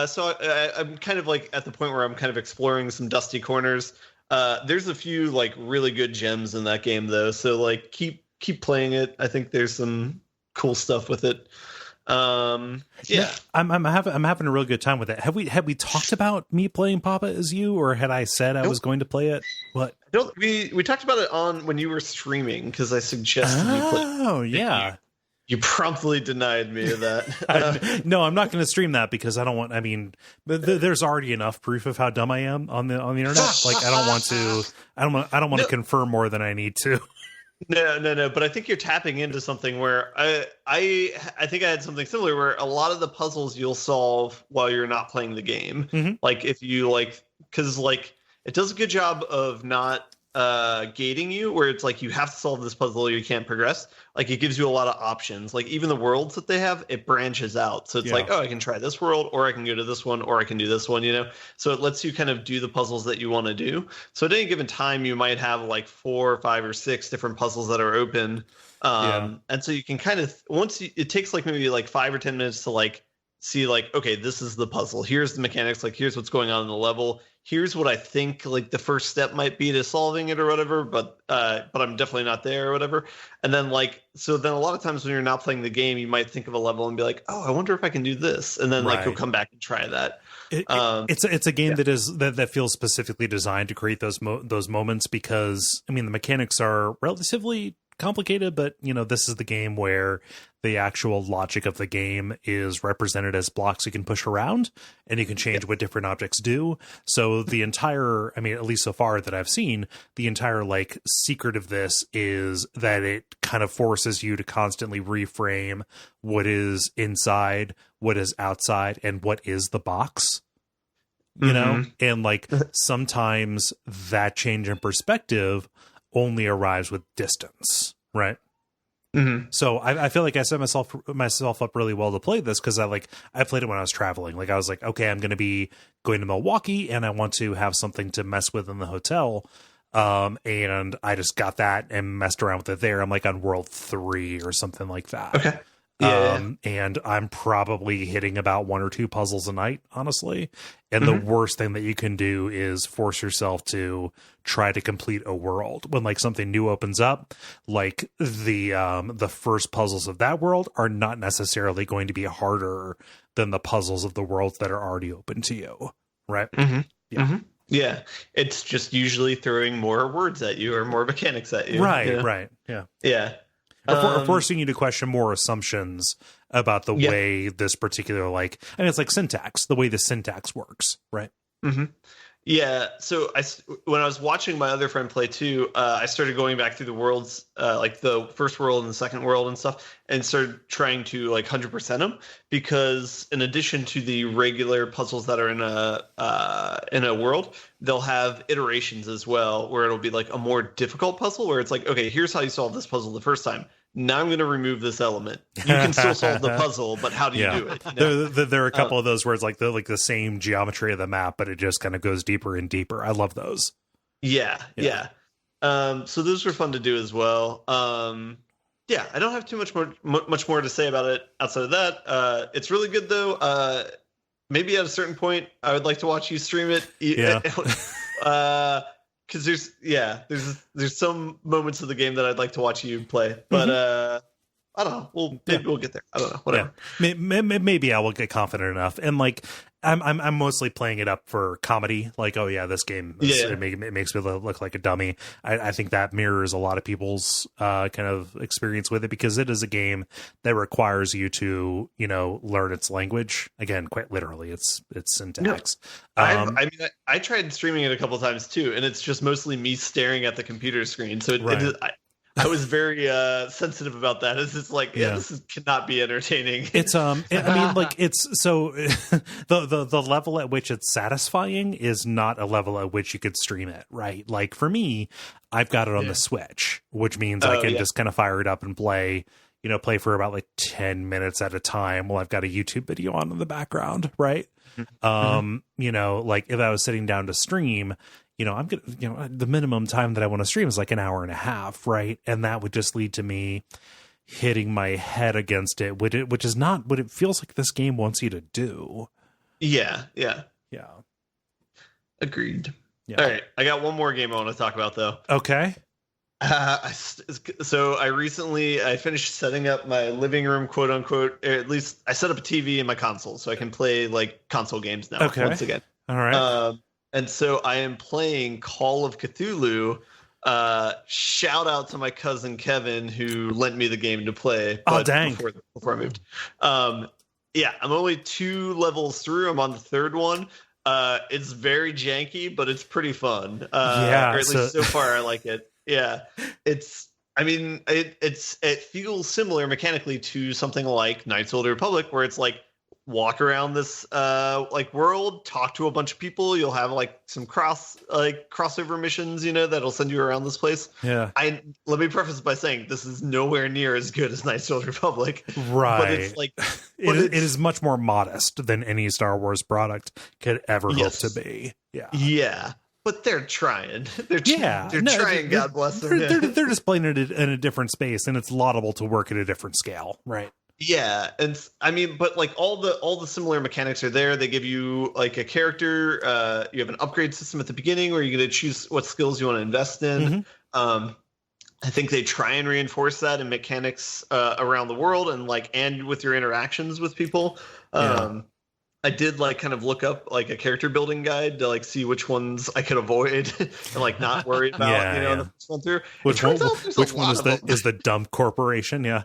So I'm kind of like at the point where I'm kind of exploring some dusty corners. There's a few like really good gems in that game though, so like keep playing it. I think there's some cool stuff with it. Yeah, I'm having a real good time with it. Have we talked about me playing Papa As You, or had I said I was going to play it? What? We talked about it on when you were streaming because I suggested you play. Oh yeah. You promptly denied me of that. No, I'm not going to stream that because I don't want. I mean, there's already enough proof of how dumb I am on the internet. Like, I don't want to. I don't want to confirm more than I need to. No. But I think you're tapping into something where I think I had something similar where a lot of the puzzles you'll solve while you're not playing the game. Mm-hmm. Like if you like, because like it does a good job of not gating you, where it's like you have to solve this puzzle or you can't progress. Like it gives you a lot of options. Like even the worlds that they have, it branches out. So it's like, oh, I can try this world, or I can go to this one, or I can do this one, So it lets you kind of do the puzzles that you want to do. So at any given time, you might have like 4 or 5 or 6 different puzzles that are open. And so you can kind of, it takes like maybe like 5 or 10 minutes to like see like, okay, this is the puzzle. Here's the mechanics. Like here's what's going on in the level. Here's what I think like the first step might be to solving it or whatever, but I'm definitely not there or whatever. And then like, so then a lot of times when you're not playing the game, you might think of a level and be like, oh, I wonder if I can do this. And then like you'll come back and try that. It's a game that feels specifically designed to create those moments because I mean the mechanics are relatively complicated, but this is the game where the actual logic of the game is represented as blocks you can push around and you can change what different objects do. So the entire, I mean, at least so far that I've seen, the entire like secret of this is that it kind of forces you to constantly reframe what is inside, what is outside, and what is the box. And like sometimes that change in perspective only arrives with distance, right? Mm-hmm. So I feel like I set myself up really well to play this because I played it when I was traveling. Like I was like, okay, I'm going to be going to Milwaukee and I want to have something to mess with in the hotel. And I just got that and messed around with it there. I'm like on world 3 or something like that. Okay. And I'm probably hitting about 1 or 2 puzzles a night, honestly. And the worst thing that you can do is force yourself to try to complete a world when like something new opens up. Like the first puzzles of that world are not necessarily going to be harder than the puzzles of the worlds that are already open to you, right? Mm-hmm. Yeah. Mm-hmm. Yeah, it's just usually throwing more words at you or more mechanics at you. Right. Yeah. Or forcing you to question more assumptions about the way this particular, like, I mean, it's like syntax, the way the syntax works, right? Mm-hmm. Yeah. So when I was watching my other friend play too, I started going back through the worlds, like the first world and the second world and stuff, and started trying to like 100% them because in addition to the regular puzzles that are in a world, they'll have iterations as well, where it'll be like a more difficult puzzle where it's like, okay, here's how you solve this puzzle the first time. Now I'm going to remove this element. You can still solve the puzzle, but how do you do it? There are a couple of those where it's like the same geometry of the map, but it just kind of goes deeper and deeper. I love those. Yeah. So those were fun to do as well. I don't have too much more to say about it outside of that. It's really good though. Maybe at a certain point, I would like to watch you stream it. Yeah. Because there's some moments of the game that I'd like to watch you play, but I don't know. Maybe we'll get there. I don't know. Whatever. Yeah. Maybe I will get confident enough. And like, I'm mostly playing it up for comedy. Like, oh yeah, this game it makes me look like a dummy. I think that mirrors a lot of people's kind of experience with it because it is a game that requires you to learn its language. Again, quite literally, it's syntax. No. I tried streaming it a couple times too, and it's just mostly me staring at the computer screen. So I was very sensitive about that. It's just like, cannot be entertaining. It's I mean, like, it's so the level at which it's satisfying is not a level at which you could stream it, right? Like for me, I've got it on the Switch, which means I can just kind of fire it up and play for about like 10 minutes at a time while I've got a YouTube video on in the background, right? Like if I was sitting down to stream, I'm gonna, the minimum time that I want to stream is like an hour and a half, right? And that would just lead to me hitting my head against it, which is not what it feels like this game wants you to do. Yeah. Agreed. Yeah. All right, I got one more game I want to talk about, though. Okay. So I finished setting up my living room, quote unquote. Or at least I set up a TV in my console, so I can play like console games now. Okay. Once again. All right. And so I am playing Call of Cthulhu. Shout out to my cousin Kevin who lent me the game to play. Oh, dang! Before I moved. I'm only 2 levels through. I'm on the 3rd one. It's very janky, but it's pretty fun. Or at least so far, I like it. Yeah, it feels similar mechanically to something like Knights of the Republic, where it's like walk around this world, talk to a bunch of people. You'll have like some crossover missions, that'll send you around this place. Yeah. Let me preface by saying this is nowhere near as good as Knights of the Republic. Right. But it's like it is much more modest than any Star Wars product could ever hope to be. Yeah. Yeah. But they're trying. They're trying. God bless them. They're just playing it in a different space, and it's laudable to work at a different scale, right? Yeah, and I mean, but like all the similar mechanics are there. They give you like a character. You have an upgrade system at the beginning, where you're going to choose what skills you want to invest in. I think they try and reinforce that in mechanics around the world, and with your interactions with people. I did like kind of look up like a character building guide to like see which ones I could avoid and like not worry about, the first one through. Which one is the dump corporation? Yeah.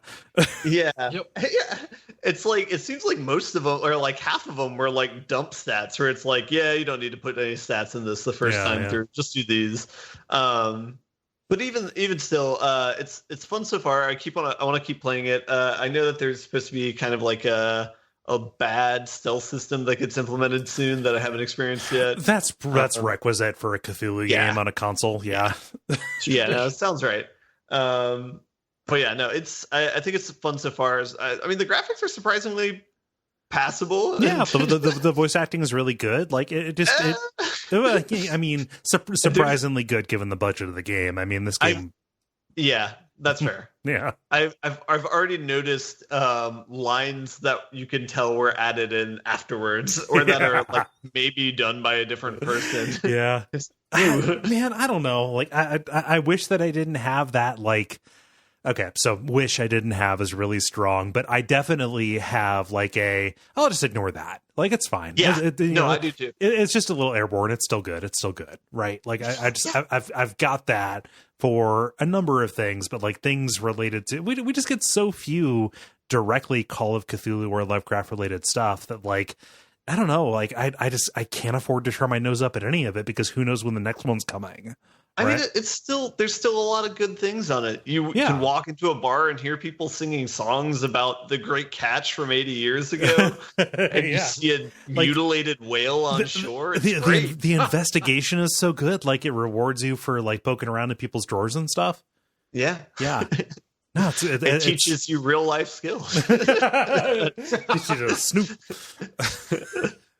Yeah. Yep. Yeah. It's like, it seems like most of them, or like half of them, were like dump stats where it's like, you don't need to put any stats in this the first time through. Just do these. But even still, it's fun so far. I want to keep playing it. I know that there's supposed to be kind of like a bad stealth system that gets implemented soon that I haven't experienced yet. That's requisite for a Cthulhu game on a console. Yeah. No, it sounds right. But yeah, no, I think it's fun so far. I mean, the graphics are surprisingly passable. Yeah, the voice acting is really good. Like I mean, surprisingly good given the budget of the game. I mean, this game. That's fair. Yeah, I've already noticed lines that you can tell were added in afterwards, or that are like maybe done by a different person. Yeah, man, I don't know. Like, I wish that I didn't have that. Like, okay, so wish I didn't have is really strong, but I definitely have like I'll just ignore that. Like, it's fine. Yeah, I do too. It's just a little airborne. It's still good. Right? Like, I've got that for a number of things, but like things related to we just get so few directly Call of Cthulhu or Lovecraft related stuff that like I don't know, like I can't afford to turn my nose up at any of it because who knows when the next one's coming. I mean, there's still a lot of good things on it. You can walk into a bar and hear people singing songs about the great catch from 80 years ago, and you see a mutilated whale on shore. The investigation is so good. Like, it rewards you for like poking around in people's drawers and stuff. Yeah. No, it teaches you real life skills. Teaches you to snoop.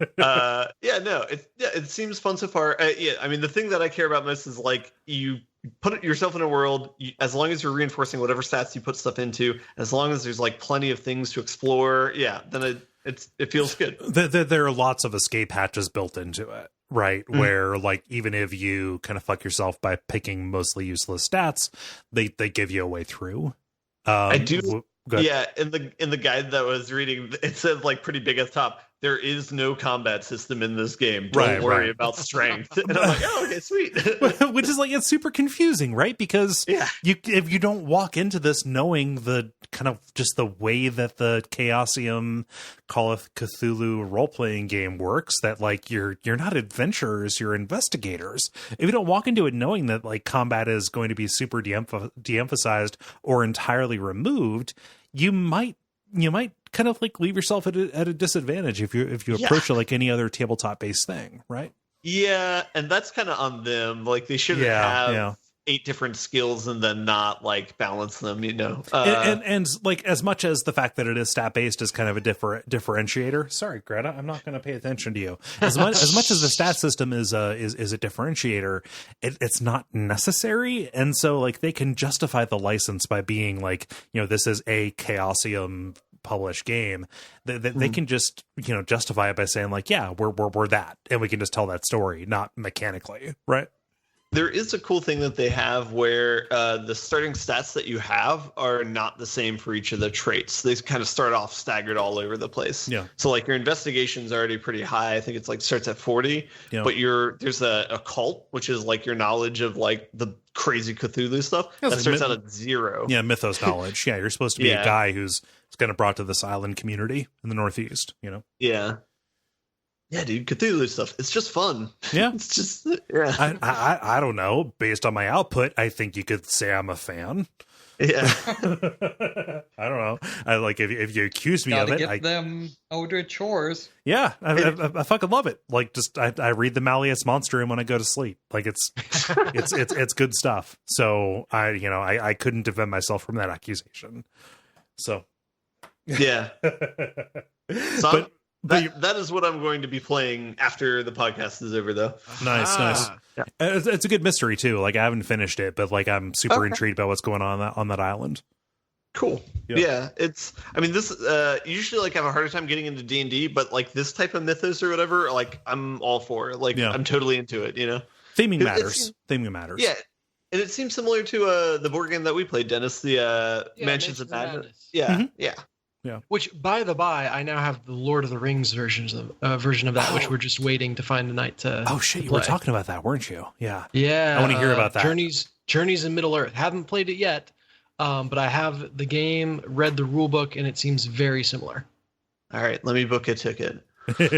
It seems fun so far. I mean, the thing that I care about most is like you put yourself in a world, as long as you're reinforcing whatever stats you put stuff into, as long as there's like plenty of things to explore, then it feels good. There are lots of escape hatches built into it, right? Mm-hmm. Where like even if you kind of fuck yourself by picking mostly useless stats, they give you a way through. I do. Yeah, in the guide that I was reading, it said like pretty big at the top, there is no combat system in this game. Don't worry about strength. And I'm like, oh, okay, sweet. Which is like, it's super confusing, right? Because if you don't walk into this knowing the kind of just the way that the Chaosium Call of Cthulhu role-playing game works, that like you're not adventurers, you're investigators. If you don't walk into it knowing that like combat is going to be super de-emphasized or entirely removed, you might kind of like leave yourself at a disadvantage if you approach it like any other tabletop based thing, right? Yeah, and that's kind of on them. Like they shouldn't have 8 different skills and then not like balance them, you know. And like as much as the fact that it is stat based is kind of a differentiator. Sorry, Greta, I'm not going to pay attention to you. As much as the stat system is a differentiator, it's not necessary, and so like they can justify the license by being like, you know, this is a Chaosium published game. They can just, you know, justify it by saying like, yeah, we're that, and we can just tell that story, not mechanically, right? There is a cool thing that they have where the starting stats that you have are not the same for each of the traits. They kind of start off staggered all over the place. Yeah. So like your investigation is already pretty high. I think it's like starts at 40. Yeah. But there's a occult, which is like your knowledge of like the crazy Cthulhu stuff. That starts out at 0. Yeah, mythos knowledge. Yeah, you're supposed to be a guy who's kind of brought to this island community in the Northeast, you know? Yeah. Yeah, dude, Cthulhu stuff. It's just fun. Yeah. It's just, I don't know. Based on my output, I think you could say I'm a fan. Yeah. I don't know. I like if you accuse me of it. Get them Eldritch chores. Yeah, I fucking love it. Like, just I read the Malleus Monstrum when I go to sleep. Like it's good stuff. So I couldn't defend myself from that accusation. So yeah. So that is what I'm going to be playing after the podcast is over, though. Nice. Yeah. It's a good mystery too. Like I haven't finished it, but like I'm super intrigued about what's going on that island. Cool. Yeah. It's. I mean, this usually like I have a harder time getting into D&D, but like this type of mythos or whatever, like I'm all for. Like I'm totally into it. You know, theming matters. Theming matters. Yeah. And it seems similar to the board game that we played, Dennis, the Mansions of Madness. Yeah. Mm-hmm. Yeah. Yeah. Which, by the by, I now have the Lord of the Rings version of that, which we're just waiting to find the night to. Oh shit! You were talking about that, weren't you? Yeah. Yeah. I want to hear about that. Journeys in Middle Earth. Haven't played it yet, but I have the game, read the rule book, and it seems very similar. All right, let me book a ticket. Nice,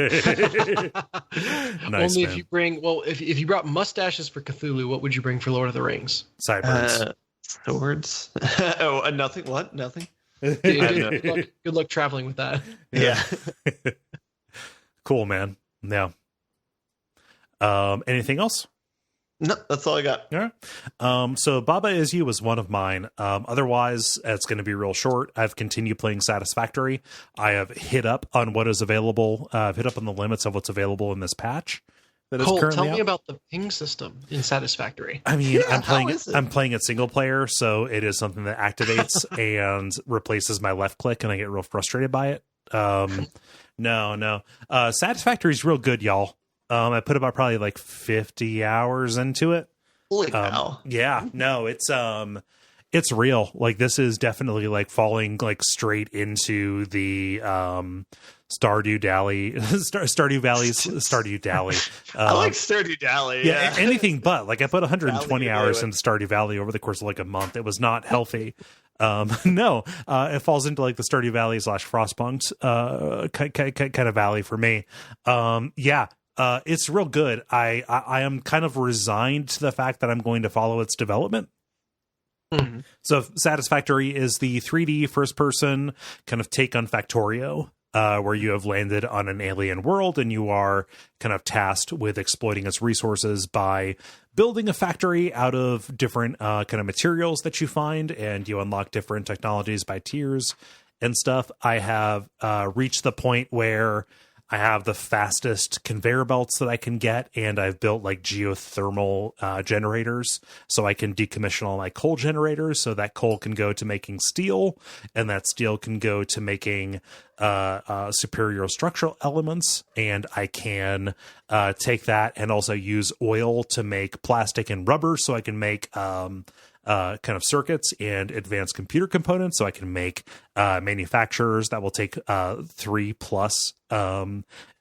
only if you bring. Well, if you brought mustaches for Cthulhu, what would you bring for Lord of the Rings? Sideburns. Swords. Nothing. What? Nothing. Good luck traveling with that. Yeah. Cool, man. Yeah. Anything else? No, that's all I got. All right. So Baba Is You was one of mine. Otherwise, it's going to be real short. I've continued playing Satisfactory. I have hit up on what is available. I've hit up on the limits of what's available in this patch. Cole, tell me about the ping system in Satisfactory. I mean, I'm playing it single player, so it is something that activates and replaces my left click, and I get real frustrated by it. No. Satisfactory is real good, y'all. I put about probably like 50 hours into it. Holy cow. Yeah, no, it's real. Like this is definitely like falling like straight into the Stardew Valley. I like Stardew Valley. Yeah, anything but. Like I put 120 hours into Stardew Valley over the course of like a month. It was not healthy. It falls into like the Stardew Valley / Frostpunk kind of valley for me. It's real good. I am kind of resigned to the fact that I'm going to follow its development. Mm-hmm. So Satisfactory is the 3D first person kind of take on Factorio, where you have landed on an alien world and you are kind of tasked with exploiting its resources by building a factory out of different kind of materials that you find, and you unlock different technologies by tiers and stuff. I have reached the point where I have the fastest conveyor belts that I can get, and I've built like geothermal generators, so I can decommission all my coal generators, so that coal can go to making steel, and that steel can go to making superior structural elements, and I can take that and also use oil to make plastic and rubber, so I can make kind of circuits and advanced computer components, so I can make manufacturers that will take 3+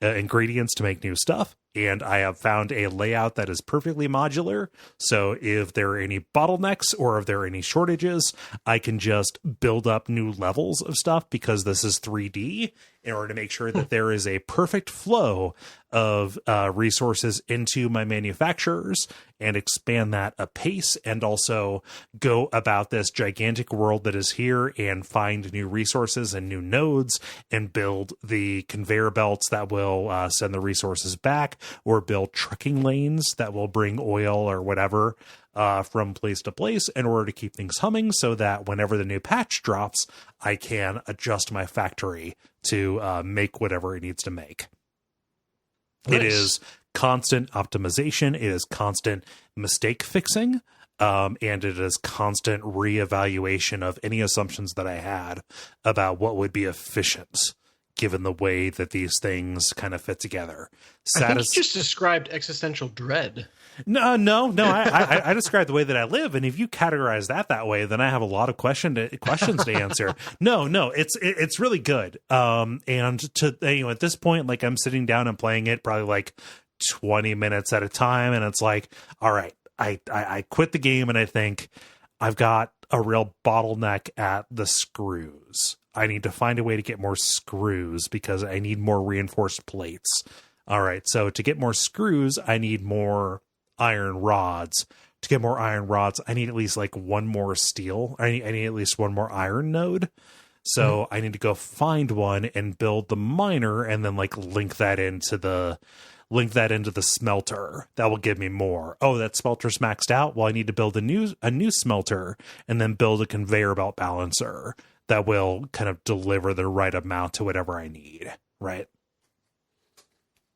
ingredients to make new stuff. And I have found a layout that is perfectly modular. So if there are any bottlenecks or if there are any shortages, I can just build up new levels of stuff because this is 3D in order to make sure that there is a perfect flow of resources into my manufacturers and expand that apace, and also go about this gigantic world that is here and find new resources and new nodes and build the conveyor belts that will send the resources back, or build trucking lanes that will bring oil or whatever from place to place in order to keep things humming, so that whenever the new patch drops, I can adjust my factory to make whatever it needs to make. Nice. It is constant optimization. It is constant mistake fixing. And it is constant reevaluation of any assumptions that I had about what would be efficient, given the way that these things kind of fit together. I think you just described existential dread. No. I described the way that I live, and if you categorize that way, then I have a lot of questions to answer. No, it's really good. And to at this point, like, I'm sitting down and playing it probably like 20 minutes at a time, and it's like, all right, I quit the game, and I think I've got a real bottleneck at the screws. I need to find a way to get more screws because I need more reinforced plates. All right, so to get more screws, I need more iron rods. To get more iron rods, I need at least like one more steel. I need at least one more iron node. So I need to go find one and build the miner, and then like link that into the smelter. That will give me more. Oh, that smelter's maxed out. Well, I need to build a new smelter, and then build a conveyor belt balancer that will kind of deliver the right amount to whatever I need. Right.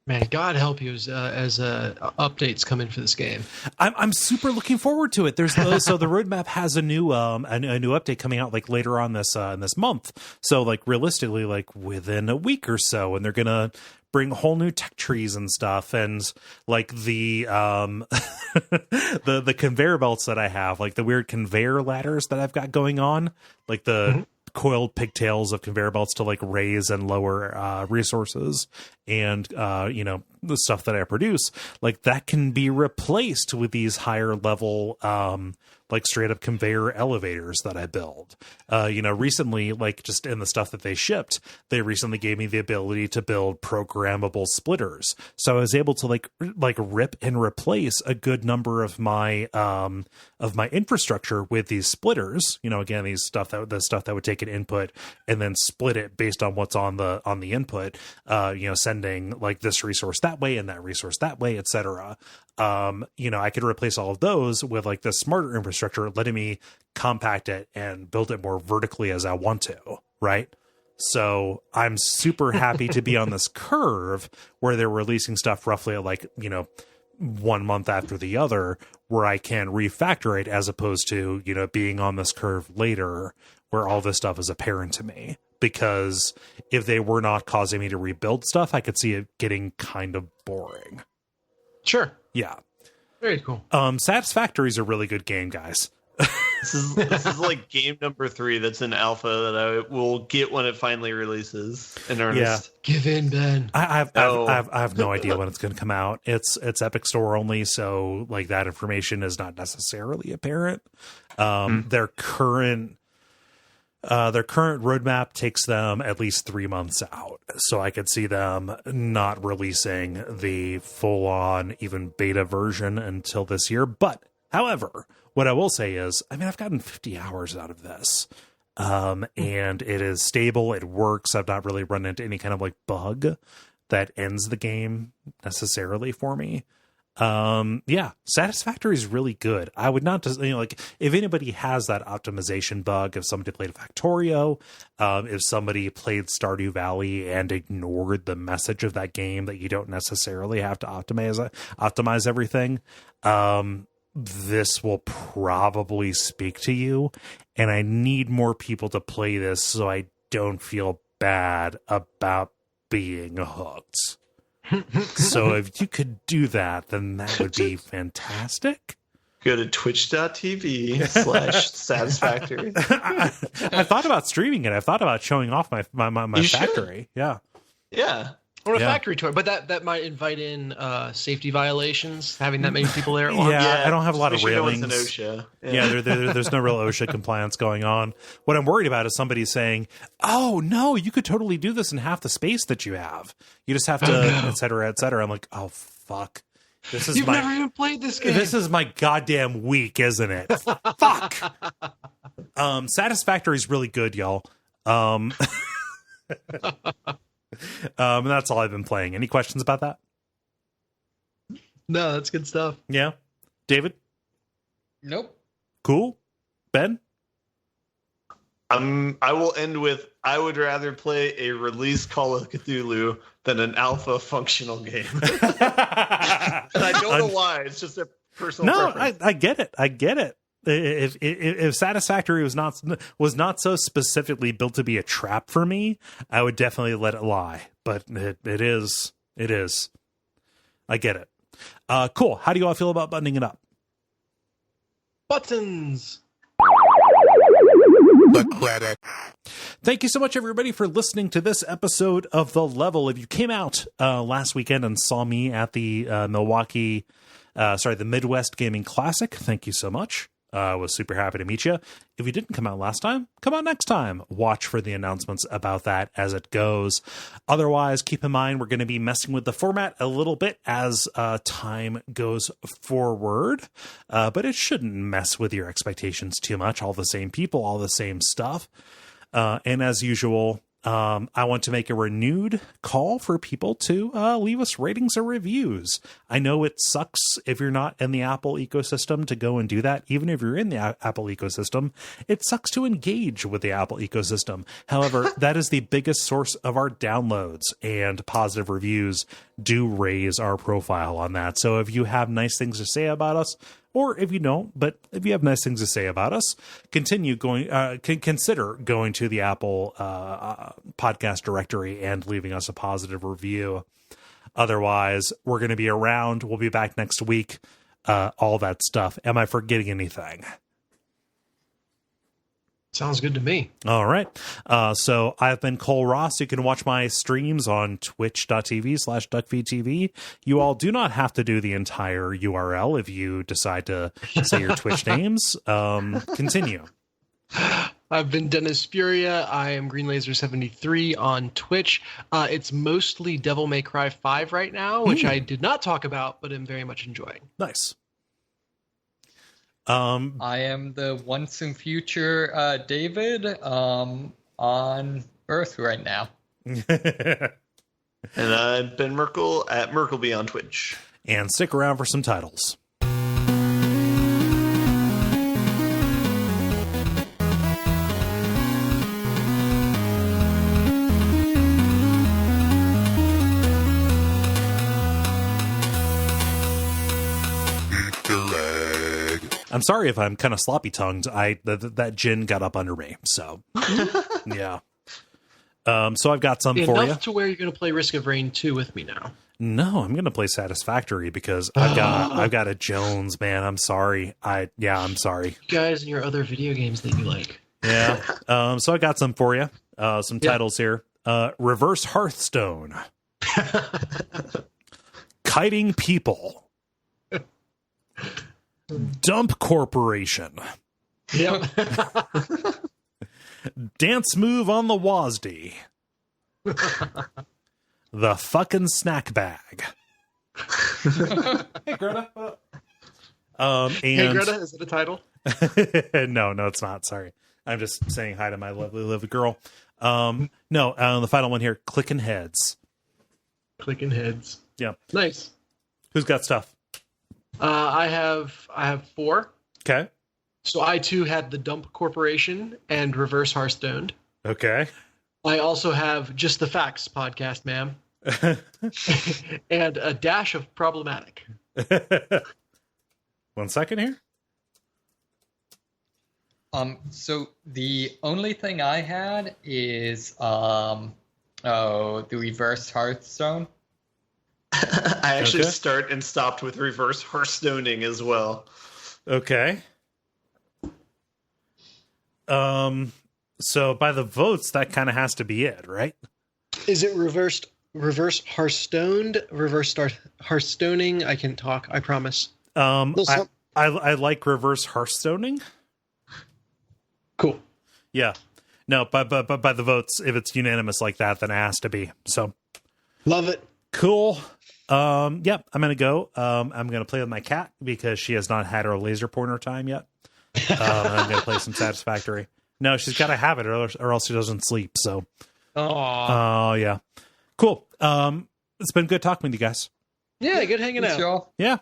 Man, God help you as updates come in for this game. I'm super looking forward to it. So the roadmap has a new update coming out like later on this month. So like realistically, like within a week or so, and they're gonna bring whole new tech trees and stuff, and like the the conveyor belts that I have, like the weird conveyor ladders that I've got going on, like the coiled pigtails of conveyor belts to like raise and lower resources, and the stuff that I produce, like that can be replaced with these higher level like straight up conveyor elevators that I build. Recently, like just in the stuff that they shipped, they recently gave me the ability to build programmable splitters. So I was able to like rip and replace a good number of my infrastructure with these splitters. Again, the stuff that would take an input and then split it based on what's on the input. Sending like this resource that way and that resource that way, etc. I could replace all of those with like the smarter infrastructure, letting me compact it and build it more vertically as I want to, right? So I'm super happy to be on this curve where they're releasing stuff roughly like, 1 month after the other, where I can refactor it, as opposed to, being on this curve later where all this stuff is apparent to me. Because if they were not causing me to rebuild stuff, I could see it getting kind of boring. Sure. Yeah. Very cool. Satisfactory is a really good game, guys. This is like game number 3 that's in alpha that I will get when it finally releases in earnest. Yeah. Give in, Ben. I have no idea when it's going to come out. It's Epic Store only, so like that information is not necessarily apparent. Their current roadmap takes them at least 3 months out. So I could see them not releasing the full-on, even beta version until this year. But, however, what I will say is, I've gotten 50 hours out of this. And it is stable. It works. I've not really run into any kind of like bug that ends the game necessarily for me. Satisfactory is really good. I would not just, if anybody has that optimization bug, if somebody played Factorio, if somebody played Stardew Valley and ignored the message of that game that you don't necessarily have to optimize everything, this will probably speak to you. And I need more people to play this so I don't feel bad about being hooked. So if you could do that, then that would be fantastic. Go to twitch.tv/satisfactory. I thought about streaming it. I thought about showing off my factory. Yeah. Or a factory tour, but that might invite in safety violations, having that many people there. Yeah, I don't have a lot of railings. No OSHA. There's no real OSHA compliance going on. What I'm worried about is somebody saying, "Oh no, you could totally do this in half the space that you have. You just have to, et cetera, et cetera." I'm like, "Oh fuck, this is You've never even played this game. This is my goddamn week, isn't it? Fuck." Satisfactory is really good, y'all. And that's all I've been playing. Any questions about that? No, that's good stuff. Yeah. David? Nope. Cool. Ben? I will end with, I would rather play a release Call of Cthulhu than an alpha functional game. And I don't know why. It's just a personal preference. I get it. I get it. If Satisfactory was not so specifically built to be a trap for me, I would definitely let it lie. But it is. I get it. Cool. How do you all feel about buttoning it up? Buttons. The credit. Thank you so much, everybody, for listening to this episode of The Level. If you came out last weekend and saw me at the the Midwest Gaming Classic, thank you so much. I was super happy to meet you. If you didn't come out last time, come out next time. Watch for the announcements about that as it goes. Otherwise, keep in mind, we're going to be messing with the format a little bit as time goes forward. But it shouldn't mess with your expectations too much. All the same people, all the same stuff. And as usual, I want to make a renewed call for people to leave us ratings or reviews. I know it sucks if you're not in the Apple ecosystem to go and do that. Even if you're in the Apple ecosystem, it sucks to engage with the Apple ecosystem. However, that is the biggest source of our downloads, and positive reviews do raise our profile on that. So if you have nice things to say about us, or if you don't, but if you have nice things to say about us, consider going to the Apple podcast directory and leaving us a positive review. Otherwise, we're going to be around. We'll be back next week. All that stuff. Am I forgetting anything? Sounds good to me. All right. So I've been Kole Ross. You can watch my streams on twitch.tv/Duckfeed.tv. You all do not have to do the entire URL if you decide to say your Twitch names. Continue. I've been Dennis Furia. I am GreenLaser73 on Twitch. It's mostly Devil May Cry 5 right now, which I did not talk about, but am very much enjoying. Nice. I am the once in future David on Earth right now. And I've been Merkel at Merkleby on Twitch. And stick around for some titles. I'm sorry if I'm kind of sloppy tongued. That gin got up under me, so yeah. So I've got some for you. Enough to where you're going to play Risk of Rain 2 with me now. No, I'm going to play Satisfactory because I've got a Jones, man. I'm sorry. I'm sorry. You guys and your other video games that you like. Yeah. So I got some for you. Some titles here. Reverse Hearthstone. Kiting People. Dump Corporation. Yep. Dance Move on the WASD. The Fucking Snack Bag. Hey, Greta. Hey, Greta, is it a title? No, it's not. Sorry. I'm just saying hi to my lovely girl. The final one here, Clicking Heads. Clicking Heads. Yeah. Nice. Who's got stuff? I have 4. Okay. So I too had the Dump Corporation and Reverse Hearthstone. Okay. I also have Just the Facts podcast, ma'am. And a dash of Problematic. 1 second here. So the only thing I had is the Reverse Hearthstone. I actually start and stopped with Reverse Hearthstoning as well. Okay. So by the votes, that kind of has to be it, right? Is it reverse Hearthstoned, Hearthstoning? I can talk, I promise. I like reverse Hearthstoning. Cool. Yeah. No, but by the votes, if it's unanimous like that, then it has to be. So love it. Cool. Yeah, I'm gonna go. I'm gonna play with my cat because she has not had her laser pointer time yet. I'm gonna play some Satisfactory. No, she's got to have it, or else she doesn't sleep. So, oh yeah, cool. It's been good talking with you guys. Yeah, good hanging out. Y'all. Yeah,